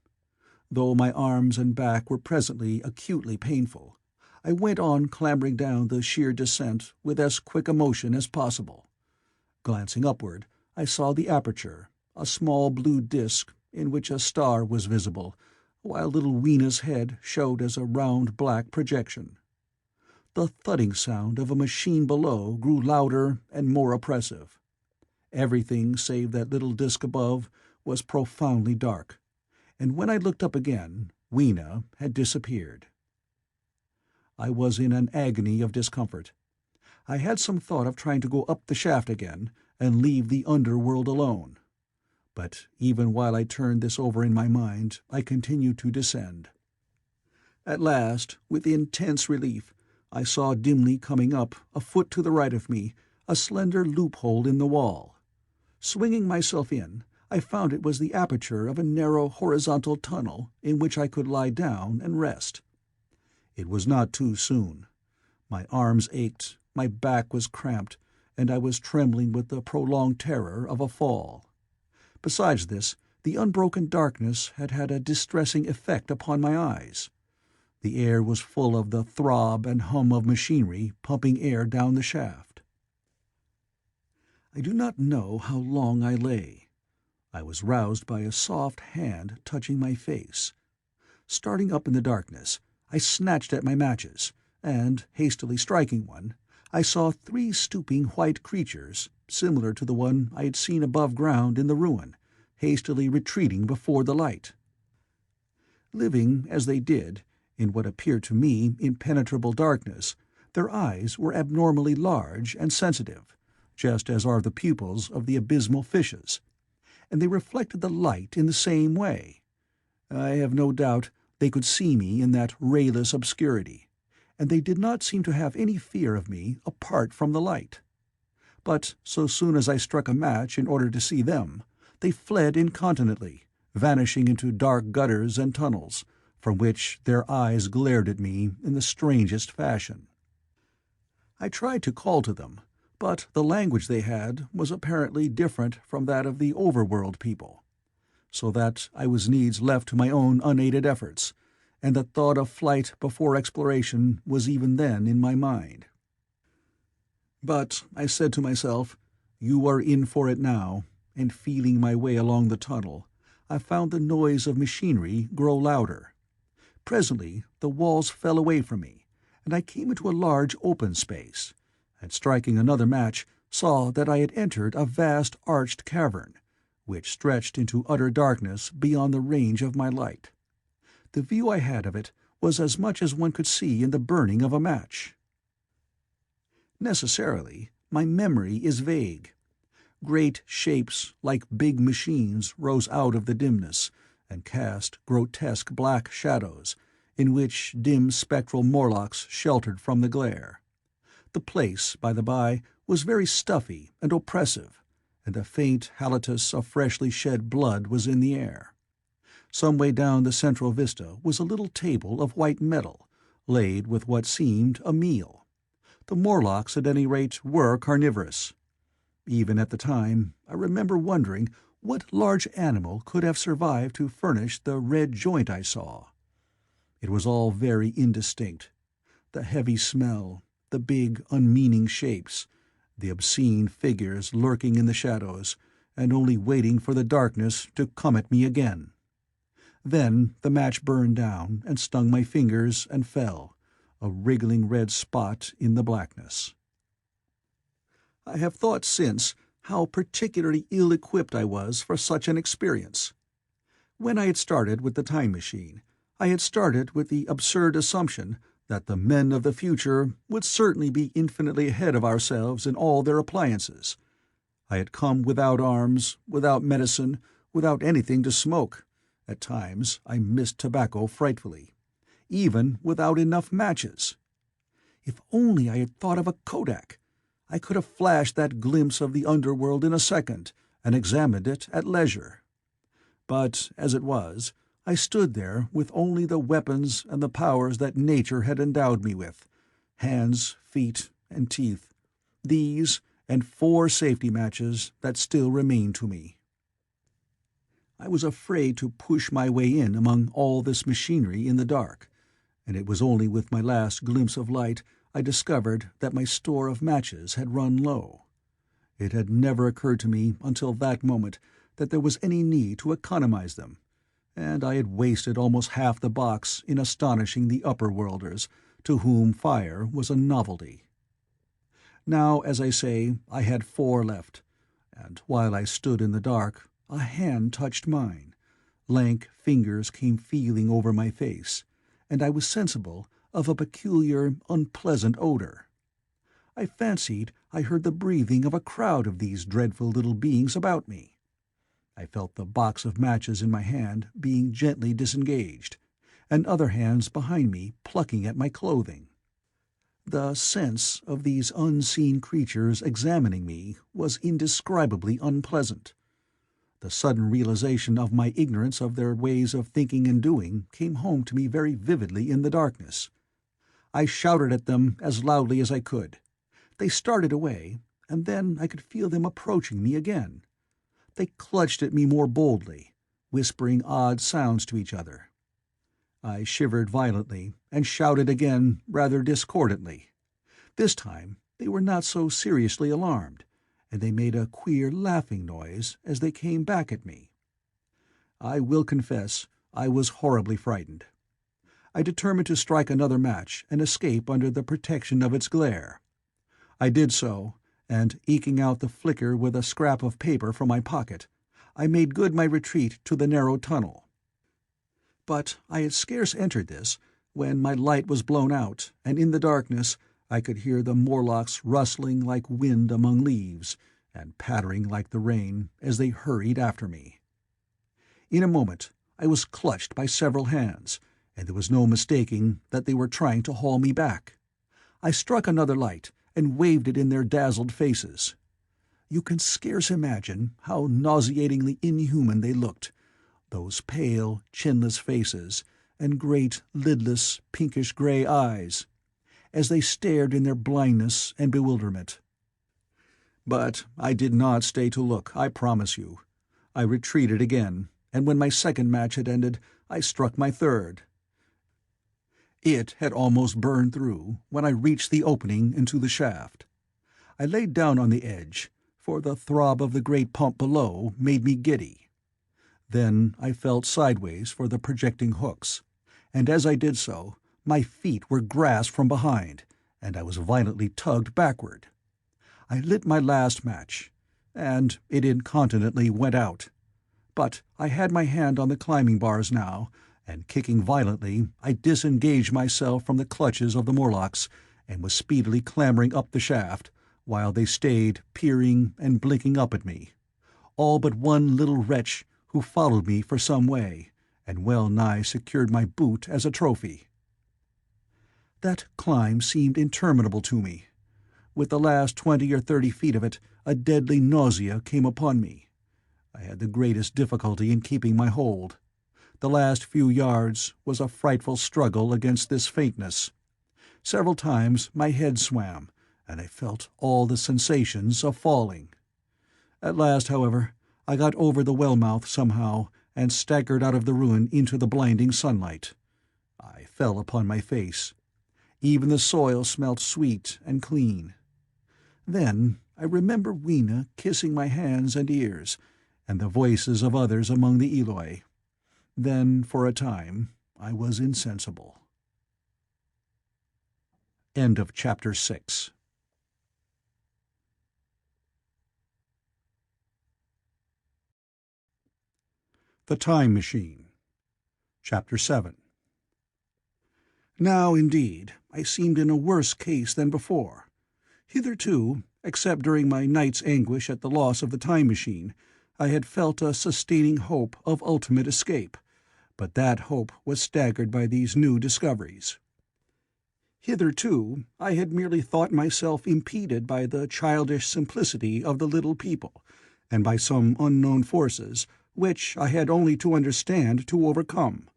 Though my arms and back were presently acutely painful, I went on clambering down the sheer descent with as quick a motion as possible. Glancing upward, I saw the aperture, a small blue disk in which a star was visible, while little Weena's head showed as a round black projection. The thudding sound of a machine below grew louder and more oppressive. Everything save that little disk above was profoundly dark, and when I looked up again, Weena had disappeared. I was in an agony of discomfort. I had some thought of trying to go up the shaft again and leave the underworld alone. But even while I turned this over in my mind, I continued to descend. At last, with intense relief, I saw dimly coming up, a foot to the right of me, a slender loophole in the wall. Swinging myself in, I found it was the aperture of a narrow horizontal tunnel in which I could lie down and rest. It was not too soon. My arms ached, my back was cramped, and I was trembling with the prolonged terror of a fall. Besides this, the unbroken darkness had had a distressing effect upon my eyes. The air was full of the throb and hum of machinery pumping air down the shaft. I do not know how long I lay. I was roused by a soft hand touching my face. Starting up in the darkness, I snatched at my matches, and, hastily striking one, I saw 3 stooping white creatures, similar to the one I had seen above ground in the ruin, hastily retreating before the light. Living, as they did, in what appeared to me impenetrable darkness, their eyes were abnormally large and sensitive, just as are the pupils of the abysmal fishes, and they reflected the light in the same way. I have no doubt they could see me in that rayless obscurity, and they did not seem to have any fear of me apart from the light. But so soon as I struck a match in order to see them, they fled incontinently, vanishing into dark gutters and tunnels, from which their eyes glared at me in the strangest fashion. I tried to call to them, but the language they had was apparently different from that of the overworld people, so that I was needs left to my own unaided efforts, and the thought of flight before exploration was even then in my mind. But I said to myself, "You are in for it now," and feeling my way along the tunnel, I found the noise of machinery grow louder. Presently the walls fell away from me, and I came into a large open space, and striking another match, saw that I had entered a vast arched cavern, which stretched into utter darkness beyond the range of my light. The view I had of it was as much as one could see in the burning of a match. Necessarily, my memory is vague. Great shapes, like big machines, rose out of the dimness, and cast grotesque black shadows, in which dim spectral Morlocks sheltered from the glare. The place, by the by, was very stuffy and oppressive, and a faint halitus of freshly shed blood was in the air. Some way down the central vista was a little table of white metal, laid with what seemed a meal. The Morlocks, at any rate, were carnivorous. Even at the time, I remember wondering what large animal could have survived to furnish the red joint I saw. It was all very indistinct. The heavy smell, the big, unmeaning shapes, the obscene figures lurking in the shadows, and only waiting for the darkness to come at me again. Then the match burned down and stung my fingers and fell, a wriggling red spot in the blackness. I have thought since how particularly ill-equipped I was for such an experience. When I had started with the time machine, I had started with the absurd assumption that the men of the future would certainly be infinitely ahead of ourselves in all their appliances. I had come without arms, without medicine, without anything to smoke. At times I missed tobacco frightfully. Even without enough matches. If only I had thought of a kodak, I could have flashed that glimpse of the underworld in a second, and examined it at leisure. But, as it was, I stood there with only the weapons and the powers that nature had endowed me with, hands, feet, and teeth, these, and 4 safety matches that still remained to me. I was afraid to push my way in among all this machinery in the dark, and it was only with my last glimpse of light I discovered that my store of matches had run low. It had never occurred to me until that moment that there was any need to economize them, and I had wasted almost half the box in astonishing the upper-worlders, to whom fire was a novelty. Now, as I say, I had 4 left, and while I stood in the dark, a hand touched mine, lank fingers came feeling over my face, and I was sensible of a peculiar, unpleasant odor. I fancied I heard the breathing of a crowd of these dreadful little beings about me. I felt the box of matches in my hand being gently disengaged, and other hands behind me plucking at my clothing. The sense of these unseen creatures examining me was indescribably unpleasant. The sudden realization of my ignorance of their ways of thinking and doing came home to me very vividly in the darkness. I shouted at them as loudly as I could. They started away, and then I could feel them approaching me again. They clutched at me more boldly, whispering odd sounds to each other. I shivered violently, and shouted again rather discordantly. This time they were not so seriously alarmed, and they made a queer laughing noise as they came back at me. I will confess I was horribly frightened. I determined to strike another match and escape under the protection of its glare. I did so, and eking out the flicker with a scrap of paper from my pocket, I made good my retreat to the narrow tunnel. But I had scarce entered this when my light was blown out, and in the darkness I could hear the Morlocks rustling like wind among leaves, and pattering like the rain as they hurried after me. In a moment I was clutched by several hands, and there was no mistaking that they were trying to haul me back. I struck another light and waved it in their dazzled faces. You can scarce imagine how nauseatingly inhuman they looked, those pale, chinless faces and great, lidless, pinkish-gray eyes, as they stared in their blindness and bewilderment. But I did not stay to look, I promise you. I retreated again, and when my second match had ended, I struck my third. It had almost burned through when I reached the opening into the shaft. I laid down on the edge, for the throb of the great pump below made me giddy. Then I felt sideways for the projecting hooks, and as I did so, my feet were grasped from behind, and I was violently tugged backward. I lit my last match, and it incontinently went out. But I had my hand on the climbing bars now, and kicking violently, I disengaged myself from the clutches of the Morlocks, and was speedily clambering up the shaft, while they stayed peering and blinking up at me, all but one little wretch who followed me for some way, and well-nigh secured my boot as a trophy. That climb seemed interminable to me. With the last 20 or 30 feet of it, a deadly nausea came upon me. I had the greatest difficulty in keeping my hold. The last few yards was a frightful struggle against this faintness. Several times my head swam, and I felt all the sensations of falling. At last, however, I got over the well-mouth somehow, and staggered out of the ruin into the blinding sunlight. I fell upon my face. Even the soil smelt sweet and clean. Then I remember Weena kissing my hands and ears, and the voices of others among the Eloi. Then, for a time, I was insensible. End of Chapter 6. The Time Machine. Chapter 7. Now, indeed, I seemed in a worse case than before. Hitherto, except during my night's anguish at the loss of the time machine, I had felt a sustaining hope of ultimate escape, but that hope was staggered by these new discoveries. Hitherto, I had merely thought myself impeded by the childish simplicity of the little people, and by some unknown forces, which I had only to understand to overcome.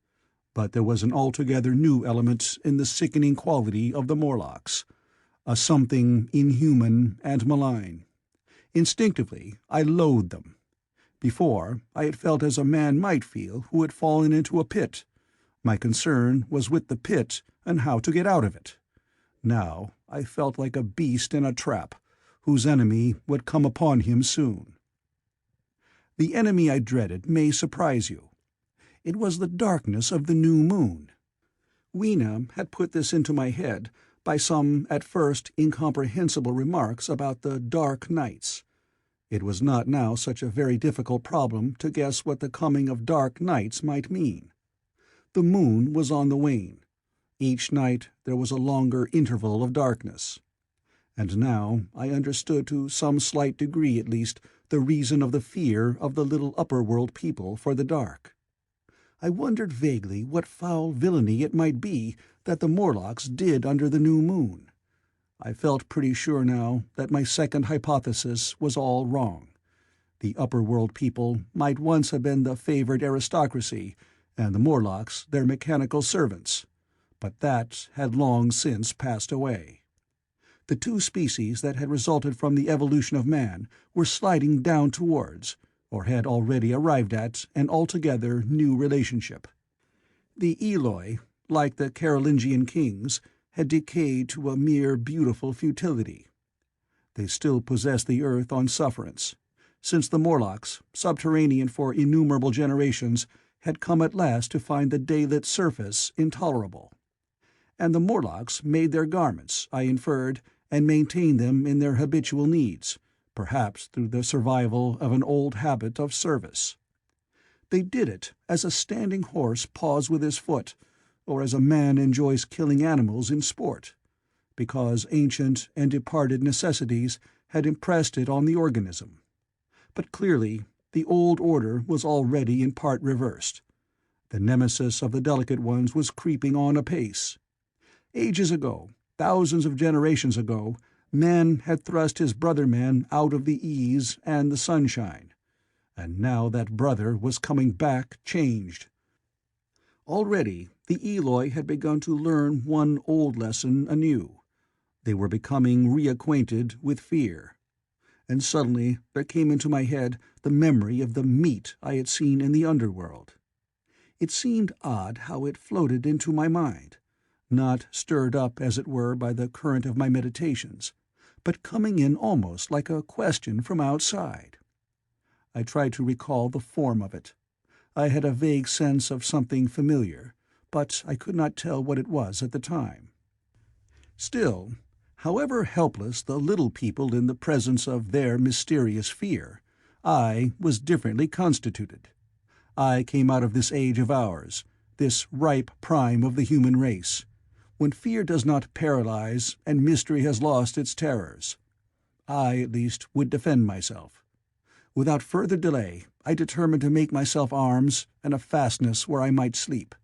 But there was an altogether new element in the sickening quality of the Morlocks, a something inhuman and malign. Instinctively, I loathed them. Before, I had felt as a man might feel who had fallen into a pit. My concern was with the pit and how to get out of it. Now I felt like a beast in a trap, whose enemy would come upon him soon. The enemy I dreaded may surprise you. It was the darkness of the new moon. Weena had put this into my head by some at first incomprehensible remarks about the dark nights. It was not now such a very difficult problem to guess what the coming of dark nights might mean. The moon was on the wane. Each night there was a longer interval of darkness. And now I understood to some slight degree at least the reason of the fear of the little upper-world people for the dark. I wondered vaguely what foul villainy it might be that the Morlocks did under the new moon. I felt pretty sure now that my second hypothesis was all wrong. The upper-world people might once have been the favored aristocracy, and the Morlocks their mechanical servants, but that had long since passed away. The two species that had resulted from the evolution of man were sliding down towards, or had already arrived at, an altogether new relationship. The Eloi, like the Carolingian kings, had decayed to a mere beautiful futility. They still possessed the earth on sufferance, since the Morlocks, subterranean for innumerable generations, had come at last to find the daylit surface intolerable. And the Morlocks made their garments, I inferred, and maintained them in their habitual needs, perhaps through the survival of an old habit of service. They did it as a standing horse paws with his foot, or as a man enjoys killing animals in sport, because ancient and departed necessities had impressed it on the organism. But clearly the old order was already in part reversed. The nemesis of the delicate ones was creeping on apace. Ages ago, thousands of generations ago, man had thrust his brother man out of the ease and the sunshine, and now that brother was coming back changed. Already the Eloi had begun to learn one old lesson anew. They were becoming reacquainted with fear. And suddenly there came into my head the memory of the meat I had seen in the underworld. It seemed odd how it floated into my mind, not stirred up, as it were, by the current of my meditations, but coming in almost like a question from outside. I tried to recall the form of it. I had a vague sense of something familiar, but I could not tell what it was at the time. Still, however helpless the little people in the presence of their mysterious fear, I was differently constituted. I came out of this age of ours, this ripe prime of the human race, when fear does not paralyze and mystery has lost its terrors. I, at least, would defend myself. Without further delay, I determined to make myself arms and a fastness where I might sleep.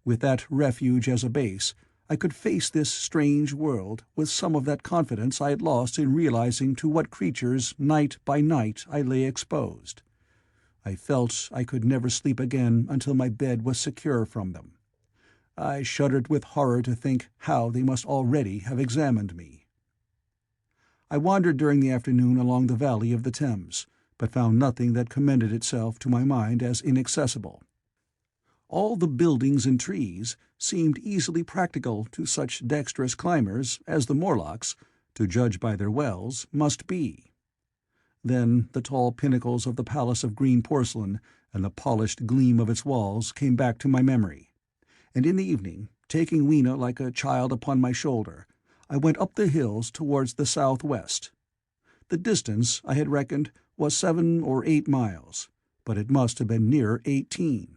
With that refuge as a base, I could face this strange world with some of that confidence I had lost in realizing to what creatures night by night I lay exposed. I felt I could never sleep again until my bed was secure from them. I shuddered with horror to think how they must already have examined me. I wandered during the afternoon along the valley of the Thames, but found nothing that commended itself to my mind as inaccessible. All the buildings and trees seemed easily practical to such dexterous climbers as the Morlocks, to judge by their wells, must be. Then the tall pinnacles of the Palace of Green Porcelain and the polished gleam of its walls came back to my memory, and in the evening, taking Weena like a child upon my shoulder, I went up the hills towards the southwest. The distance, I had reckoned, was 7 or 8 miles, but it must have been nearer 18.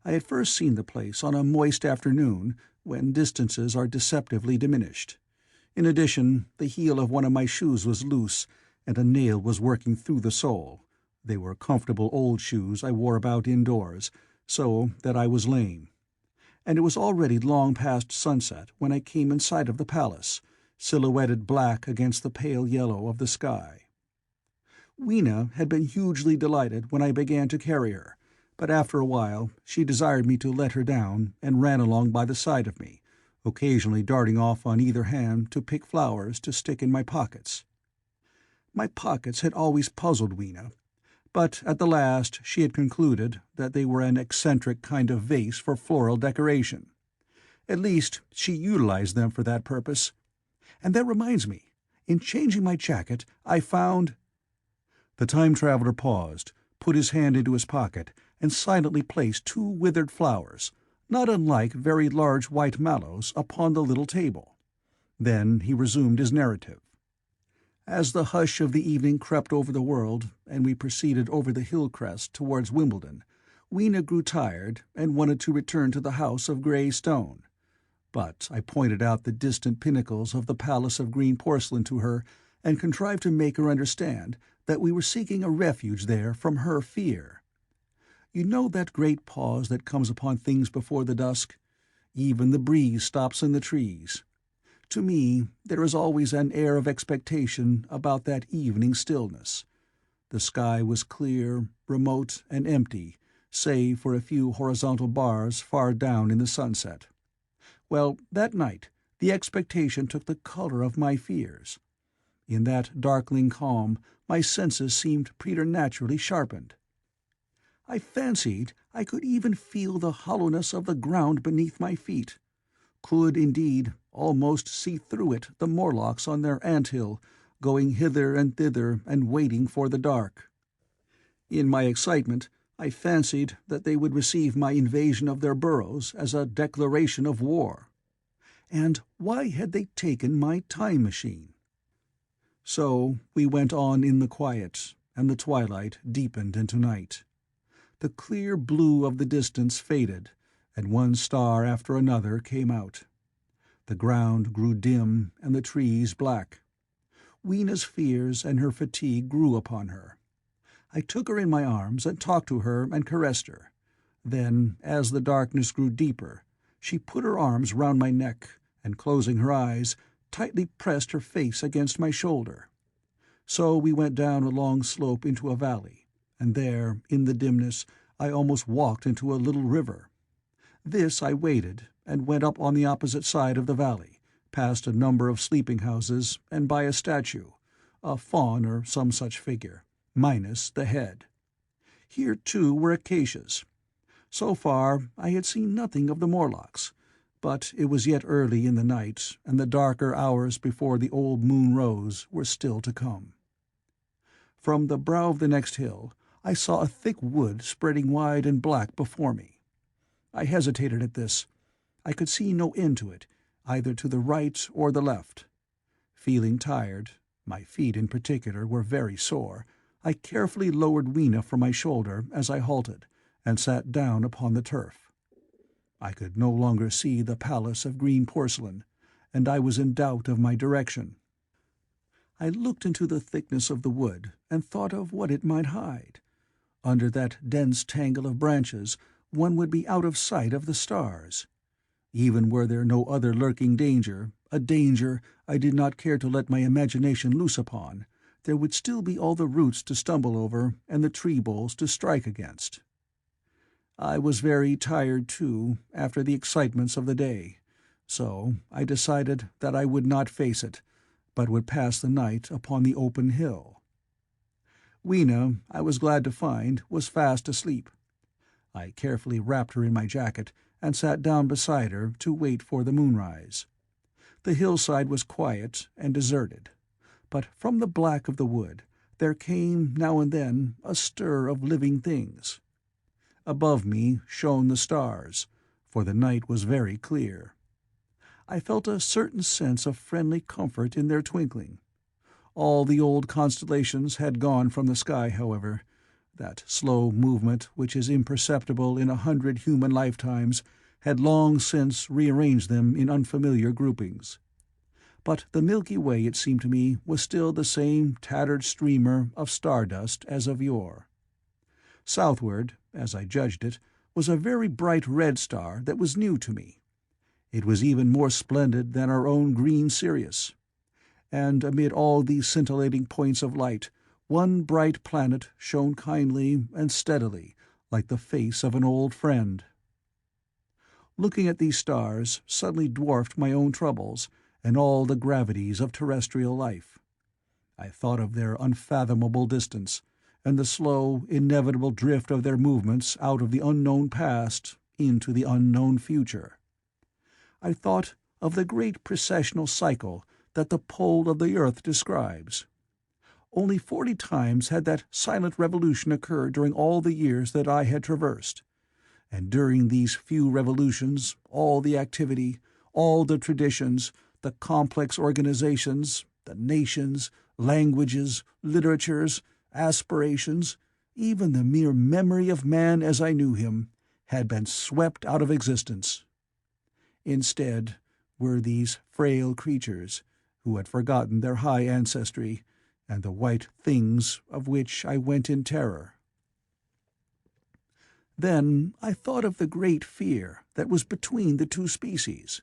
I had first seen the place on a moist afternoon, when distances are deceptively diminished. In addition, the heel of one of my shoes was loose, and a nail was working through the sole. They were comfortable old shoes I wore about indoors, so that I was lame. And it was already long past sunset when I came in sight of the palace, silhouetted black against the pale yellow of the sky. Weena had been hugely delighted when I began to carry her, but after a while she desired me to let her down and ran along by the side of me, occasionally darting off on either hand to pick flowers to stick in my pockets. My pockets had always puzzled Weena, but at the last she had concluded that they were an eccentric kind of vase for floral decoration. At least she utilized them for that purpose. And that reminds me, in changing my jacket, I found— The time-traveler paused, put his hand into his pocket, and silently placed 2 withered flowers, not unlike very large white mallows, upon the little table. Then he resumed his narrative. As the hush of the evening crept over the world, and we proceeded over the hill crest towards Wimbledon, Weena grew tired and wanted to return to the house of grey stone. But I pointed out the distant pinnacles of the Palace of Green Porcelain to her, and contrived to make her understand that we were seeking a refuge there from her fear. You know that great pause that comes upon things before the dusk? Even the breeze stops in the trees. To me, there is always an air of expectation about that evening stillness. The sky was clear, remote, and empty, save for a few horizontal bars far down in the sunset. Well, that night, the expectation took the color of my fears. In that darkling calm, my senses seemed preternaturally sharpened. I fancied I could even feel the hollowness of the ground beneath my feet, could, indeed, almost see through it the Morlocks on their ant-hill, going hither and thither and waiting for the dark. In my excitement, I fancied that they would receive my invasion of their burrows as a declaration of war. And why had they taken my time machine? So we went on in the quiet, and the twilight deepened into night. The clear blue of the distance faded, and one star after another came out. The ground grew dim and the trees black. Weena's fears and her fatigue grew upon her. I took her in my arms and talked to her and caressed her. Then, as the darkness grew deeper, she put her arms round my neck, and closing her eyes, tightly pressed her face against my shoulder. So we went down a long slope into a valley, and there, in the dimness, I almost walked into a little river. This I waded, and went up on the opposite side of the valley, past a number of sleeping houses, and by a statue, a faun or some such figure, minus the head. Here, too, were acacias. So far I had seen nothing of the Morlocks, but it was yet early in the night, and the darker hours before the old moon rose were still to come. From the brow of the next hill I saw a thick wood spreading wide and black before me. I hesitated at this. I could see no end to it, either to the right or the left. Feeling tired, my feet in particular were very sore, I carefully lowered Weena from my shoulder as I halted, and sat down upon the turf. I could no longer see the palace of green porcelain, and I was in doubt of my direction. I looked into the thickness of the wood, and thought of what it might hide. Under that dense tangle of branches one would be out of sight of the stars. Even were there no other lurking danger, a danger I did not care to let my imagination loose upon, there would still be all the roots to stumble over and the tree boles to strike against. I was very tired, too, after the excitements of the day, so I decided that I would not face it, but would pass the night upon the open hill. Weena, I was glad to find, was fast asleep. I carefully wrapped her in my jacket and sat down beside her to wait for the moonrise. The hillside was quiet and deserted, but from the black of the wood there came now and then a stir of living things. Above me shone the stars, for the night was very clear. I felt a certain sense of friendly comfort in their twinkling. All the old constellations had gone from the sky, however. That slow movement which is imperceptible in 100 human lifetimes had long since rearranged them in unfamiliar groupings. But the Milky Way, it seemed to me, was still the same tattered streamer of stardust as of yore. Southward, as I judged it, was a very bright red star that was new to me. It was even more splendid than our own green Sirius. And amid all these scintillating points of light, one bright planet shone kindly and steadily, like the face of an old friend. Looking at these stars suddenly dwarfed my own troubles and all the gravities of terrestrial life. I thought of their unfathomable distance, and the slow, inevitable drift of their movements out of the unknown past into the unknown future. I thought of the great precessional cycle that the pole of the earth describes. Only 40 times had that silent revolution occurred during all the years that I had traversed, and during these few revolutions all the activity, all the traditions, the complex organizations, the nations, languages, literatures, aspirations, even the mere memory of man as I knew him, had been swept out of existence. Instead were these frail creatures, who had forgotten their high ancestry, and the white things of which I went in terror. Then I thought of the great fear that was between the two species,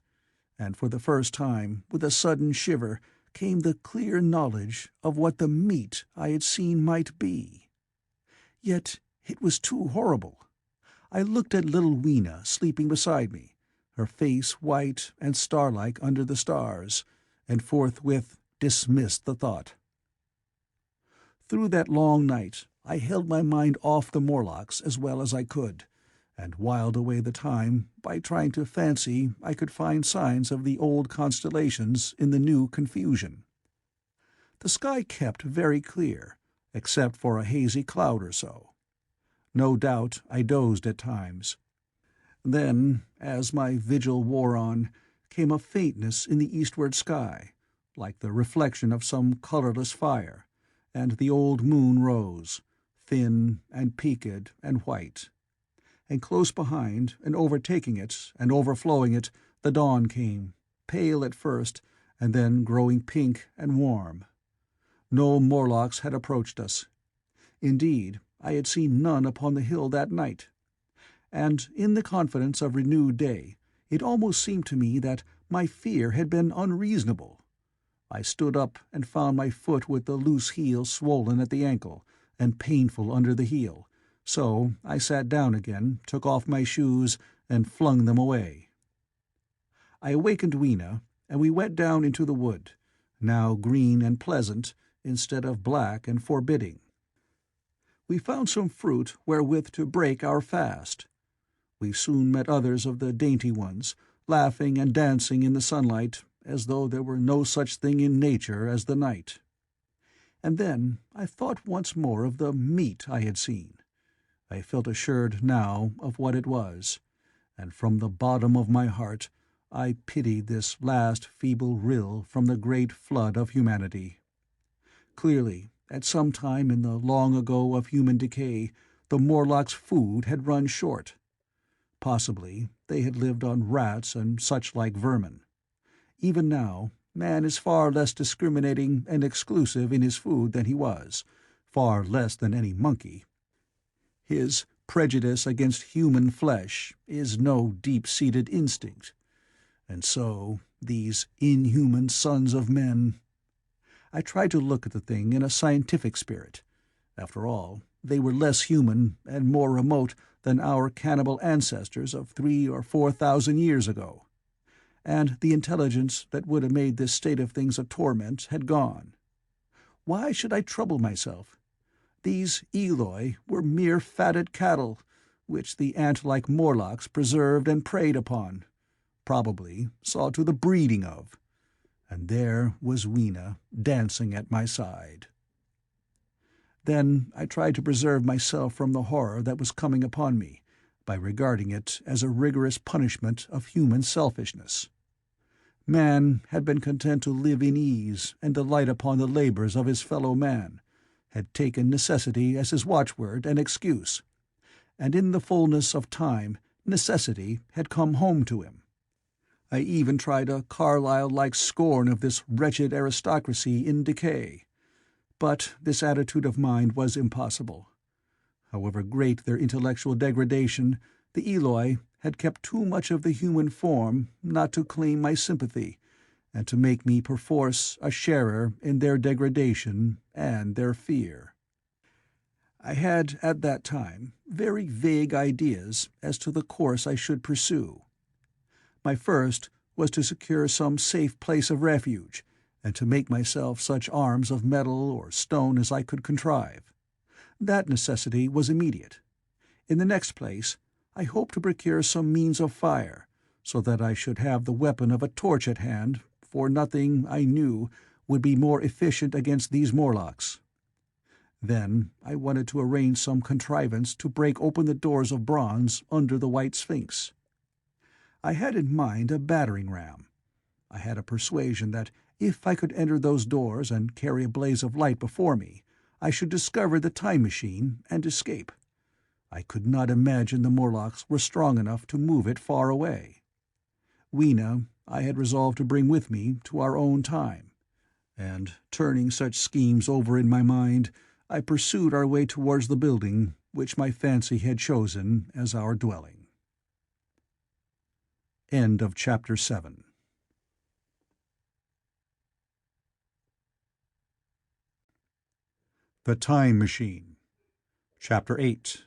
and for the first time, with a sudden shiver, came the clear knowledge of what the meat I had seen might be. Yet it was too horrible. I looked at little Weena sleeping beside me, her face white and star-like under the stars, and forthwith dismissed the thought. Through that long night I held my mind off the Morlocks as well as I could, and whiled away the time by trying to fancy I could find signs of the old constellations in the new confusion. The sky kept very clear, except for a hazy cloud or so. No doubt I dozed at times. Then, as my vigil wore on, came a faintness in the eastward sky, like the reflection of some colourless fire, and the old moon rose, thin and peaked and white. And close behind, and overtaking it, and overflowing it, the dawn came, pale at first, and then growing pink and warm. No Morlocks had approached us. Indeed, I had seen none upon the hill that night. and in the confidence of renewed day, it almost seemed to me that my fear had been unreasonable. I stood up and found my foot with the loose heel swollen at the ankle and painful under the heel, so I sat down again, took off my shoes, and flung them away. I awakened Weena, and we went down into the wood, now green and pleasant, instead of black and forbidding. We found some fruit wherewith to break our fast. We soon met others of the dainty ones, laughing and dancing in the sunlight, as though there were no such thing in nature as the night. And then I thought once more of the meat I had seen. I felt assured now of what it was, and from the bottom of my heart I pitied this last feeble rill from the great flood of humanity. Clearly, at some time in the long ago of human decay, the Morlocks' food had run short. Possibly they had lived on rats and such-like vermin. Even now, man is far less discriminating and exclusive in his food than he was, far less than any monkey. His prejudice against human flesh is no deep-seated instinct. And so, these inhuman sons of men— I tried to look at the thing in a scientific spirit. After all, they were less human and more remote than our cannibal ancestors of 3,000 or 4,000 years ago. And the intelligence that would have made this state of things a torment had gone. Why should I trouble myself? These Eloi were mere fatted cattle, which the ant-like Morlocks preserved and preyed upon, probably saw to the breeding of. And there was Weena dancing at my side. Then I tried to preserve myself from the horror that was coming upon me, by regarding it as a rigorous punishment of human selfishness. Man had been content to live in ease and delight upon the labors of his fellow man, had taken necessity as his watchword and excuse, and in the fullness of time necessity had come home to him. I even tried a Carlyle-like scorn of this wretched aristocracy in decay, but this attitude of mind was impossible. However great their intellectual degradation, the Eloi had kept too much of the human form not to claim my sympathy, and to make me perforce a sharer in their degradation and their fear. I had at that time very vague ideas as to the course I should pursue. My first was to secure some safe place of refuge, and to make myself such arms of metal or stone as I could contrive. That necessity was immediate. In the next place, I hoped to procure some means of fire, so that I should have the weapon of a torch at hand, for nothing, I knew, would be more efficient against these Morlocks. Then I wanted to arrange some contrivance to break open the doors of bronze under the White Sphinx. I had in mind a battering ram. I had a persuasion that if I could enter those doors and carry a blaze of light before me, I should discover the time machine and escape. I could not imagine the Morlocks were strong enough to move it far away. Weena I had resolved to bring with me to our own time, and, turning such schemes over in my mind, I pursued our way towards the building which my fancy had chosen as our dwelling. End of Chapter 7. The Time Machine. Chapter 8.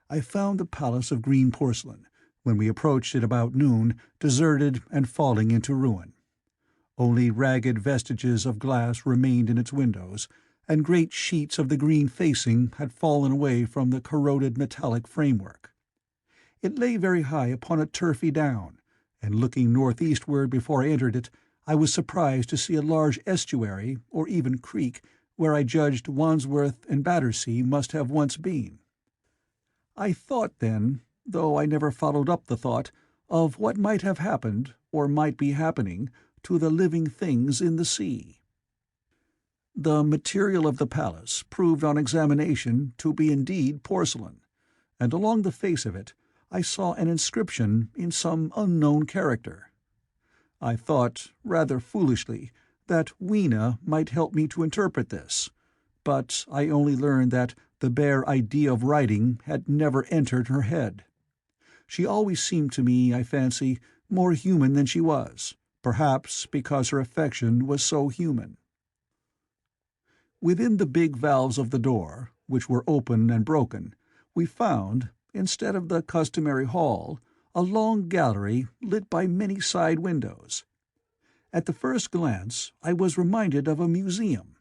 I found the palace of green porcelain, when we approached it about noon, deserted and falling into ruin. Only ragged vestiges of glass remained in its windows, and great sheets of the green facing had fallen away from the corroded metallic framework. It lay very high upon a turfy down, and looking northeastward before I entered it, I was surprised to see a large estuary, or even creek, where I judged Wandsworth and Battersea must have once been. I thought then, though I never followed up the thought, of what might have happened, or might be happening, to the living things in the sea. The material of the palace proved on examination to be indeed porcelain, and along the face of it I saw an inscription in some unknown character. I thought, rather foolishly, that Weena might help me to interpret this, but I only learned that The bare idea of writing had never entered her head. She always seemed to me, I fancy, more human than she was, perhaps because her affection was so human. Within the big valves of the door, which were open and broken, we found, instead of the customary hall, a long gallery lit by many side windows. At the first glance I was reminded of a museum.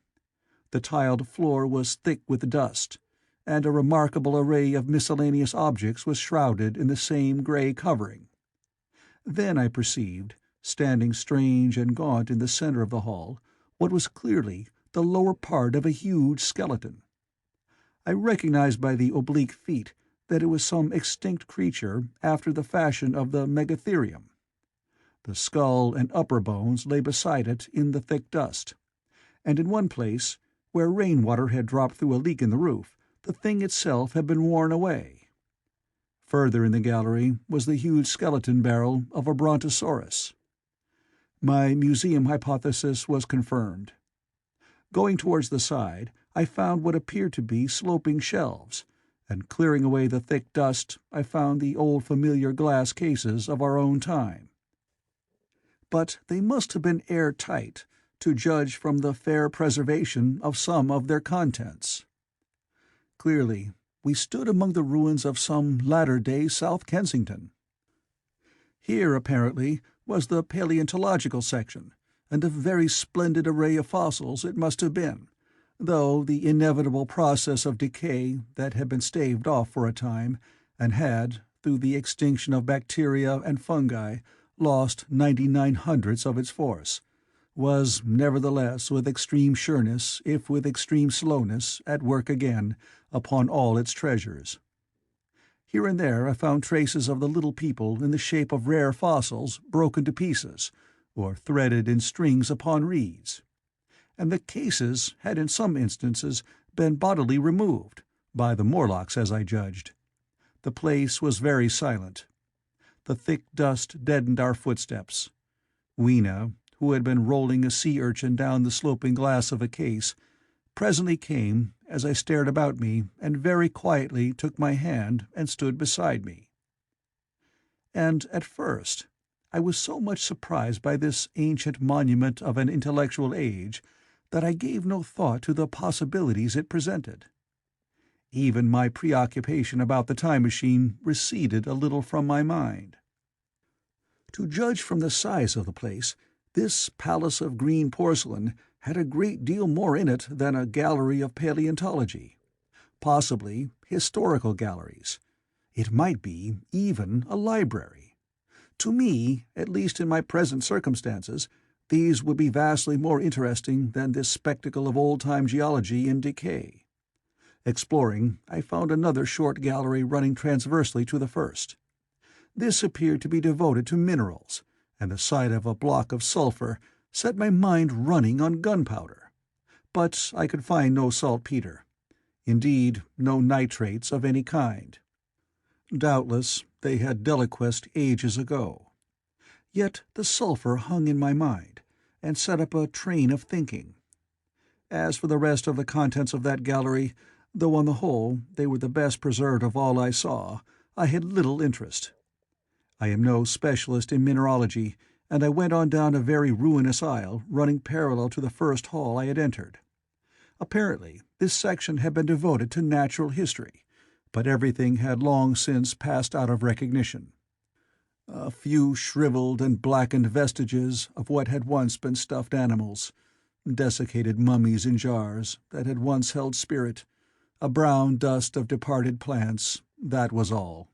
The tiled floor was thick with dust, and a remarkable array of miscellaneous objects was shrouded in the same grey covering. Then I perceived, standing strange and gaunt in the centre of the hall, what was clearly the lower part of a huge skeleton. I recognized by the oblique feet that it was some extinct creature after the fashion of the megatherium. The skull and upper bones lay beside it in the thick dust, and in one place, where rain-water had dropped through a leak in the roof, the thing itself had been worn away. Further in the gallery was the huge skeleton barrel of a brontosaurus. My museum hypothesis was confirmed. Going towards the side, I found what appeared to be sloping shelves, and clearing away the thick dust, I found the old familiar glass cases of our own time. But they must have been air-tight, to judge from the fair preservation of some of their contents. Clearly, we stood among the ruins of some latter-day South Kensington. Here, apparently, was the paleontological section, and a very splendid array of fossils it must have been, though the inevitable process of decay that had been staved off for a time, and had, through the extinction of bacteria and fungi, lost 99/100ths of its force, was nevertheless with extreme sureness, if with extreme slowness, at work again upon all its treasures. Here and there I found traces of the little people in the shape of rare fossils broken to pieces, or threaded in strings upon reeds. And the cases had in some instances been bodily removed, by the Morlocks as I judged. The place was very silent. The thick dust deadened our footsteps. Weena, who had been rolling a sea urchin down the sloping glass of a case, presently came as I stared about me and very quietly took my hand and stood beside me. And at first I was so much surprised by this ancient monument of an intellectual age that I gave no thought to the possibilities it presented. Even my preoccupation about the time machine receded a little from my mind. To judge from the size of the place, this palace of green porcelain had a great deal more in it than a gallery of paleontology, possibly historical galleries. It might be even a library. To me, at least in my present circumstances, these would be vastly more interesting than this spectacle of old-time geology in decay. Exploring, I found another short gallery running transversely to the first. This appeared to be devoted to minerals, and the sight of a block of sulphur set my mind running on gunpowder. But I could find no saltpeter. Indeed, no nitrates of any kind. Doubtless they had deliquesced ages ago. Yet the sulphur hung in my mind, and set up a train of thinking. As for the rest of the contents of that gallery, though on the whole they were the best preserved of all I saw, I had little interest. I am no specialist in mineralogy, and I went on down a very ruinous aisle running parallel to the first hall I had entered. Apparently this section had been devoted to natural history, but everything had long since passed out of recognition. A few shriveled and blackened vestiges of what had once been stuffed animals, desiccated mummies in jars that had once held spirit, a brown dust of departed plants, that was all.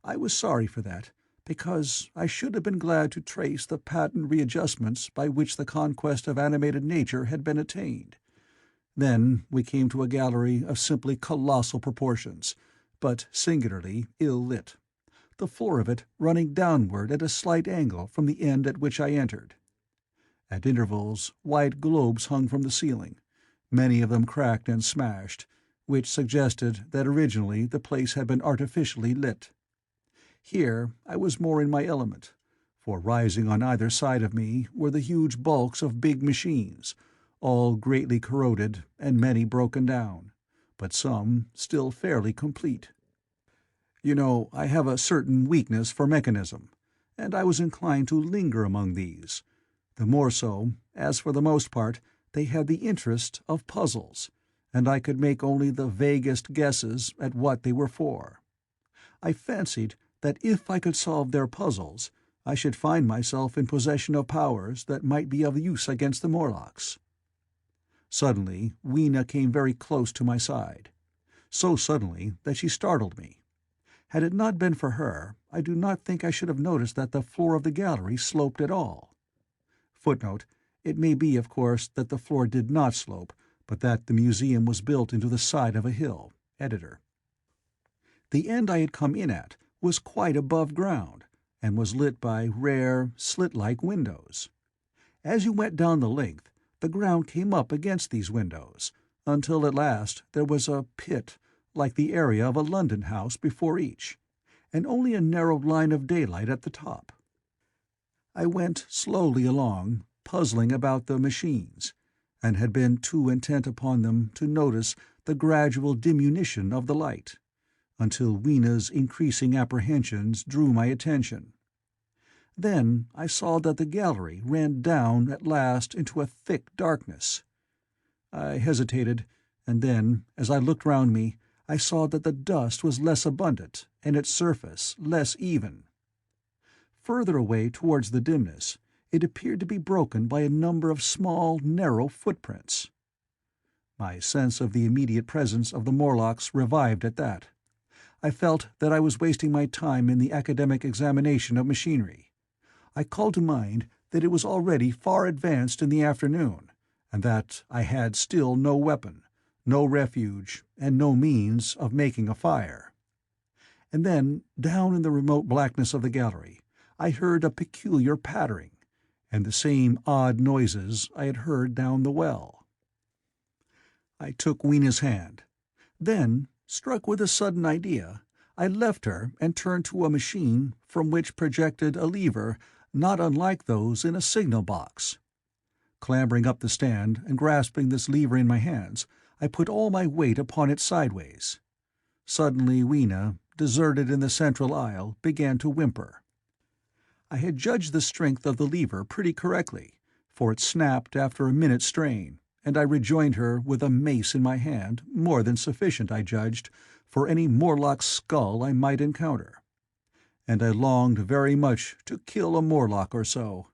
I was sorry for that, because I should have been glad to trace the patent readjustments by which the conquest of animated nature had been attained. Then we came to a gallery of simply colossal proportions, but singularly ill-lit, the floor of it running downward at a slight angle from the end at which I entered. At intervals white globes hung from the ceiling, many of them cracked and smashed, which suggested that originally the place had been artificially lit. Here I was more in my element, for rising on either side of me were the huge bulks of big machines, all greatly corroded and many broken down, but some still fairly complete. You know, I have a certain weakness for mechanism, and I was inclined to linger among these, the more so, as for the most part they had the interest of puzzles, and I could make only the vaguest guesses at what they were for. I fancied that if I could solve their puzzles, I should find myself in possession of powers that might be of use against the Morlocks. Suddenly Weena came very close to my side, so suddenly that she startled me. Had it not been for her, I do not think I should have noticed that the floor of the gallery sloped at all. Footnote: it may be, of course, that the floor did not slope, but that the museum was built into the side of a hill. Editor. The end I had come in at was quite above ground, and was lit by rare, slit-like windows. As you went down the length, the ground came up against these windows, until at last there was a pit, like the area of a London house, before each, and only a narrow line of daylight at the top. I went slowly along, puzzling about the machines, and had been too intent upon them to notice the gradual diminution of the light, until Weena's increasing apprehensions drew my attention. Then I saw that the gallery ran down at last into a thick darkness. I hesitated, and then, as I looked round me, I saw that the dust was less abundant and its surface less even. Further away towards the dimness, it appeared to be broken by a number of small, narrow footprints. My sense of the immediate presence of the Morlocks revived at that. I felt that I was wasting my time in the academic examination of machinery. I called to mind that it was already far advanced in the afternoon, and that I had still no weapon, no refuge, and no means of making a fire. And then, down in the remote blackness of the gallery, I heard a peculiar pattering, and the same odd noises I had heard down the well. I took Weena's hand. Then, struck with a sudden idea, I left her and turned to a machine from which projected a lever not unlike those in a signal box. Clambering up the stand and grasping this lever in my hands, I put all my weight upon it sideways. Suddenly Weena, deserted in the central aisle, began to whimper. I had judged the strength of the lever pretty correctly, for it snapped after a minute's strain, and I rejoined her with a mace in my hand, more than sufficient, I judged, for any Morlock's skull I might encounter. And I longed very much to kill a Morlock or so.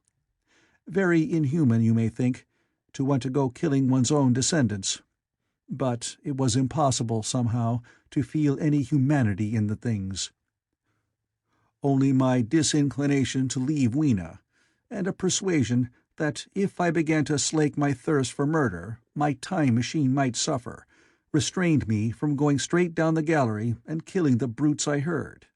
Very inhuman, you may think, to want to go killing one's own descendants. But it was impossible, somehow, to feel any humanity in the things. Only my disinclination to leave Weena, and a persuasion that if I began to slake my thirst for murder, my time machine might suffer, restrained me from going straight down the gallery and killing the brutes I heard.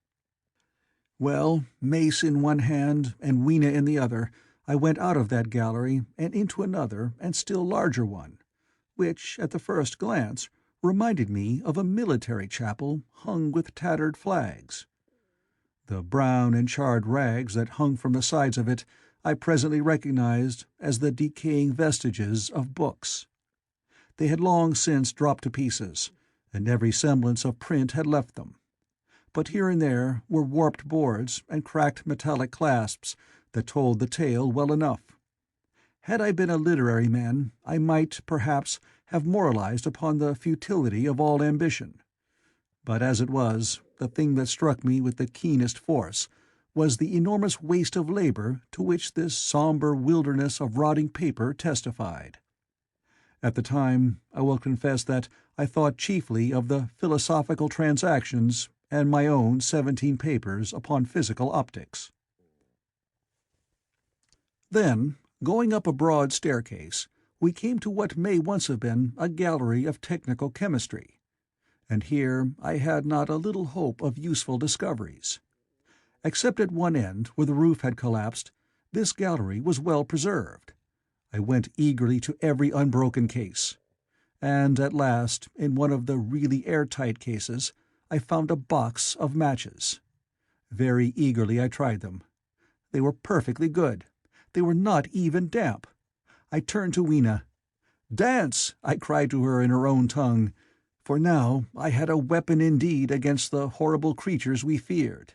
Well, mace in one hand and Weena in the other, I went out of that gallery and into another and still larger one, which, at the first glance, reminded me of a military chapel hung with tattered flags. The brown and charred rags that hung from the sides of it I presently recognized as the decaying vestiges of books. They had long since dropped to pieces, and every semblance of print had left them. But here and there were warped boards and cracked metallic clasps that told the tale well enough. Had I been a literary man, I might, perhaps, have moralized upon the futility of all ambition. But as it was, the thing that struck me with the keenest force was the enormous waste of labor to which this somber wilderness of rotting paper testified. At the time, I will confess that I thought chiefly of the Philosophical Transactions and my own 17 papers upon physical optics. Then, going up a broad staircase, we came to what may once have been a gallery of technical chemistry, and here I had not a little hope of useful discoveries. Except at one end, where the roof had collapsed, this gallery was well preserved. I went eagerly to every unbroken case, and at last, in one of the really airtight cases, I found a box of matches. Very eagerly I tried them. They were perfectly good. They were not even damp. I turned to Weena. "Dance!" I cried to her in her own tongue, For now I had a weapon indeed against the horrible creatures we feared.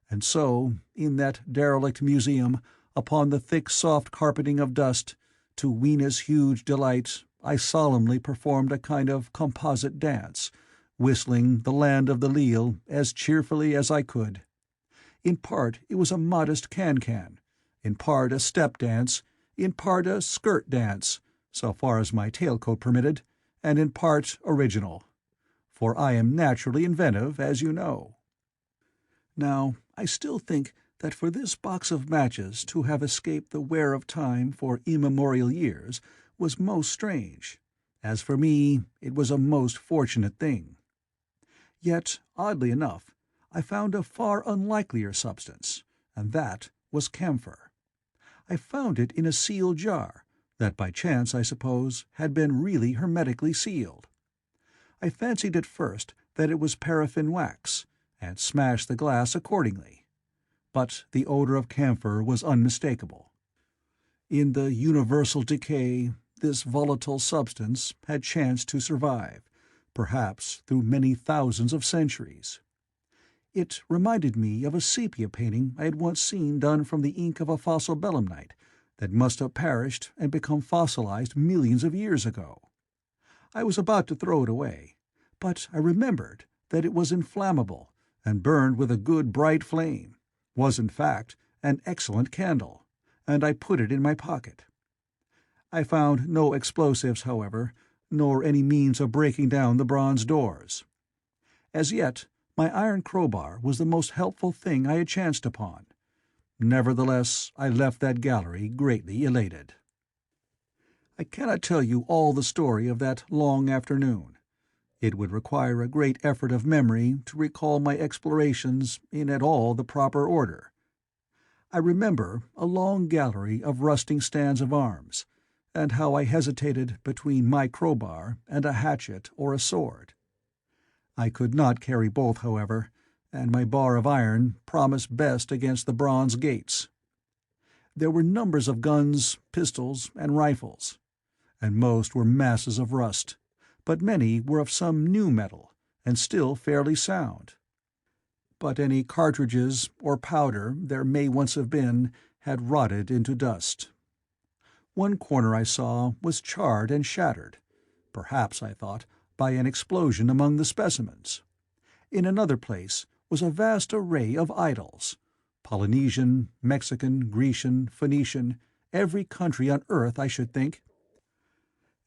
And so, in that derelict museum, upon the thick soft carpeting of dust, to Weena's huge delight, I solemnly performed a kind of composite dance, whistling "The Land of the Leal" as cheerfully as I could. In part it was a modest can-can, in part a step dance, in part a skirt dance, so far as my tailcoat permitted, and in part original. For I am naturally inventive, as you know. Now, I still think that for this box of matches to have escaped the wear of time for immemorial years was most strange. As for me, it was a most fortunate thing. Yet, oddly enough, I found a far unlikelier substance, and that was camphor. I found it in a sealed jar, that by chance, I suppose, had been really hermetically sealed. I fancied at first that it was paraffin wax, and smashed the glass accordingly. But the odor of camphor was unmistakable. In the universal decay, this volatile substance had chanced to survive, perhaps through many thousands of centuries. It reminded me of a sepia painting I had once seen done from the ink of a fossil belemnite that must have perished and become fossilized millions of years ago. I was about to throw it away, but I remembered that it was inflammable and burned with a good bright flame, was in fact an excellent candle, and I put it in my pocket. I found no explosives, however, nor any means of breaking down the bronze doors. As yet, my iron crowbar was the most helpful thing I had chanced upon. Nevertheless, I left that gallery greatly elated. I cannot tell you all the story of that long afternoon. It would require a great effort of memory to recall my explorations in at all the proper order. I remember a long gallery of rusting stands of arms, and how I hesitated between my crowbar and a hatchet or a sword. I could not carry both, however, and my bar of iron promised best against the bronze gates. There were numbers of guns, pistols, and rifles, and most were masses of rust, but many were of some new metal, and still fairly sound. But any cartridges or powder there may once have been had rotted into dust. One corner I saw was charred and shattered, perhaps, I thought, by an explosion among the specimens. In another place was a vast array of idols, Polynesian, Mexican, Grecian, Phoenician, every country on earth, I should think.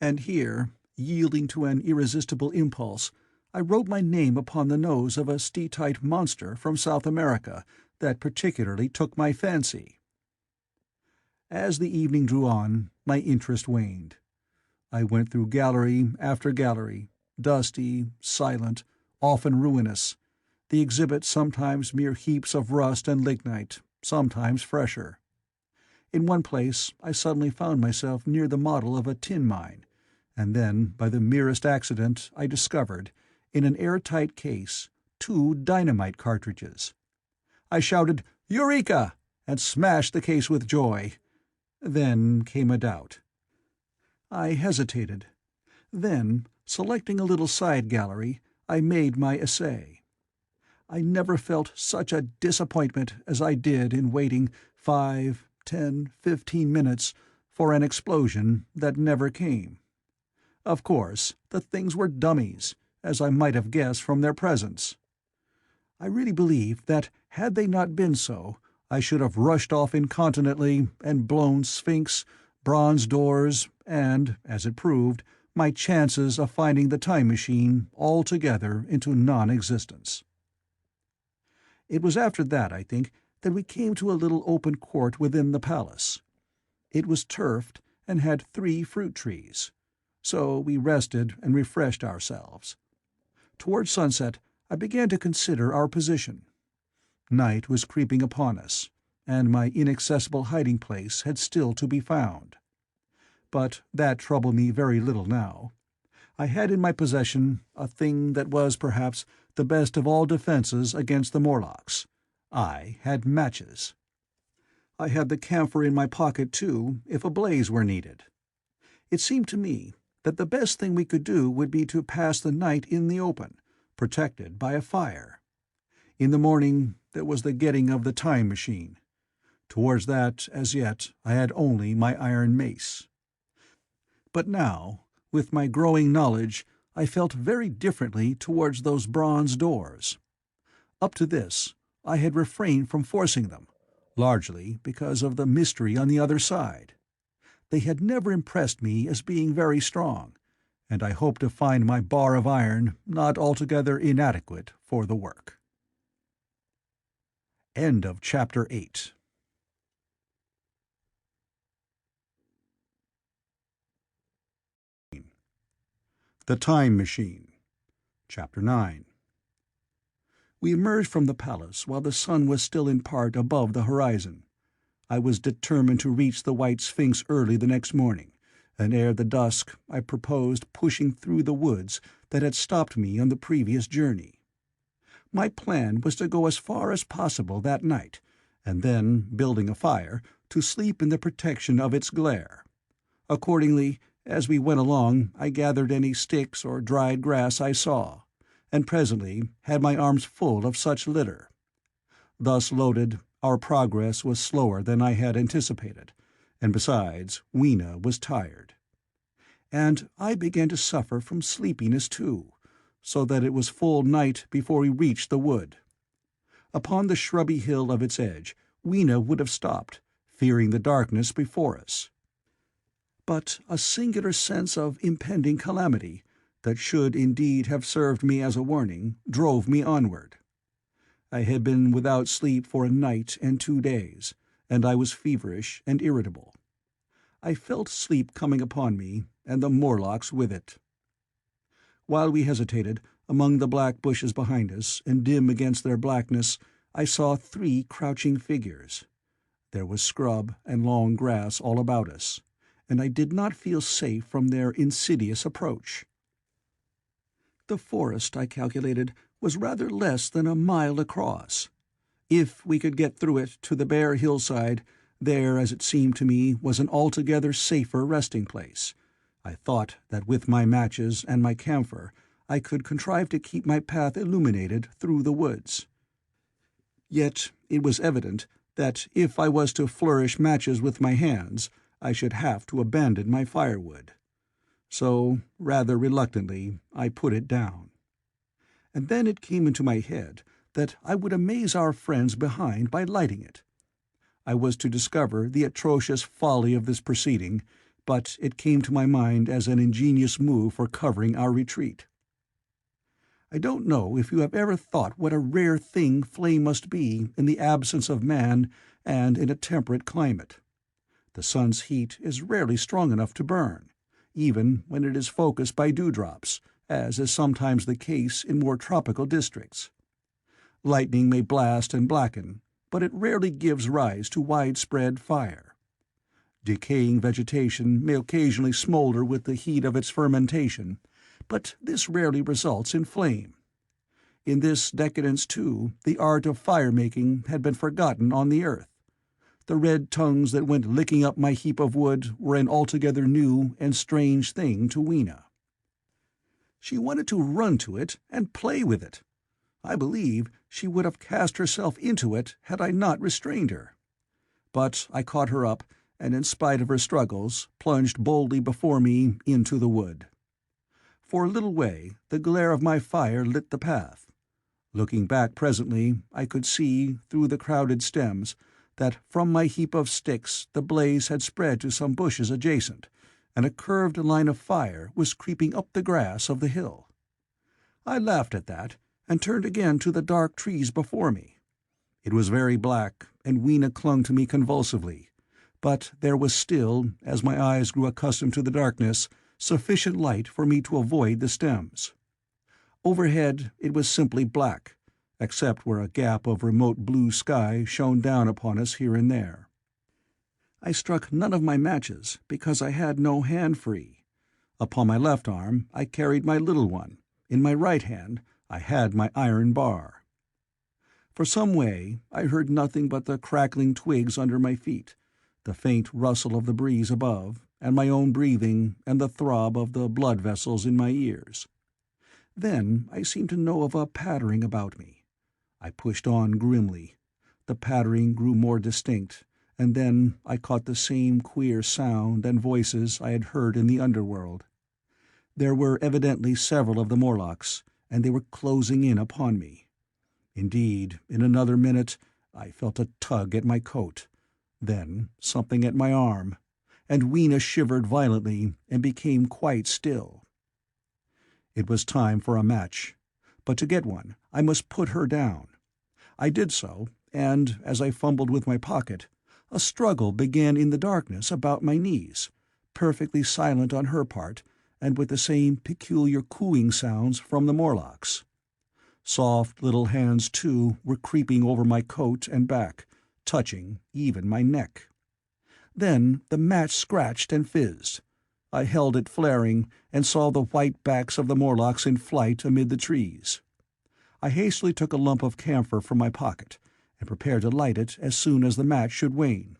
And here, yielding to an irresistible impulse, I wrote my name upon the nose of a steatite monster from South America that particularly took my fancy. As the evening drew on, my interest waned. I went through gallery after gallery, dusty, silent, often ruinous, the exhibits sometimes mere heaps of rust and lignite, sometimes fresher. In one place I suddenly found myself near the model of a tin mine, and then, by the merest accident, I discovered, in an airtight case, 2 dynamite cartridges. I shouted, "Eureka!" and smashed the case with joy. Then came a doubt. I hesitated. Then, selecting a little side gallery, I made my essay. I never felt such a disappointment as I did in waiting 5, 10, 15 minutes for an explosion that never came. Of course, the things were dummies, as I might have guessed from their presence. I really believe that, had they not been so, I should have rushed off incontinently and blown Sphinx, bronze doors, and, as it proved, my chances of finding the time machine altogether into non-existence. It was after that, I think, that we came to a little open court within the palace. It was turfed and had 3 fruit trees. So we rested and refreshed ourselves. Toward sunset I began to consider our position. Night was creeping upon us, and my inaccessible hiding-place had still to be found. But that troubled me very little now. I had in my possession a thing that was perhaps the best of all defenses against the Morlocks. I had matches. I had the camphor in my pocket, too, if a blaze were needed. It seemed to me that the best thing we could do would be to pass the night in the open, protected by a fire. In the morning there was the getting of the time machine. Towards that, as yet, I had only my iron mace. But now, with my growing knowledge, I felt very differently towards those bronze doors. Up to this, I had refrained from forcing them, largely because of the mystery on the other side. They had never impressed me as being very strong, and I hoped to find my bar of iron not altogether inadequate for the work. End of Chapter 8. The Time Machine. Chapter 9. We emerged from the palace while the sun was still in part above the horizon. I was determined to reach the White Sphinx early the next morning, and ere the dusk I proposed pushing through the woods that had stopped me on the previous journey. My plan was to go as far as possible that night, and then, building a fire, to sleep in the protection of its glare. Accordingly, as we went along, I gathered any sticks or dried grass I saw, and presently had my arms full of such litter. Thus loaded, our progress was slower than I had anticipated, and besides, Weena was tired. And I began to suffer from sleepiness too, so that it was full night before we reached the wood. Upon the shrubby hill of its edge, Weena would have stopped, fearing the darkness before us. But a singular sense of impending calamity, that should indeed have served me as a warning, drove me onward. I had been without sleep for a night and 2 days, and I was feverish and irritable. I felt sleep coming upon me, and the Morlocks with it. While we hesitated, among the black bushes behind us, and dim against their blackness, I saw 3 crouching figures. There was scrub and long grass all about us, and I did not feel safe from their insidious approach. The forest, I calculated, was rather less than a mile across. If we could get through it to the bare hillside, there, as it seemed to me, was an altogether safer resting place. I thought that with my matches and my camphor I could contrive to keep my path illuminated through the woods. Yet it was evident that if I was to flourish matches with my hands, I should have to abandon my firewood. So, rather reluctantly, I put it down. And then it came into my head that I would amaze our friends behind by lighting it. I was to discover the atrocious folly of this proceeding, but it came to my mind as an ingenious move for covering our retreat. I don't know if you have ever thought what a rare thing flame must be in the absence of man and in a temperate climate. The sun's heat is rarely strong enough to burn, even when it is focused by dewdrops, as is sometimes the case in more tropical districts. Lightning may blast and blacken, but it rarely gives rise to widespread fire. Decaying vegetation may occasionally smolder with the heat of its fermentation, but this rarely results in flame. In this decadence, too, the art of fire-making had been forgotten on the earth. The red tongues that went licking up my heap of wood were an altogether new and strange thing to Weena. She wanted to run to it and play with it. I believe she would have cast herself into it had I not restrained her. But I caught her up, and in spite of her struggles, plunged boldly before me into the wood. For a little way the glare of my fire lit the path. Looking back presently, I could see, through the crowded stems, that from my heap of sticks the blaze had spread to some bushes adjacent, and a curved line of fire was creeping up the grass of the hill. I laughed at that, and turned again to the dark trees before me. It was very black, and Weena clung to me convulsively, but there was still, as my eyes grew accustomed to the darkness, sufficient light for me to avoid the stems. Overhead it was simply black, except where a gap of remote blue sky shone down upon us here and there. I struck none of my matches, because I had no hand free. Upon my left arm I carried my little one. In my right hand I had my iron bar. For some way I heard nothing but the crackling twigs under my feet, the faint rustle of the breeze above, and my own breathing, and the throb of the blood vessels in my ears. Then I seemed to know of a pattering about me. I pushed on grimly. The pattering grew more distinct, and then I caught the same queer sound and voices I had heard in the underworld. There were evidently several of the Morlocks, and they were closing in upon me. Indeed, in another minute I felt a tug at my coat, then something at my arm, and Weena shivered violently and became quite still. It was time for a match, but to get one I must put her down. I did so, and as I fumbled with my pocket, a struggle began in the darkness about my knees, perfectly silent on her part, and with the same peculiar cooing sounds from the Morlocks. Soft little hands, too, were creeping over my coat and back, touching even my neck. Then the match scratched and fizzed. I held it flaring, and saw the white backs of the Morlocks in flight amid the trees. I hastily took a lump of camphor from my pocket, and prepared to light it as soon as the match should wane.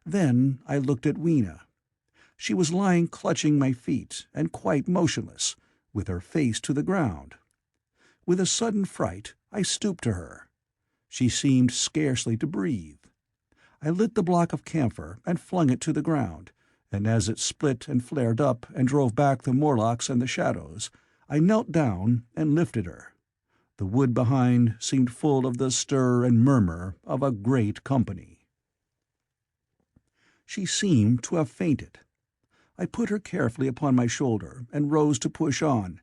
Then I looked at Weena. She was lying clutching my feet, and quite motionless, with her face to the ground. With a sudden fright, I stooped to her. She seemed scarcely to breathe. I lit the block of camphor and flung it to the ground, and as it split and flared up and drove back the Morlocks and the shadows, I knelt down and lifted her. The wood behind seemed full of the stir and murmur of a great company. She seemed to have fainted. I put her carefully upon my shoulder and rose to push on,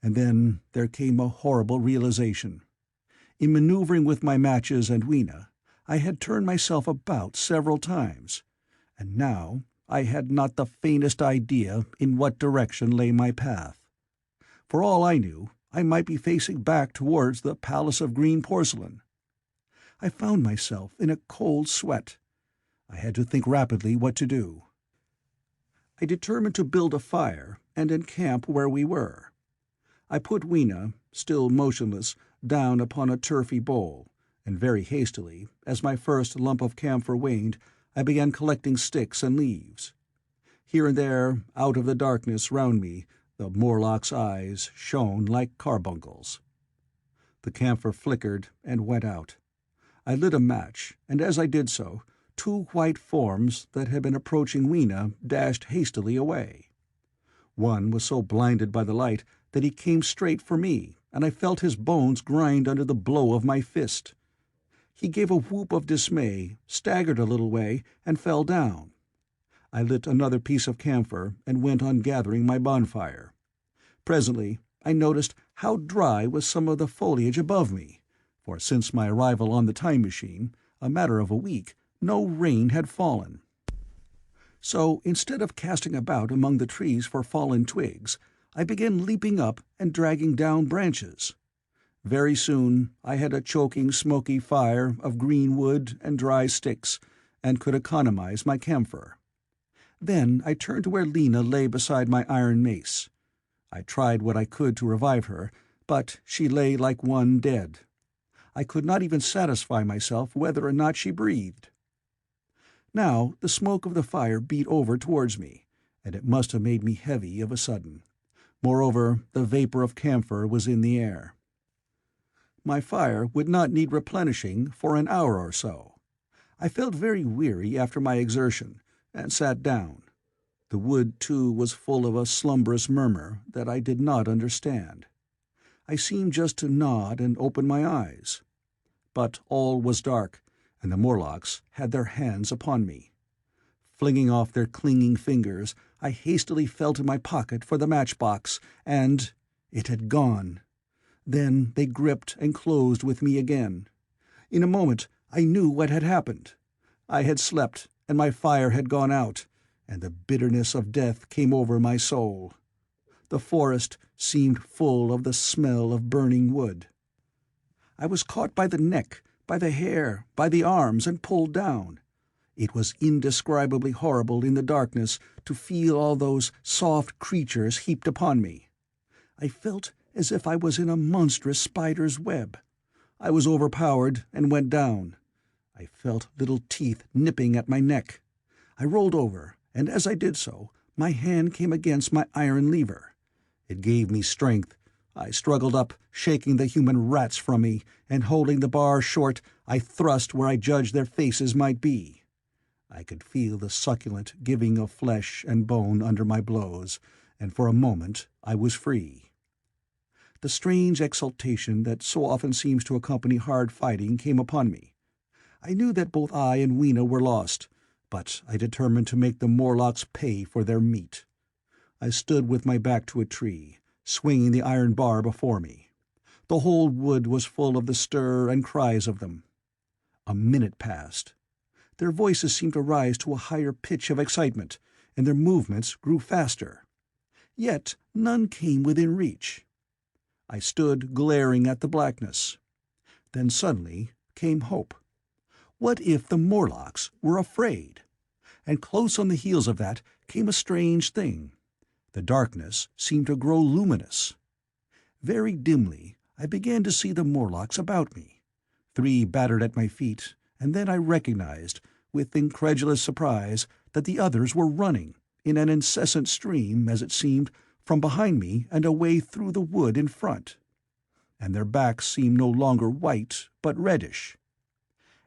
and then there came a horrible realization. In maneuvering with my matches and Weena, I had turned myself about several times, and now I had not the faintest idea in what direction lay my path. For all I knew, I might be facing back towards the Palace of Green Porcelain. I found myself in a cold sweat. I had to think rapidly what to do. I determined to build a fire and encamp where we were. I put Weena, still motionless, down upon a turfy bowl, and very hastily, as my first lump of camphor waned, I began collecting sticks and leaves. Here and there, out of the darkness round me, the Morlock's eyes shone like carbuncles. The camphor flickered and went out. I lit a match, and as I did so, two white forms that had been approaching Weena dashed hastily away. One was so blinded by the light that he came straight for me, and I felt his bones grind under the blow of my fist. He gave a whoop of dismay, staggered a little way, and fell down. I lit another piece of camphor and went on gathering my bonfire. Presently I noticed how dry was some of the foliage above me, for since my arrival on the time machine, a matter of a week, no rain had fallen. So instead of casting about among the trees for fallen twigs, I began leaping up and dragging down branches. Very soon I had a choking, smoky fire of green wood and dry sticks, and could economize my camphor. Then I turned to where Lena lay beside my iron mace. I tried what I could to revive her, but she lay like one dead. I could not even satisfy myself whether or not she breathed. Now the smoke of the fire beat over towards me, and it must have made me heavy of a sudden. Moreover, the vapor of camphor was in the air. My fire would not need replenishing for an hour or so. I felt very weary after my exertion, and sat down. The wood, too, was full of a slumberous murmur that I did not understand. I seemed just to nod and open my eyes. But all was dark, and the Morlocks had their hands upon me. Flinging off their clinging fingers, I hastily felt in my pocket for the matchbox, and it had gone. Then they gripped and closed with me again. In a moment I knew what had happened. I had slept, and my fire had gone out, and the bitterness of death came over my soul. The forest seemed full of the smell of burning wood. I was caught by the neck, by the hair, by the arms, and pulled down. It was indescribably horrible in the darkness to feel all those soft creatures heaped upon me. I felt as if I was in a monstrous spider's web. I was overpowered and went down. I felt little teeth nipping at my neck. I rolled over and as I did so, my hand came against my iron lever. It gave me strength. I struggled up, shaking the human rats from me, and holding the bar short, I thrust where I judged their faces might be. I could feel the succulent giving of flesh and bone under my blows, and for a moment I was free. The strange exultation that so often seems to accompany hard fighting came upon me. I knew that both I and Weena were lost, but I determined to make the Morlocks pay for their meat. I stood with my back to a tree, swinging the iron bar before me. The whole wood was full of the stir and cries of them. A minute passed. Their voices seemed to rise to a higher pitch of excitement, and their movements grew faster. Yet none came within reach. I stood glaring at the blackness. Then suddenly came hope. What if the Morlocks were afraid? And close on the heels of that came a strange thing. The darkness seemed to grow luminous. Very dimly I began to see the Morlocks about me. 3 battered at my feet, and then I recognized, with incredulous surprise, that the others were running, in an incessant stream, as it seemed, from behind me and away through the wood in front. And their backs seemed no longer white, but reddish.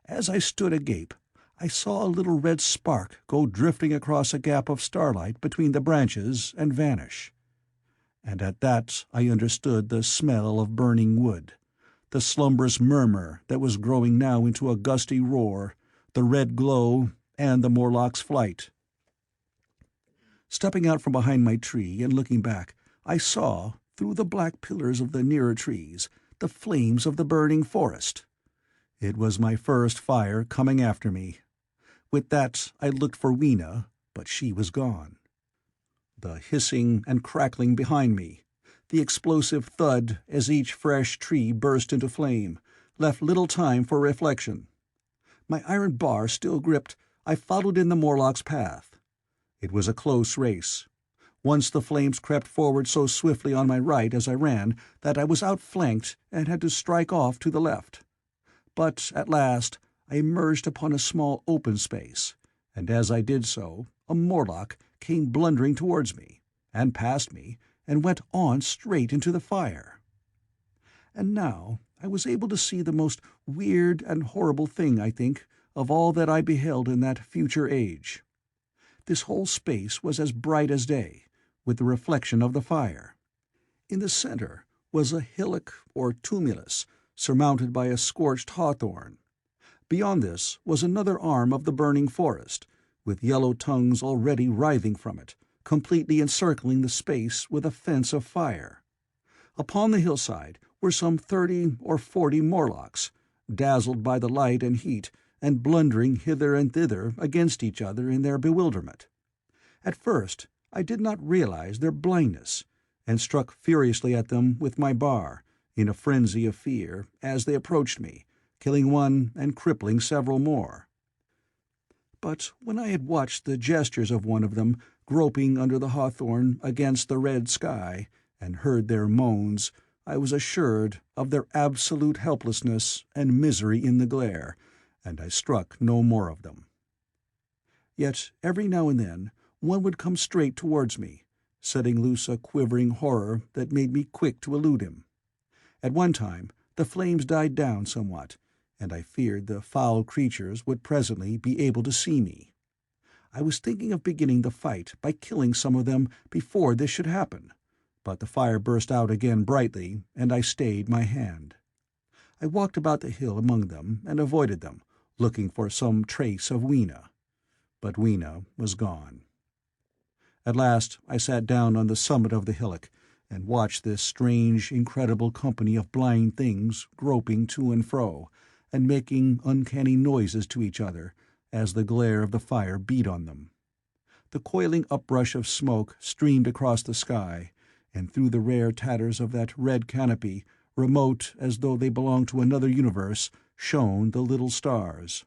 As I stood agape, I saw a little red spark go drifting across a gap of starlight between the branches and vanish. And at that I understood the smell of burning wood, the slumberous murmur that was growing now into a gusty roar, the red glow, and the Morlock's flight. Stepping out from behind my tree and looking back, I saw, through the black pillars of the nearer trees, the flames of the burning forest. It was my first fire coming after me. With that I looked for Weena, but she was gone. The hissing and crackling behind me, the explosive thud as each fresh tree burst into flame, left little time for reflection. My iron bar still gripped, I followed in the Morlock's path. It was a close race. Once the flames crept forward so swiftly on my right as I ran that I was outflanked and had to strike off to the left. But at last I emerged upon a small open space, and as I did so, a Morlock came blundering towards me, and past me, and went on straight into the fire. And now I was able to see the most weird and horrible thing, I think, of all that I beheld in that future age. This whole space was as bright as day, with the reflection of the fire. In the center was a hillock or tumulus, surmounted by a scorched hawthorn. Beyond this was another arm of the burning forest, with yellow tongues already writhing from it, completely encircling the space with a fence of fire. Upon the hillside were some 30 or 40 Morlocks, dazzled by the light and heat, and blundering hither and thither against each other in their bewilderment. At first I did not realize their blindness, and struck furiously at them with my bar, in a frenzy of fear, as they approached me, killing one and crippling several more. But when I had watched the gestures of one of them groping under the hawthorn against the red sky, and heard their moans, I was assured of their absolute helplessness and misery in the glare, and I struck no more of them. Yet every now and then one would come straight towards me, setting loose a quivering horror that made me quick to elude him. At one time the flames died down somewhat, and I feared the foul creatures would presently be able to see me. I was thinking of beginning the fight by killing some of them before this should happen, but the fire burst out again brightly, and I stayed my hand. I walked about the hill among them and avoided them, looking for some trace of Weena. But Weena was gone. At last I sat down on the summit of the hillock and watched this strange, incredible company of blind things groping to and fro, and making uncanny noises to each other as the glare of the fire beat on them. The coiling uprush of smoke streamed across the sky, and through the rare tatters of that red canopy, remote as though they belonged to another universe, shone the little stars.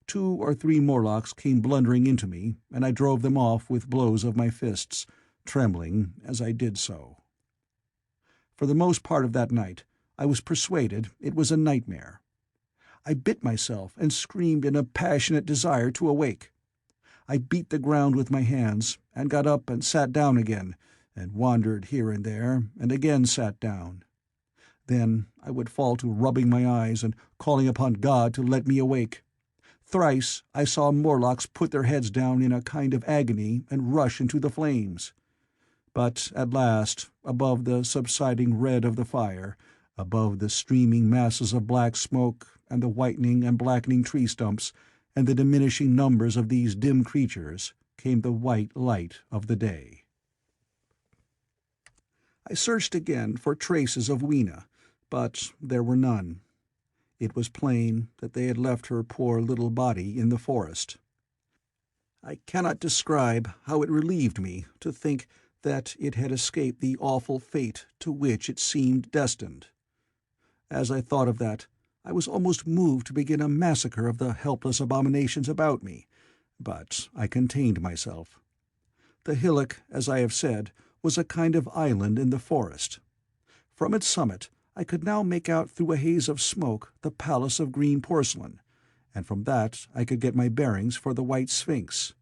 2 or 3 Morlocks came blundering into me, and I drove them off with blows of my fists, trembling as I did so. For the most part of that night I was persuaded it was a nightmare. I bit myself and screamed in a passionate desire to awake. I beat the ground with my hands, and got up and sat down again, and wandered here and there, and again sat down. Then I would fall to rubbing my eyes and calling upon God to let me awake. Thrice I saw Morlocks put their heads down in a kind of agony and rush into the flames. But at last, above the subsiding red of the fire, above the streaming masses of black smoke and the whitening and blackening tree stumps and the diminishing numbers of these dim creatures, came the white light of the day. I searched again for traces of Weena, but there were none. It was plain that they had left her poor little body in the forest. I cannot describe how it relieved me to think that it had escaped the awful fate to which it seemed destined. As I thought of that, I was almost moved to begin a massacre of the helpless abominations about me, but I contained myself. The hillock, as I have said, was a kind of island in the forest. From its summit I could now make out through a haze of smoke the palace of green porcelain, and from that I could get my bearings for the White Sphinx.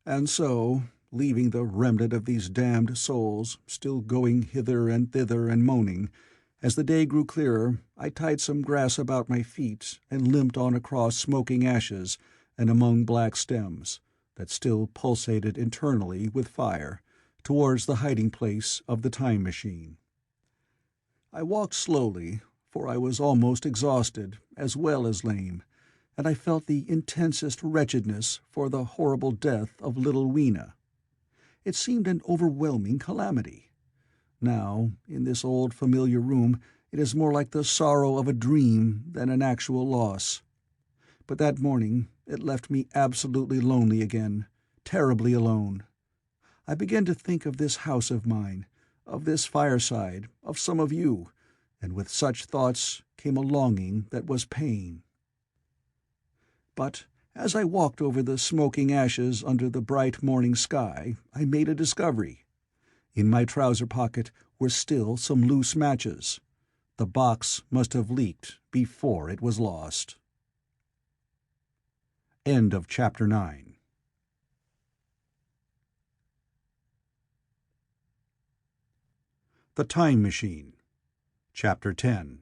And so, leaving the remnant of these damned souls still going hither and thither and moaning, as the day grew clearer, I tied some grass about my feet and limped on across smoking ashes and among black stems that still pulsated internally with fire, towards the hiding-place of the time machine. I walked slowly, for I was almost exhausted as well as lame, and I felt the intensest wretchedness for the horrible death of little Weena. It seemed an overwhelming calamity. Now, in this old familiar room, it is more like the sorrow of a dream than an actual loss. But that morning it left me absolutely lonely again, terribly alone. I began to think of this house of mine, of this fireside, of some of you, and with such thoughts came a longing that was pain. But as I walked over the smoking ashes under the bright morning sky, I made a discovery. In my trouser pocket were still some loose matches. The box must have leaked before it was lost. End of Chapter 9. The Time Machine. Chapter 10.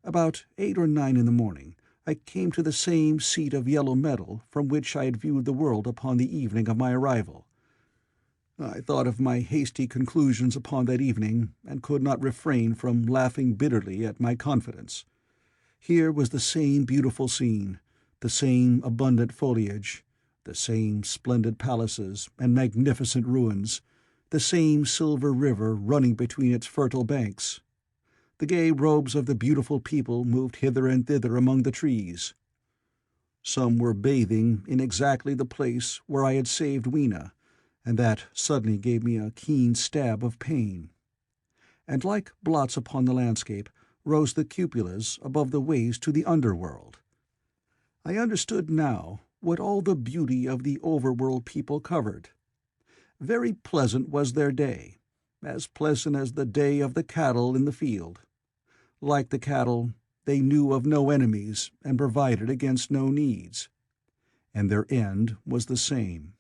About 8 or 9 in the morning, I came to the same seat of yellow metal from which I had viewed the world upon the evening of my arrival. I thought of my hasty conclusions upon that evening, and could not refrain from laughing bitterly at my confidence. Here was the same beautiful scene, the same abundant foliage, the same splendid palaces and magnificent ruins, the same silver river running between its fertile banks. The gay robes of the beautiful people moved hither and thither among the trees. Some were bathing in exactly the place where I had saved Weena, and that suddenly gave me a keen stab of pain. And like blots upon the landscape rose the cupolas above the ways to the underworld. I understood now what all the beauty of the overworld people covered. Very pleasant was their day, as pleasant as the day of the cattle in the field. Like the cattle, they knew of no enemies and provided against no needs. And their end was the same.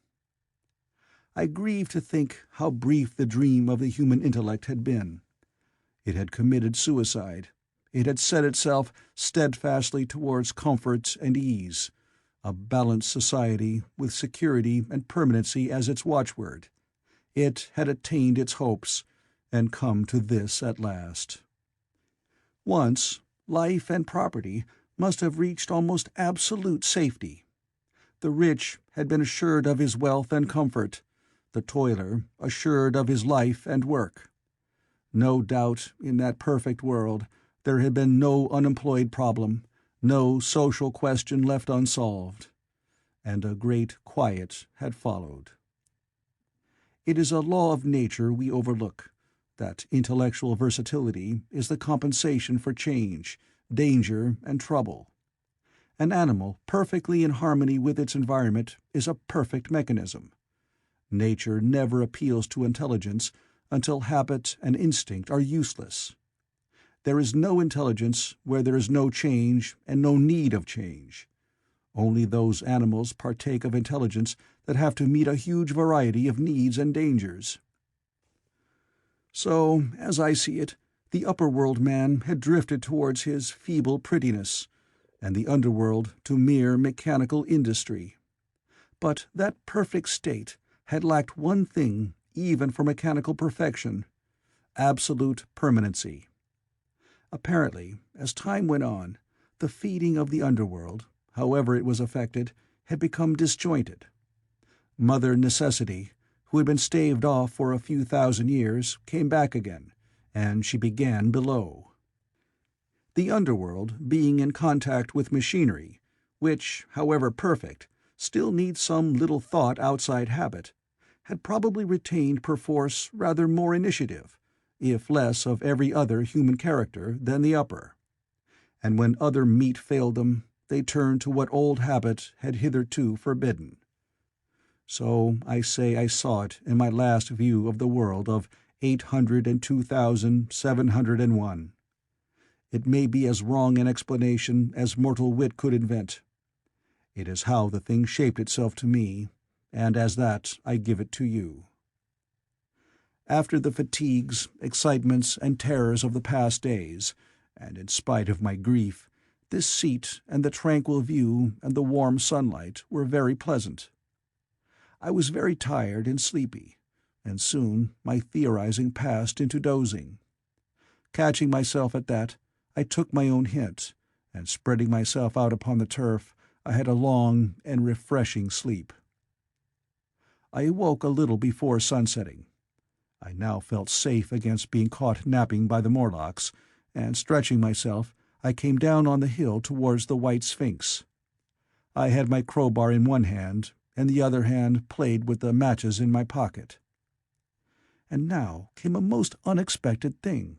I grieved to think how brief the dream of the human intellect had been. It had committed suicide. It had set itself steadfastly towards comfort and ease, a balanced society with security and permanency as its watchword. It had attained its hopes, and come to this at last. Once, life and property must have reached almost absolute safety. The rich had been assured of his wealth and comfort, the toiler assured of his life and work. No doubt in that perfect world there had been no unemployed problem, no social question left unsolved, and a great quiet had followed. It is a law of nature we overlook, that intellectual versatility is the compensation for change, danger, and trouble. An animal perfectly in harmony with its environment is a perfect mechanism. Nature never appeals to intelligence until habit and instinct are useless. There is no intelligence where there is no change and no need of change. Only those animals partake of intelligence that have to meet a huge variety of needs and dangers. So, as I see it, the upper-world man had drifted towards his feeble prettiness, and the underworld to mere mechanical industry. But that perfect state had lacked one thing even for mechanical perfection: absolute permanency. Apparently, as time went on, the feeding of the underworld, however it was affected, had become disjointed. Mother Necessity, who had been staved off for a few thousand years, came back again, and she began below. The underworld, being in contact with machinery, which, however perfect, still needs some little thought outside habit, had probably retained perforce rather more initiative, if less of every other human character, than the upper. And when other meat failed them, they turned to what old habit had hitherto forbidden. So I say I saw it in my last view of the world of 802,701. It may be as wrong an explanation as mortal wit could invent. It is how the thing shaped itself to me, and as that I give it to you. After the fatigues, excitements, and terrors of the past days, and in spite of my grief, this seat and the tranquil view and the warm sunlight were very pleasant. I was very tired and sleepy, and soon my theorizing passed into dozing. Catching myself at that, I took my own hint, and spreading myself out upon the turf, I had a long and refreshing sleep. I awoke a little before sunsetting. I now felt safe against being caught napping by the Morlocks, and stretching myself, I came down on the hill towards the White Sphinx. I had my crowbar in one hand, and the other hand played with the matches in my pocket. And now came a most unexpected thing.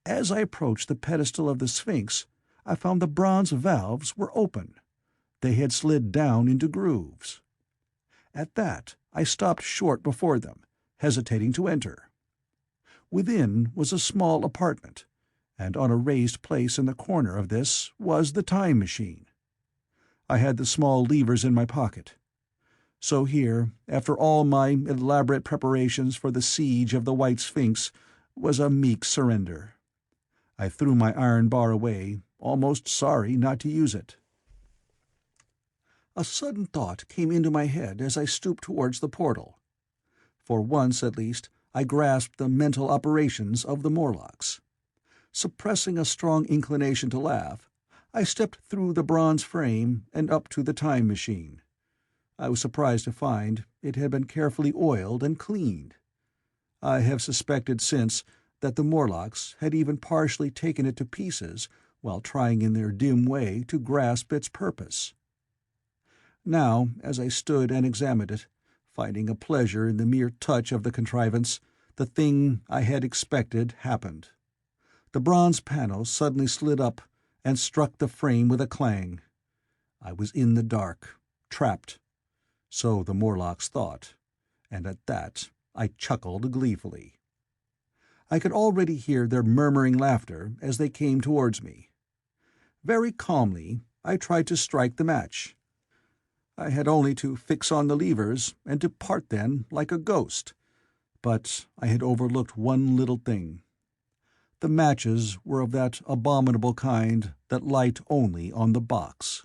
As I approached the pedestal of the Sphinx, I found the bronze valves were open. They had slid down into grooves. At that, I stopped short before them, hesitating to enter. Within was a small apartment, and on a raised place in the corner of this was the time machine. I had the small levers in my pocket. So here, after all my elaborate preparations for the siege of the White Sphinx, was a meek surrender. I threw my iron bar away, almost sorry not to use it. A sudden thought came into my head as I stooped towards the portal. For once, at least, I grasped the mental operations of the Morlocks. Suppressing a strong inclination to laugh, I stepped through the bronze frame and up to the time machine. I was surprised to find it had been carefully oiled and cleaned. I have suspected since that the Morlocks had even partially taken it to pieces while trying in their dim way to grasp its purpose. Now, as I stood and examined it, finding a pleasure in the mere touch of the contrivance, the thing I had expected happened. The bronze panel suddenly slid up and struck the frame with a clang. I was in the dark, trapped. So the Morlocks thought, and at that I chuckled gleefully. I could already hear their murmuring laughter as they came towards me. Very calmly I tried to strike the match. I had only to fix on the levers and depart then like a ghost. But I had overlooked one little thing. The matches were of that abominable kind that light only on the box.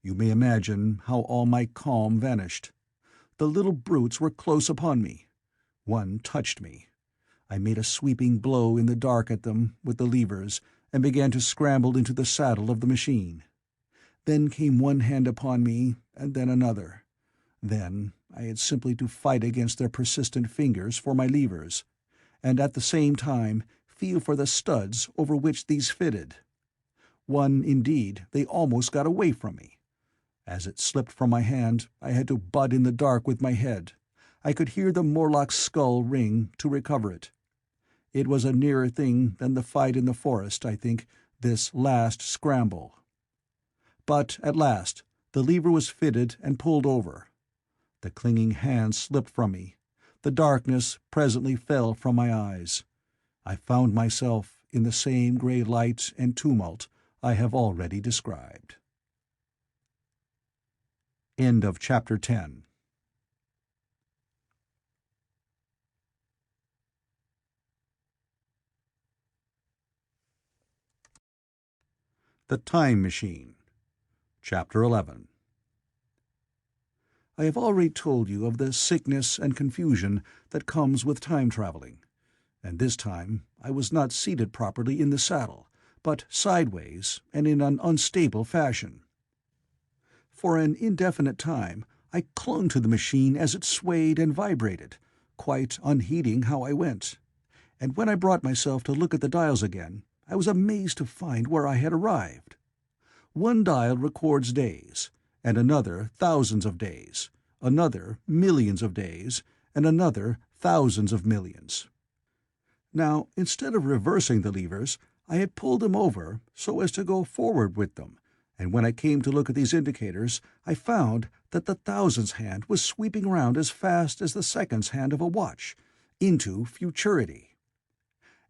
You may imagine how all my calm vanished. The little brutes were close upon me. One touched me. I made a sweeping blow in the dark at them with the levers, and began to scramble into the saddle of the machine. Then came one hand upon me, and then another. Then I had simply to fight against their persistent fingers for my levers, and at the same time feel for the studs over which these fitted. One, indeed, they almost got away from me. As it slipped from my hand, I had to butt in the dark with my head. I could hear the Morlock's skull ring to recover it. It was a nearer thing than the fight in the forest, I think, this last scramble. But at last the lever was fitted and pulled over. The clinging hand slipped from me. The darkness presently fell from my eyes. I found myself in the same grey light and tumult I have already described. End of Chapter 10. The Time Machine. Chapter 11. I have already told you of the sickness and confusion that comes with time traveling, and this time I was not seated properly in the saddle, but sideways and in an unstable fashion. For an indefinite time I clung to the machine as it swayed and vibrated, quite unheeding how I went, and when I brought myself to look at the dials again, I was amazed to find where I had arrived. One dial records days, and another thousands of days, another millions of days, and another thousands of millions. Now, instead of reversing the levers, I had pulled them over so as to go forward with them, and when I came to look at these indicators, I found that the thousands hand was sweeping round as fast as the seconds hand of a watch, into futurity.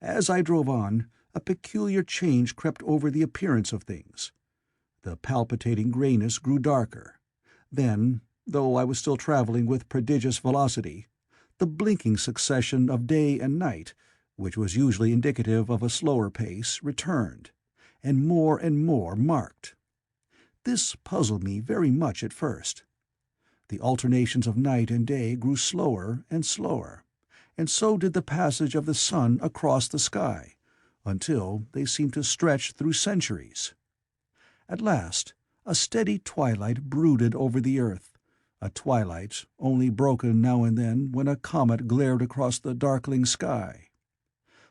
As I drove on, a peculiar change crept over the appearance of things. The palpitating grayness grew darker. Then, though I was still traveling with prodigious velocity, the blinking succession of day and night, which was usually indicative of a slower pace, returned, and more marked. This puzzled me very much at first. The alternations of night and day grew slower, and so did the passage of the sun across the sky, until they seemed to stretch through centuries. At last, a steady twilight brooded over the earth, a twilight only broken now and then when a comet glared across the darkling sky.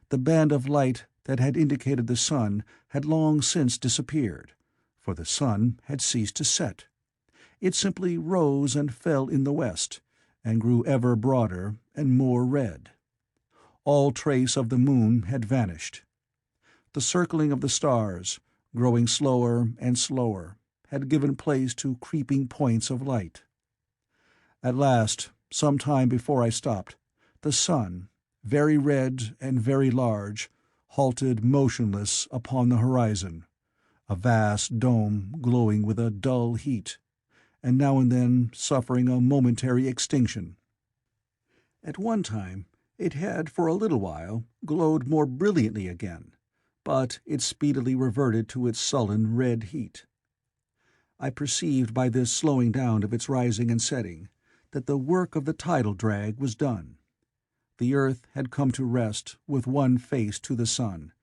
The band of light that had indicated the sun had long since disappeared, for the sun had ceased to set. It simply rose and fell in the west, and grew ever broader and more red. All trace of the moon had vanished. The circling of the stars, growing slower and slower, had given place to creeping points of light. At last, some time before I stopped, the sun, very red and very large, halted motionless upon the horizon, a vast dome glowing with a dull heat, and now and then suffering a momentary extinction. At one time it had for a little while glowed more brilliantly again, but it speedily reverted to its sullen red heat. I perceived by this slowing down of its rising and setting that the work of the tidal drag was done. The earth had come to rest with one face to the sun,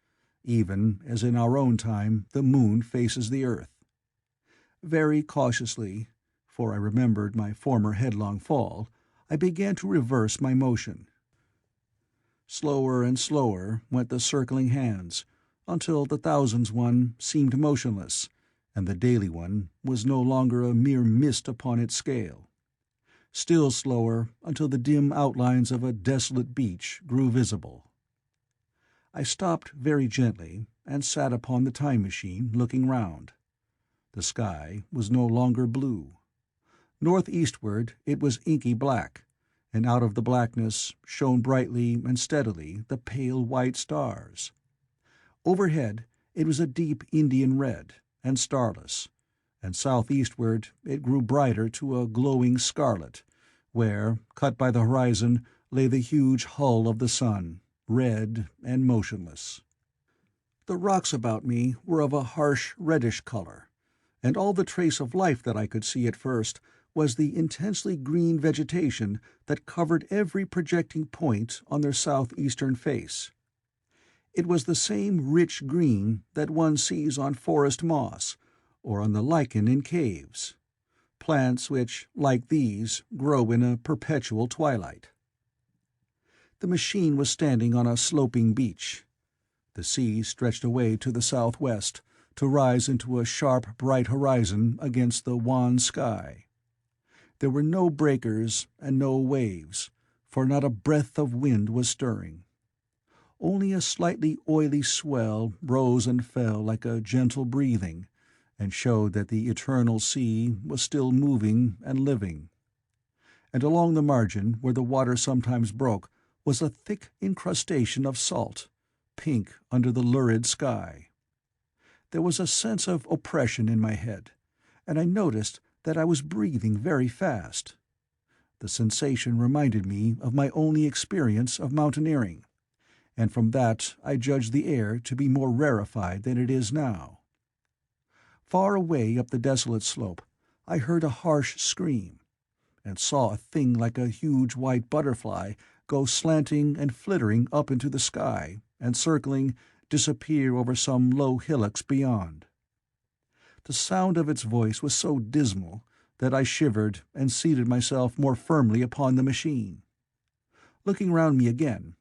even as in our own time the moon faces the earth. Very cautiously, for I remembered my former headlong fall, I began to reverse my motion. Slower and slower went the circling hands, until the thousands one seemed motionless, and the daily one was no longer a mere mist upon its scale. Still slower until the dim outlines of a desolate beach grew visible. I stopped very gently and sat upon the time machine looking round. The sky was no longer blue. Northeastward it was inky black, and out of the blackness shone brightly and steadily the pale white stars. Overhead it was a deep Indian red, and starless, and southeastward it grew brighter to a glowing scarlet, where, cut by the horizon, lay the huge hull of the sun, red and motionless. The rocks about me were of a harsh reddish color, and all the trace of life that I could see at first was the intensely green vegetation that covered every projecting point on their southeastern face. It was the same rich green that one sees on forest moss, or on the lichen in caves, plants which, like these, grow in a perpetual twilight. The machine was standing on a sloping beach. The sea stretched away to the southwest, to rise into a sharp bright horizon against the wan sky. There were no breakers and no waves, for not a breath of wind was stirring. Only a slightly oily swell rose and fell like a gentle breathing, and showed that the eternal sea was still moving and living. And along the margin, where the water sometimes broke, was a thick incrustation of salt, pink under the lurid sky. There was a sense of oppression in my head, and I noticed that I was breathing very fast. The sensation reminded me of my only experience of mountaineering, and from that I judged the air to be more rarefied than it is now. Far away up the desolate slope, I heard a harsh scream, and saw a thing like a huge white butterfly go slanting and flittering up into the sky, and circling, disappear over some low hillocks beyond. The sound of its voice was so dismal that I shivered and seated myself more firmly upon the machine. Looking round me again,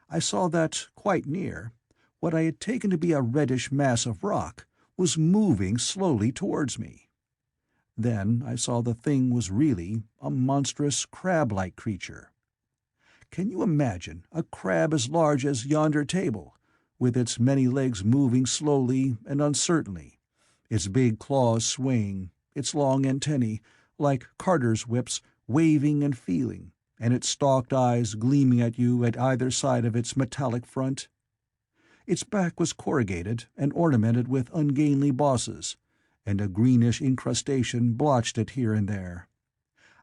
I saw that, quite near, what I had taken to be a reddish mass of rock was moving slowly towards me. Then I saw the thing was really a monstrous crab-like creature. Can you imagine a crab as large as yonder table, with its many legs moving slowly and uncertainly, its big claws swaying, its long antennae, like carters' whips, waving and feeling, and its stalked eyes gleaming at you at either side of its metallic front? Its back was corrugated and ornamented with ungainly bosses, and a greenish incrustation blotched it here and there.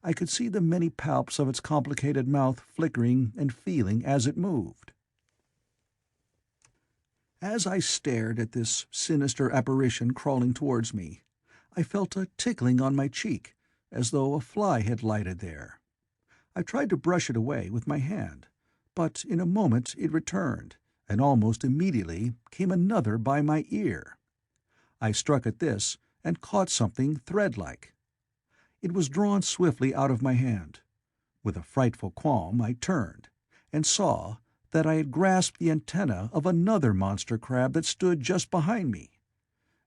I could see the many palps of its complicated mouth flickering and feeling as it moved. As I stared at this sinister apparition crawling towards me, I felt a tickling on my cheek, as though a fly had lighted there. I tried to brush it away with my hand, but in a moment it returned, and almost immediately came another by my ear. I struck at this and caught something thread-like. It was drawn swiftly out of my hand. With a frightful qualm I turned, and saw that I had grasped the antenna of another monster crab that stood just behind me.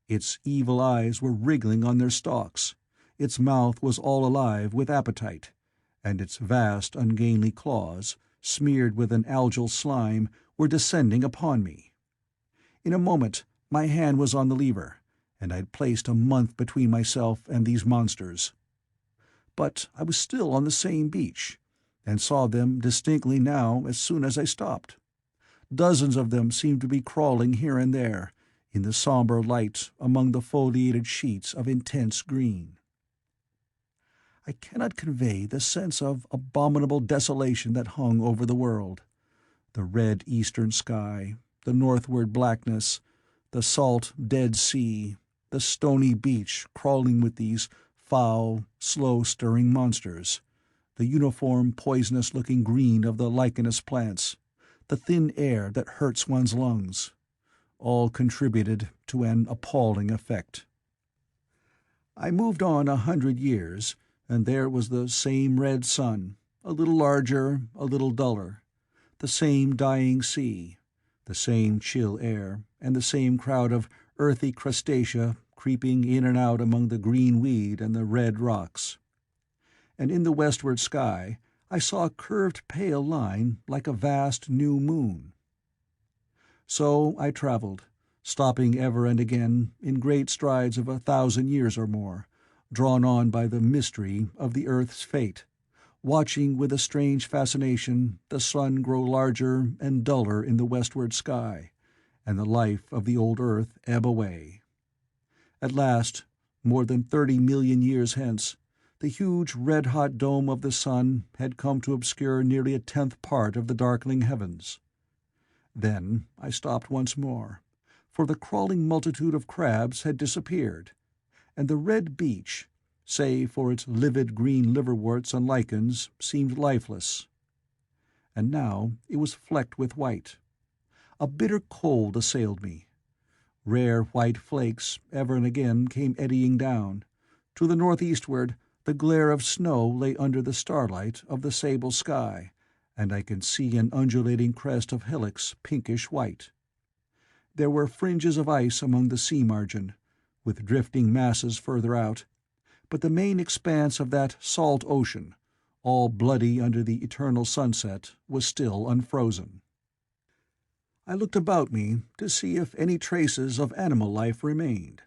Its evil eyes were wriggling on their stalks, its mouth was all alive with appetite, and its vast ungainly claws, smeared with an algal slime, were descending upon me. In a moment my hand was on the lever, and I had placed a month between myself and these monsters. But I was still on the same beach, and saw them distinctly now as soon as I stopped. Dozens of them seemed to be crawling here and there, in the sombre light among the foliated sheets of intense green. I cannot convey the sense of abominable desolation that hung over the world. The red eastern sky, the northward blackness, the salt dead sea, the stony beach crawling with these foul, slow-stirring monsters, the uniform poisonous-looking green of the lichenous plants, the thin air that hurts one's lungs, all contributed to an appalling effect. I moved on 100 years, and there was the same red sun, a little larger, a little duller, the same dying sea, the same chill air, and the same crowd of earthy crustacea creeping in and out among the green weed and the red rocks. And in the westward sky I saw a curved pale line like a vast new moon. So I travelled, stopping ever and again in great strides of 1,000 years or more, drawn on by the mystery of the earth's fate, watching with a strange fascination the sun grow larger and duller in the westward sky, and the life of the old earth ebb away. At last, more than 30 million years hence, the huge red-hot dome of the sun had come to obscure nearly 1/10 part of the darkling heavens. Then I stopped once more, for the crawling multitude of crabs had disappeared, and the red beach, save for its livid green liverworts and lichens, seemed lifeless. And now it was flecked with white. A bitter cold assailed me. Rare white flakes ever and again came eddying down. To the northeastward the glare of snow lay under the starlight of the sable sky, and I could see an undulating crest of hillocks pinkish white. There were fringes of ice among the sea margin, with drifting masses further out, but the main expanse of that salt ocean, all bloody under the eternal sunset, was still unfrozen. I looked about me to see if any traces of animal life remained.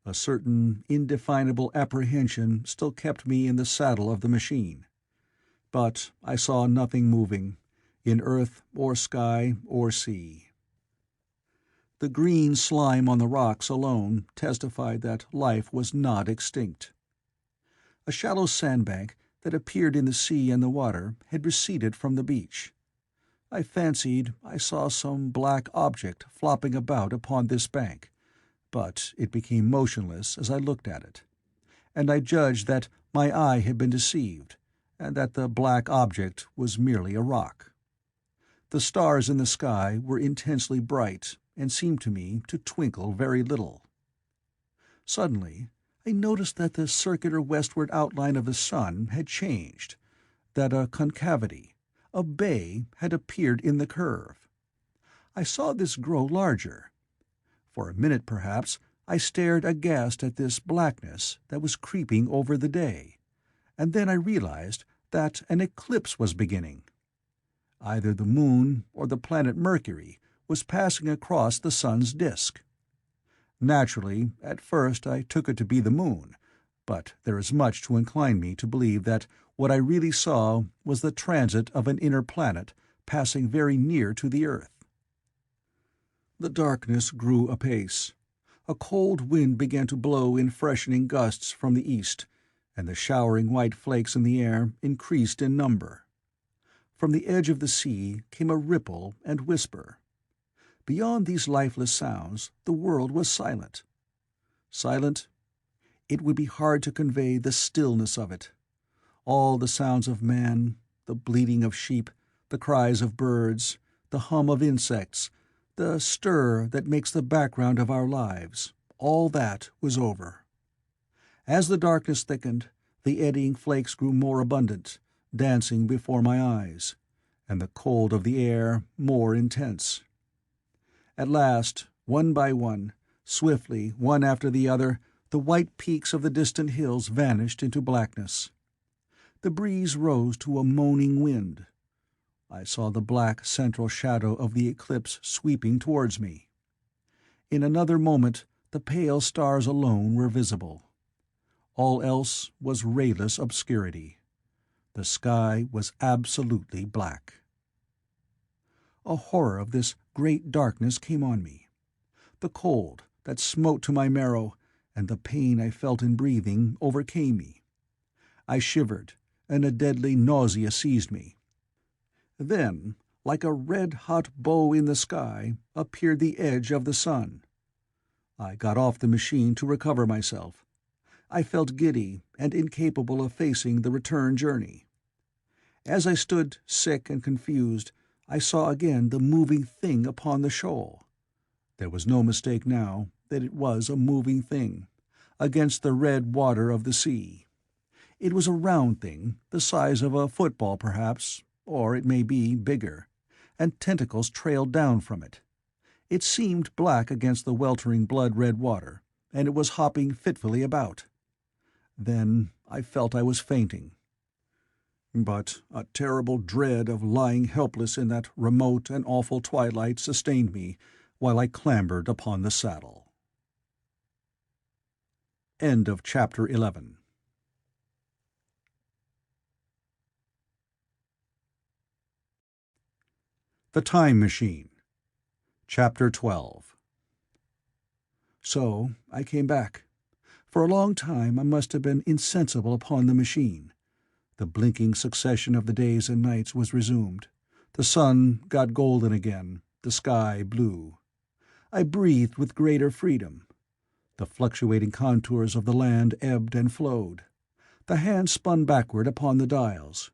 A certain indefinable apprehension still kept me in the saddle of the machine. But I saw nothing moving, in earth or sky or sea. The green slime on the rocks alone testified that life was not extinct. A shallow sandbank that appeared in the sea and the water had receded from the beach. I fancied I saw some black object flopping about upon this bank, but it became motionless as I looked at it, and I judged that my eye had been deceived, and that the black object was merely a rock. The stars in the sky were intensely bright and seemed to me to twinkle very little. Suddenly, I noticed that the circular westward outline of the sun had changed, that a concavity, a bay, had appeared in the curve. I saw this grow larger. For a minute, perhaps, I stared aghast at this blackness that was creeping over the day, and then I realized that an eclipse was beginning. Either the moon or the planet Mercury was passing across the sun's disk. Naturally, at first I took it to be the moon, but there is much to incline me to believe that what I really saw was the transit of an inner planet passing very near to the earth. The darkness grew apace. A cold wind began to blow in freshening gusts from the east, and the showering white flakes in the air increased in number. From the edge of the sea came a ripple and whisper. Beyond these lifeless sounds, the world was silent. Silent? It would be hard to convey the stillness of it. All the sounds of man, the bleating of sheep, the cries of birds, the hum of insects, the stir that makes the background of our lives, all that was over. As the darkness thickened, the eddying flakes grew more abundant, dancing before my eyes, and the cold of the air more intense. At last, one by one, swiftly, one after the other, the white peaks of the distant hills vanished into blackness. The breeze rose to a moaning wind. I saw the black central shadow of the eclipse sweeping towards me. In another moment the pale stars alone were visible. All else was rayless obscurity. The sky was absolutely black. A horror of this great darkness came on me. The cold that smote to my marrow, and the pain I felt in breathing, overcame me. I shivered, and a deadly nausea seized me. Then, like a red-hot bow in the sky, appeared the edge of the sun. I got off the machine to recover myself. I felt giddy and incapable of facing the return journey. As I stood sick and confused, I saw again the moving thing upon the shoal. There was no mistake now that it was a moving thing, against the red water of the sea. It was a round thing, the size of a football perhaps, or it may be bigger, and tentacles trailed down from it. It seemed black against the weltering blood-red water, and it was hopping fitfully about. Then I felt I was fainting. But a terrible dread of lying helpless in that remote and awful twilight sustained me while I clambered upon the saddle. End of Chapter 11. The Time Machine. Chapter 12. So I came back. For a long time I must have been insensible upon the machine. The blinking succession of the days and nights was resumed. The sun got golden again, the sky blue. I breathed with greater freedom. The fluctuating contours of the land ebbed and flowed. The hand spun backward upon the dials.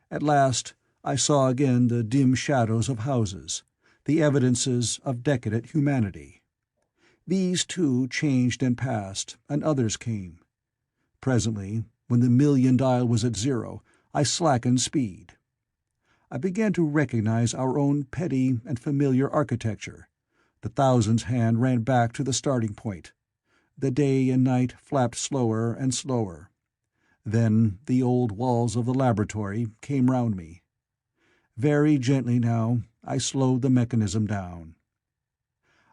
At last I saw again the dim shadows of houses, the evidences of decadent humanity. These too changed and passed, and others came. Presently, when the million dial was at zero, I slackened speed. I began to recognize our own petty and familiar architecture. The thousands hand ran back to the starting point. The day and night flapped slower and slower. Then the old walls of the laboratory came round me. Very gently now I slowed the mechanism down.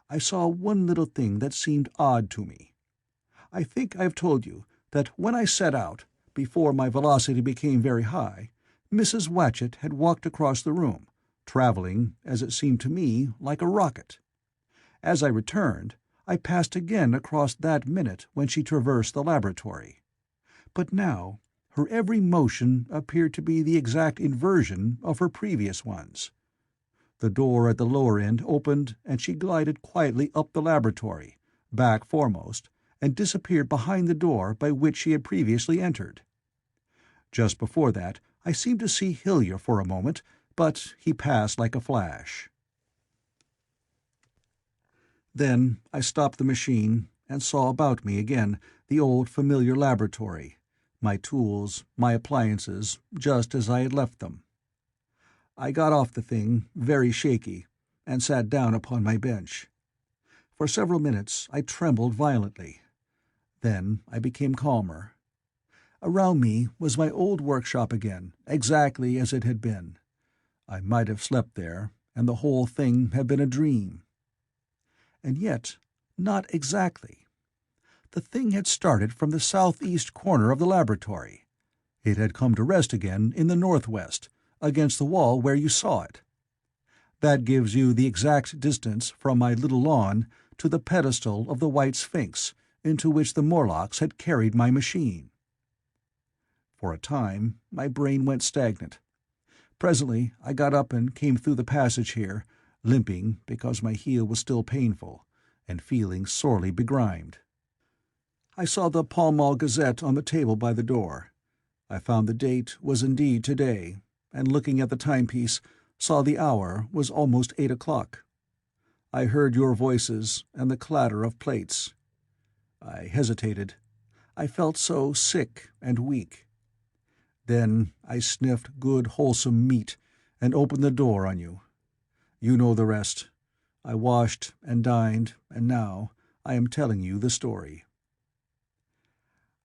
I saw one little thing that seemed odd to me. I think I have told you that when I set out, before my velocity became very high, Mrs. Watchett had walked across the room, travelling, as it seemed to me, like a rocket. As I returned, I passed again across that minute when she traversed the laboratory. But now her every motion appeared to be the exact inversion of her previous ones. The door at the lower end opened, and she glided quietly up the laboratory, back foremost, and disappeared behind the door by which she had previously entered. Just before that, I seemed to see Hillier for a moment, but he passed like a flash. Then I stopped the machine and saw about me again the old familiar laboratory, my tools, my appliances, just as I had left them. I got off the thing, very shaky, and sat down upon my bench. For several minutes I trembled violently. Then I became calmer. Around me was my old workshop again, exactly as it had been. I might have slept there, and the whole thing had been a dream. And yet, not exactly. The thing had started from the southeast corner of the laboratory. It had come to rest again in the northwest, against the wall where you saw it. That gives you the exact distance from my little lawn to the pedestal of the White Sphinx, into which the Morlocks had carried my machine. For a time, my brain went stagnant. Presently I got up and came through the passage here, limping because my heel was still painful, and feeling sorely begrimed. I saw the Pall Mall Gazette on the table by the door. I found the date was indeed today, and looking at the timepiece, saw the hour was almost 8 o'clock. I heard your voices and the clatter of plates. I hesitated. I felt so sick and weak. Then I sniffed good wholesome meat and opened the door on you. You know the rest. I washed and dined, and now I am telling you the story.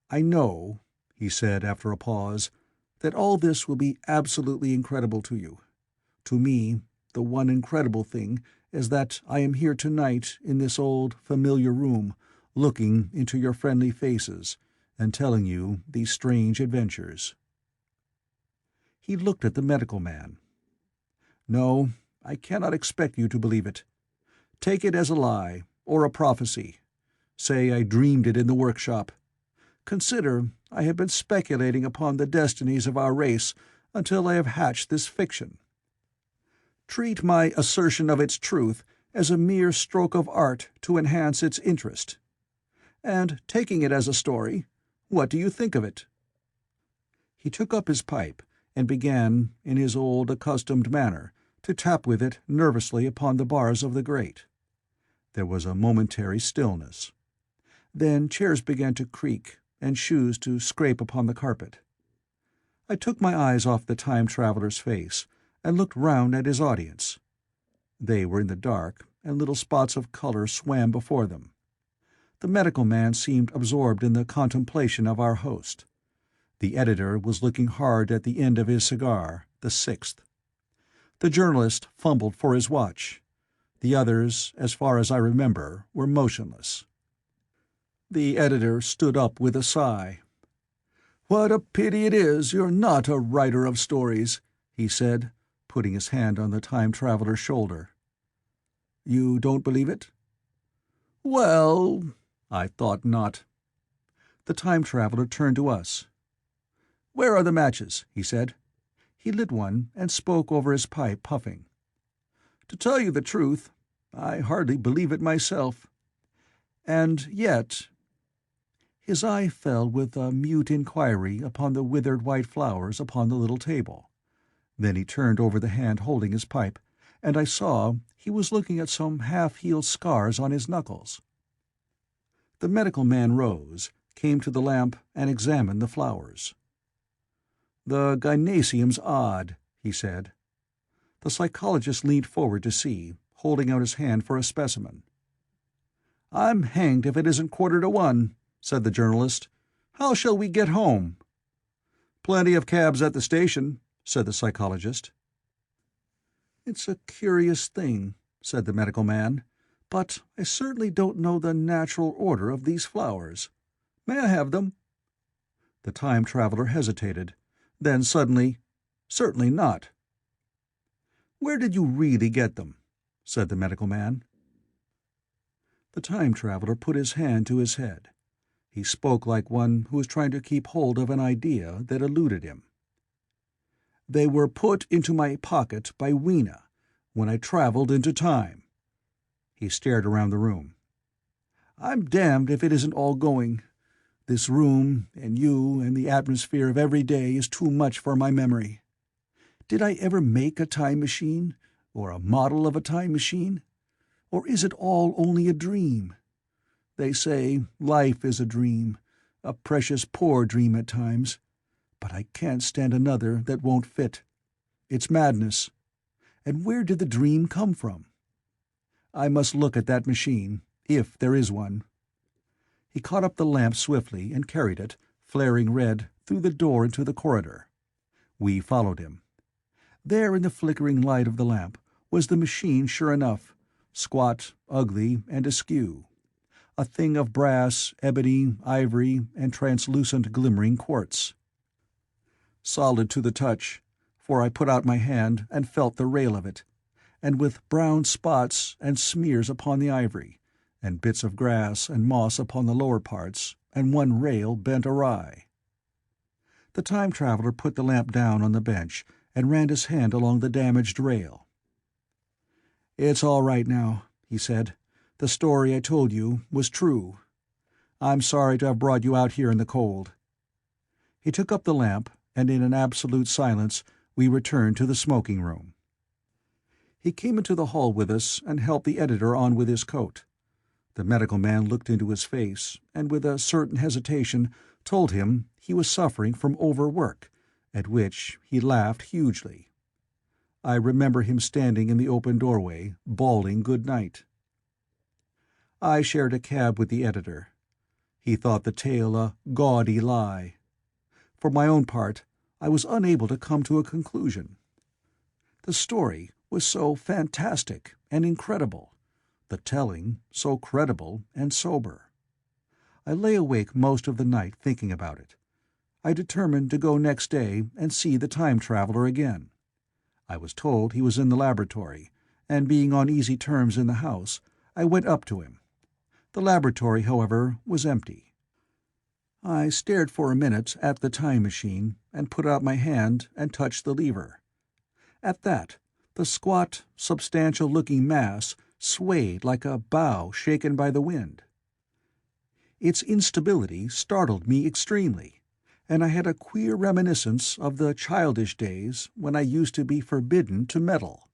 I know, he said after a pause, that all this will be absolutely incredible to you. To me, the one incredible thing is that I am here tonight in this old, familiar room, looking into your friendly faces and telling you these strange adventures. He looked at the medical man. No, I cannot expect you to believe it. Take it as a lie, or a prophecy. Say I dreamed it in the workshop. Consider I have been speculating upon the destinies of our race until I have hatched this fiction. Treat my assertion of its truth as a mere stroke of art to enhance its interest. And, taking it as a story, what do you think of it?" He took up his pipe and began, in his old accustomed manner, to tap with it nervously upon the bars of the grate. There was a momentary stillness. Then chairs began to creak, and shoes to scrape upon the carpet. I took my eyes off the time-traveler's face and looked round at his audience. They were in the dark, and little spots of color swam before them. The medical man seemed absorbed in the contemplation of our host. The editor was looking hard at the end of his cigar, the sixth. The journalist fumbled for his watch. The others, as far as I remember, were motionless. The editor stood up with a sigh. "What a pity it is you're not a writer of stories," he said, putting his hand on the time-traveler's shoulder. "You don't believe it?" "Well, I thought not." The time-traveler turned to us. "Where are the matches?" he said. He lit one and spoke over his pipe, puffing. "To tell you the truth, I hardly believe it myself. And yet—" His eye fell with a mute inquiry upon the withered white flowers upon the little table. Then he turned over the hand holding his pipe, and I saw he was looking at some half-healed scars on his knuckles. The medical man rose, came to the lamp, and examined the flowers. "The gynaeceum's odd," he said. The psychologist leaned forward to see, holding out his hand for a specimen. "I'm hanged if it isn't 1:15, said the journalist. "How shall we get home?" "Plenty of cabs at the station," said the psychologist. "It's a curious thing," said the medical man, "but I certainly don't know the natural order of these flowers. May I have them?" The time-traveler hesitated. Then suddenly, "Certainly not." "Where did you really get them?" said the medical man. The time-traveler put his hand to his head. He spoke like one who was trying to keep hold of an idea that eluded him. "They were put into my pocket by Weena when I traveled into time." He stared around the room. "I'm damned if it isn't all going. This room, and you, and the atmosphere of every day is too much for my memory. Did I ever make a time machine, or a model of a time machine? Or is it all only a dream? They say life is a dream, a precious poor dream at times, but I can't stand another that won't fit. It's madness. And where did the dream come from? I must look at that machine, if there is one." He caught up the lamp swiftly and carried it, flaring red, through the door into the corridor. We followed him. There in the flickering light of the lamp was the machine sure enough, squat, ugly, and askew. A thing of brass, ebony, ivory, and translucent glimmering quartz. Solid to the touch, for I put out my hand and felt the rail of it, and with brown spots and smears upon the ivory, and bits of grass and moss upon the lower parts, and one rail bent awry. The time traveler put the lamp down on the bench and ran his hand along the damaged rail. "It's all right now," he said. "The story I told you was true. I'm sorry to have brought you out here in the cold." He took up the lamp, and in an absolute silence we returned to the smoking room. He came into the hall with us and helped the editor on with his coat. The medical man looked into his face, and with a certain hesitation told him he was suffering from overwork, at which he laughed hugely. I remember him standing in the open doorway, bawling good night. I shared a cab with the editor. He thought the tale a gaudy lie. For my own part, I was unable to come to a conclusion. The story was so fantastic and incredible, the telling so credible and sober. I lay awake most of the night thinking about it. I determined to go next day and see the time traveler again. I was told he was in the laboratory, and being on easy terms in the house, I went up to him. The laboratory, however, was empty. I stared for a minute at the time machine, and put out my hand and touched the lever. At that, the squat, substantial-looking mass swayed like a bough shaken by the wind. Its instability startled me extremely, and I had a queer reminiscence of the childish days when I used to be forbidden to meddle.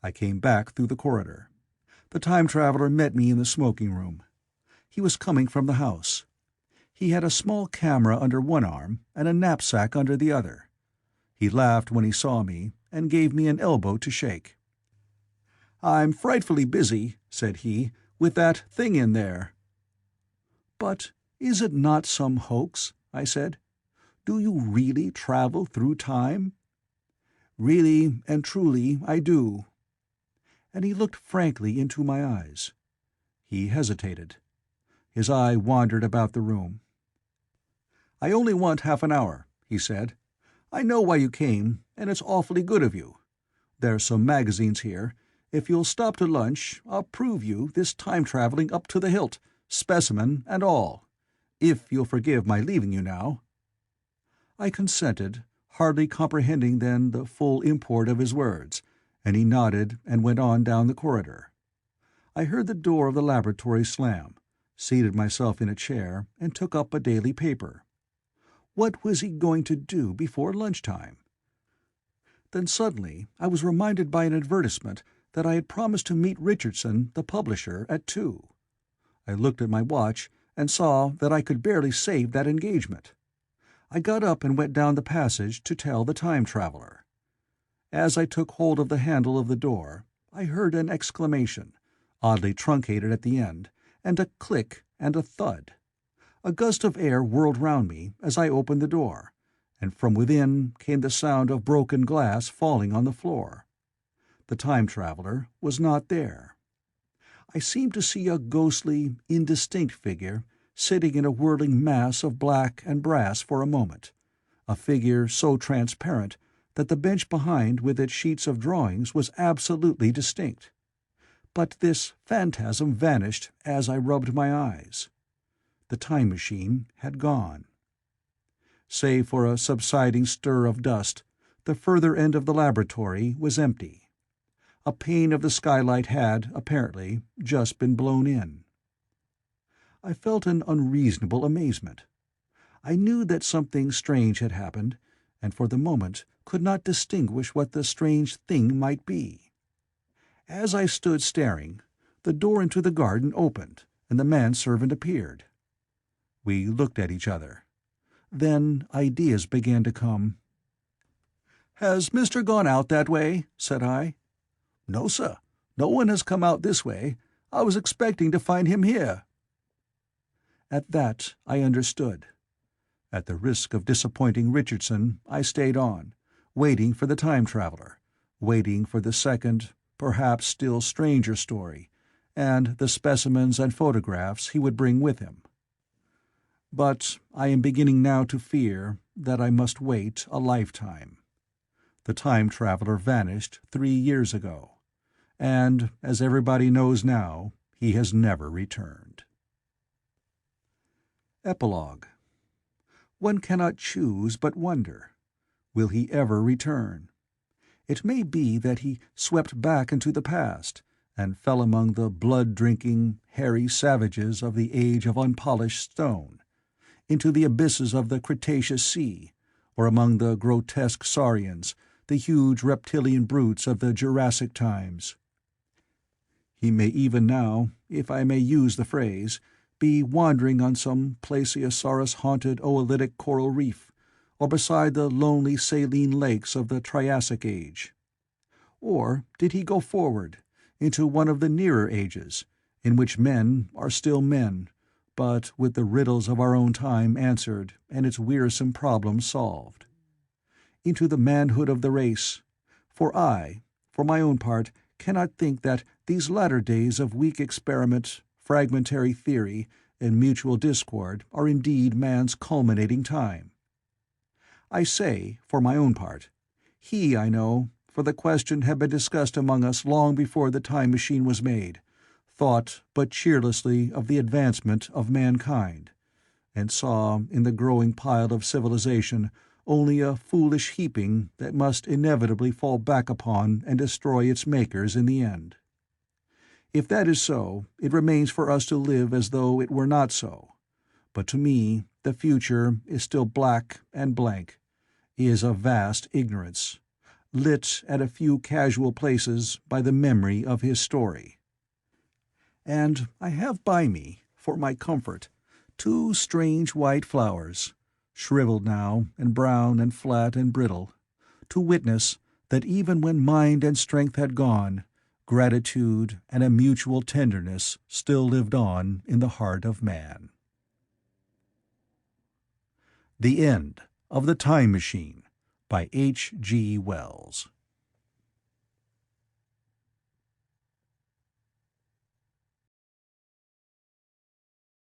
I came back through the corridor. The time traveler met me in the smoking room. He was coming from the house. He had a small camera under one arm and a knapsack under the other. He laughed when he saw me, and gave me an elbow to shake. "I'm frightfully busy," said he, "with that thing in there." "But is it not some hoax?" I said. "Do you really travel through time?" "Really and truly I do." And he looked frankly into my eyes. He hesitated. His eye wandered about the room. "I only want half an hour," he said. "I know why you came, and it's awfully good of you. There's some magazines here. If you'll stop to lunch, I'll prove you this time-traveling up to the hilt, specimen and all. If you'll forgive my leaving you now." I consented, hardly comprehending then the full import of his words, and he nodded and went on down the corridor. I heard the door of the laboratory slam, seated myself in a chair, and took up a daily paper. What was he going to do before lunchtime? Then suddenly I was reminded by an advertisement that I had promised to meet Richardson, the publisher, at 2. I looked at my watch and saw that I could barely save that engagement. I got up and went down the passage to tell the time traveler. As I took hold of the handle of the door, I heard an exclamation, oddly truncated at the end, and a click and a thud. A gust of air whirled round me as I opened the door, and from within came the sound of broken glass falling on the floor. The time traveler was not there. I seemed to see a ghostly, indistinct figure sitting in a whirling mass of black and brass for a moment, a figure so transparent that the bench behind with its sheets of drawings was absolutely distinct. But this phantasm vanished as I rubbed my eyes. The time machine had gone. Save for a subsiding stir of dust, the further end of the laboratory was empty. A pane of the skylight had, apparently, just been blown in. I felt an unreasonable amazement. I knew that something strange had happened, and for the moment could not distinguish what the strange thing might be. As I stood staring, the door into the garden opened, and the manservant appeared. We looked at each other. Then ideas began to come. "Has Mr. gone out that way?" said I. "No, sir. No one has come out this way. I was expecting to find him here." At that I understood. At the risk of disappointing Richardson, I stayed on, waiting for the time traveler, waiting for the second, perhaps still stranger story, and the specimens and photographs he would bring with him. But I am beginning now to fear that I must wait a lifetime. The time traveler vanished 3 years ago, and, as everybody knows now, he has never returned. Epilogue. One cannot choose but wonder. Will he ever return? It may be that he swept back into the past, and fell among the blood-drinking, hairy savages of the age of unpolished stone, into the abysses of the Cretaceous Sea, or among the grotesque saurians, the huge reptilian brutes of the Jurassic times. He may even now, if I may use the phrase, be wandering on some plesiosaurus-haunted oolitic coral reef, or beside the lonely saline lakes of the Triassic Age. Or did he go forward, into one of the nearer ages, in which men are still men, but with the riddles of our own time answered and its wearisome problems solved? Into the manhood of the race, for I, for my own part, cannot think that these latter days of weak experiment, fragmentary theory, and mutual discord are indeed man's culminating time. I say, for my own part, he, I know, for the question had been discussed among us long before the time machine was made, thought but cheerlessly of the advancement of mankind, and saw in the growing pile of civilization only a foolish heaping that must inevitably fall back upon and destroy its makers in the end. If that is so, it remains for us to live as though it were not so. But to me the future is still black and blank, is a vast ignorance, lit at a few casual places by the memory of his story. And I have by me, for my comfort, 2 strange white flowers, shriveled now and brown and flat and brittle, to witness that even when mind and strength had gone, gratitude and a mutual tenderness still lived on in the heart of man. The End of the Time Machine by H. G. Wells.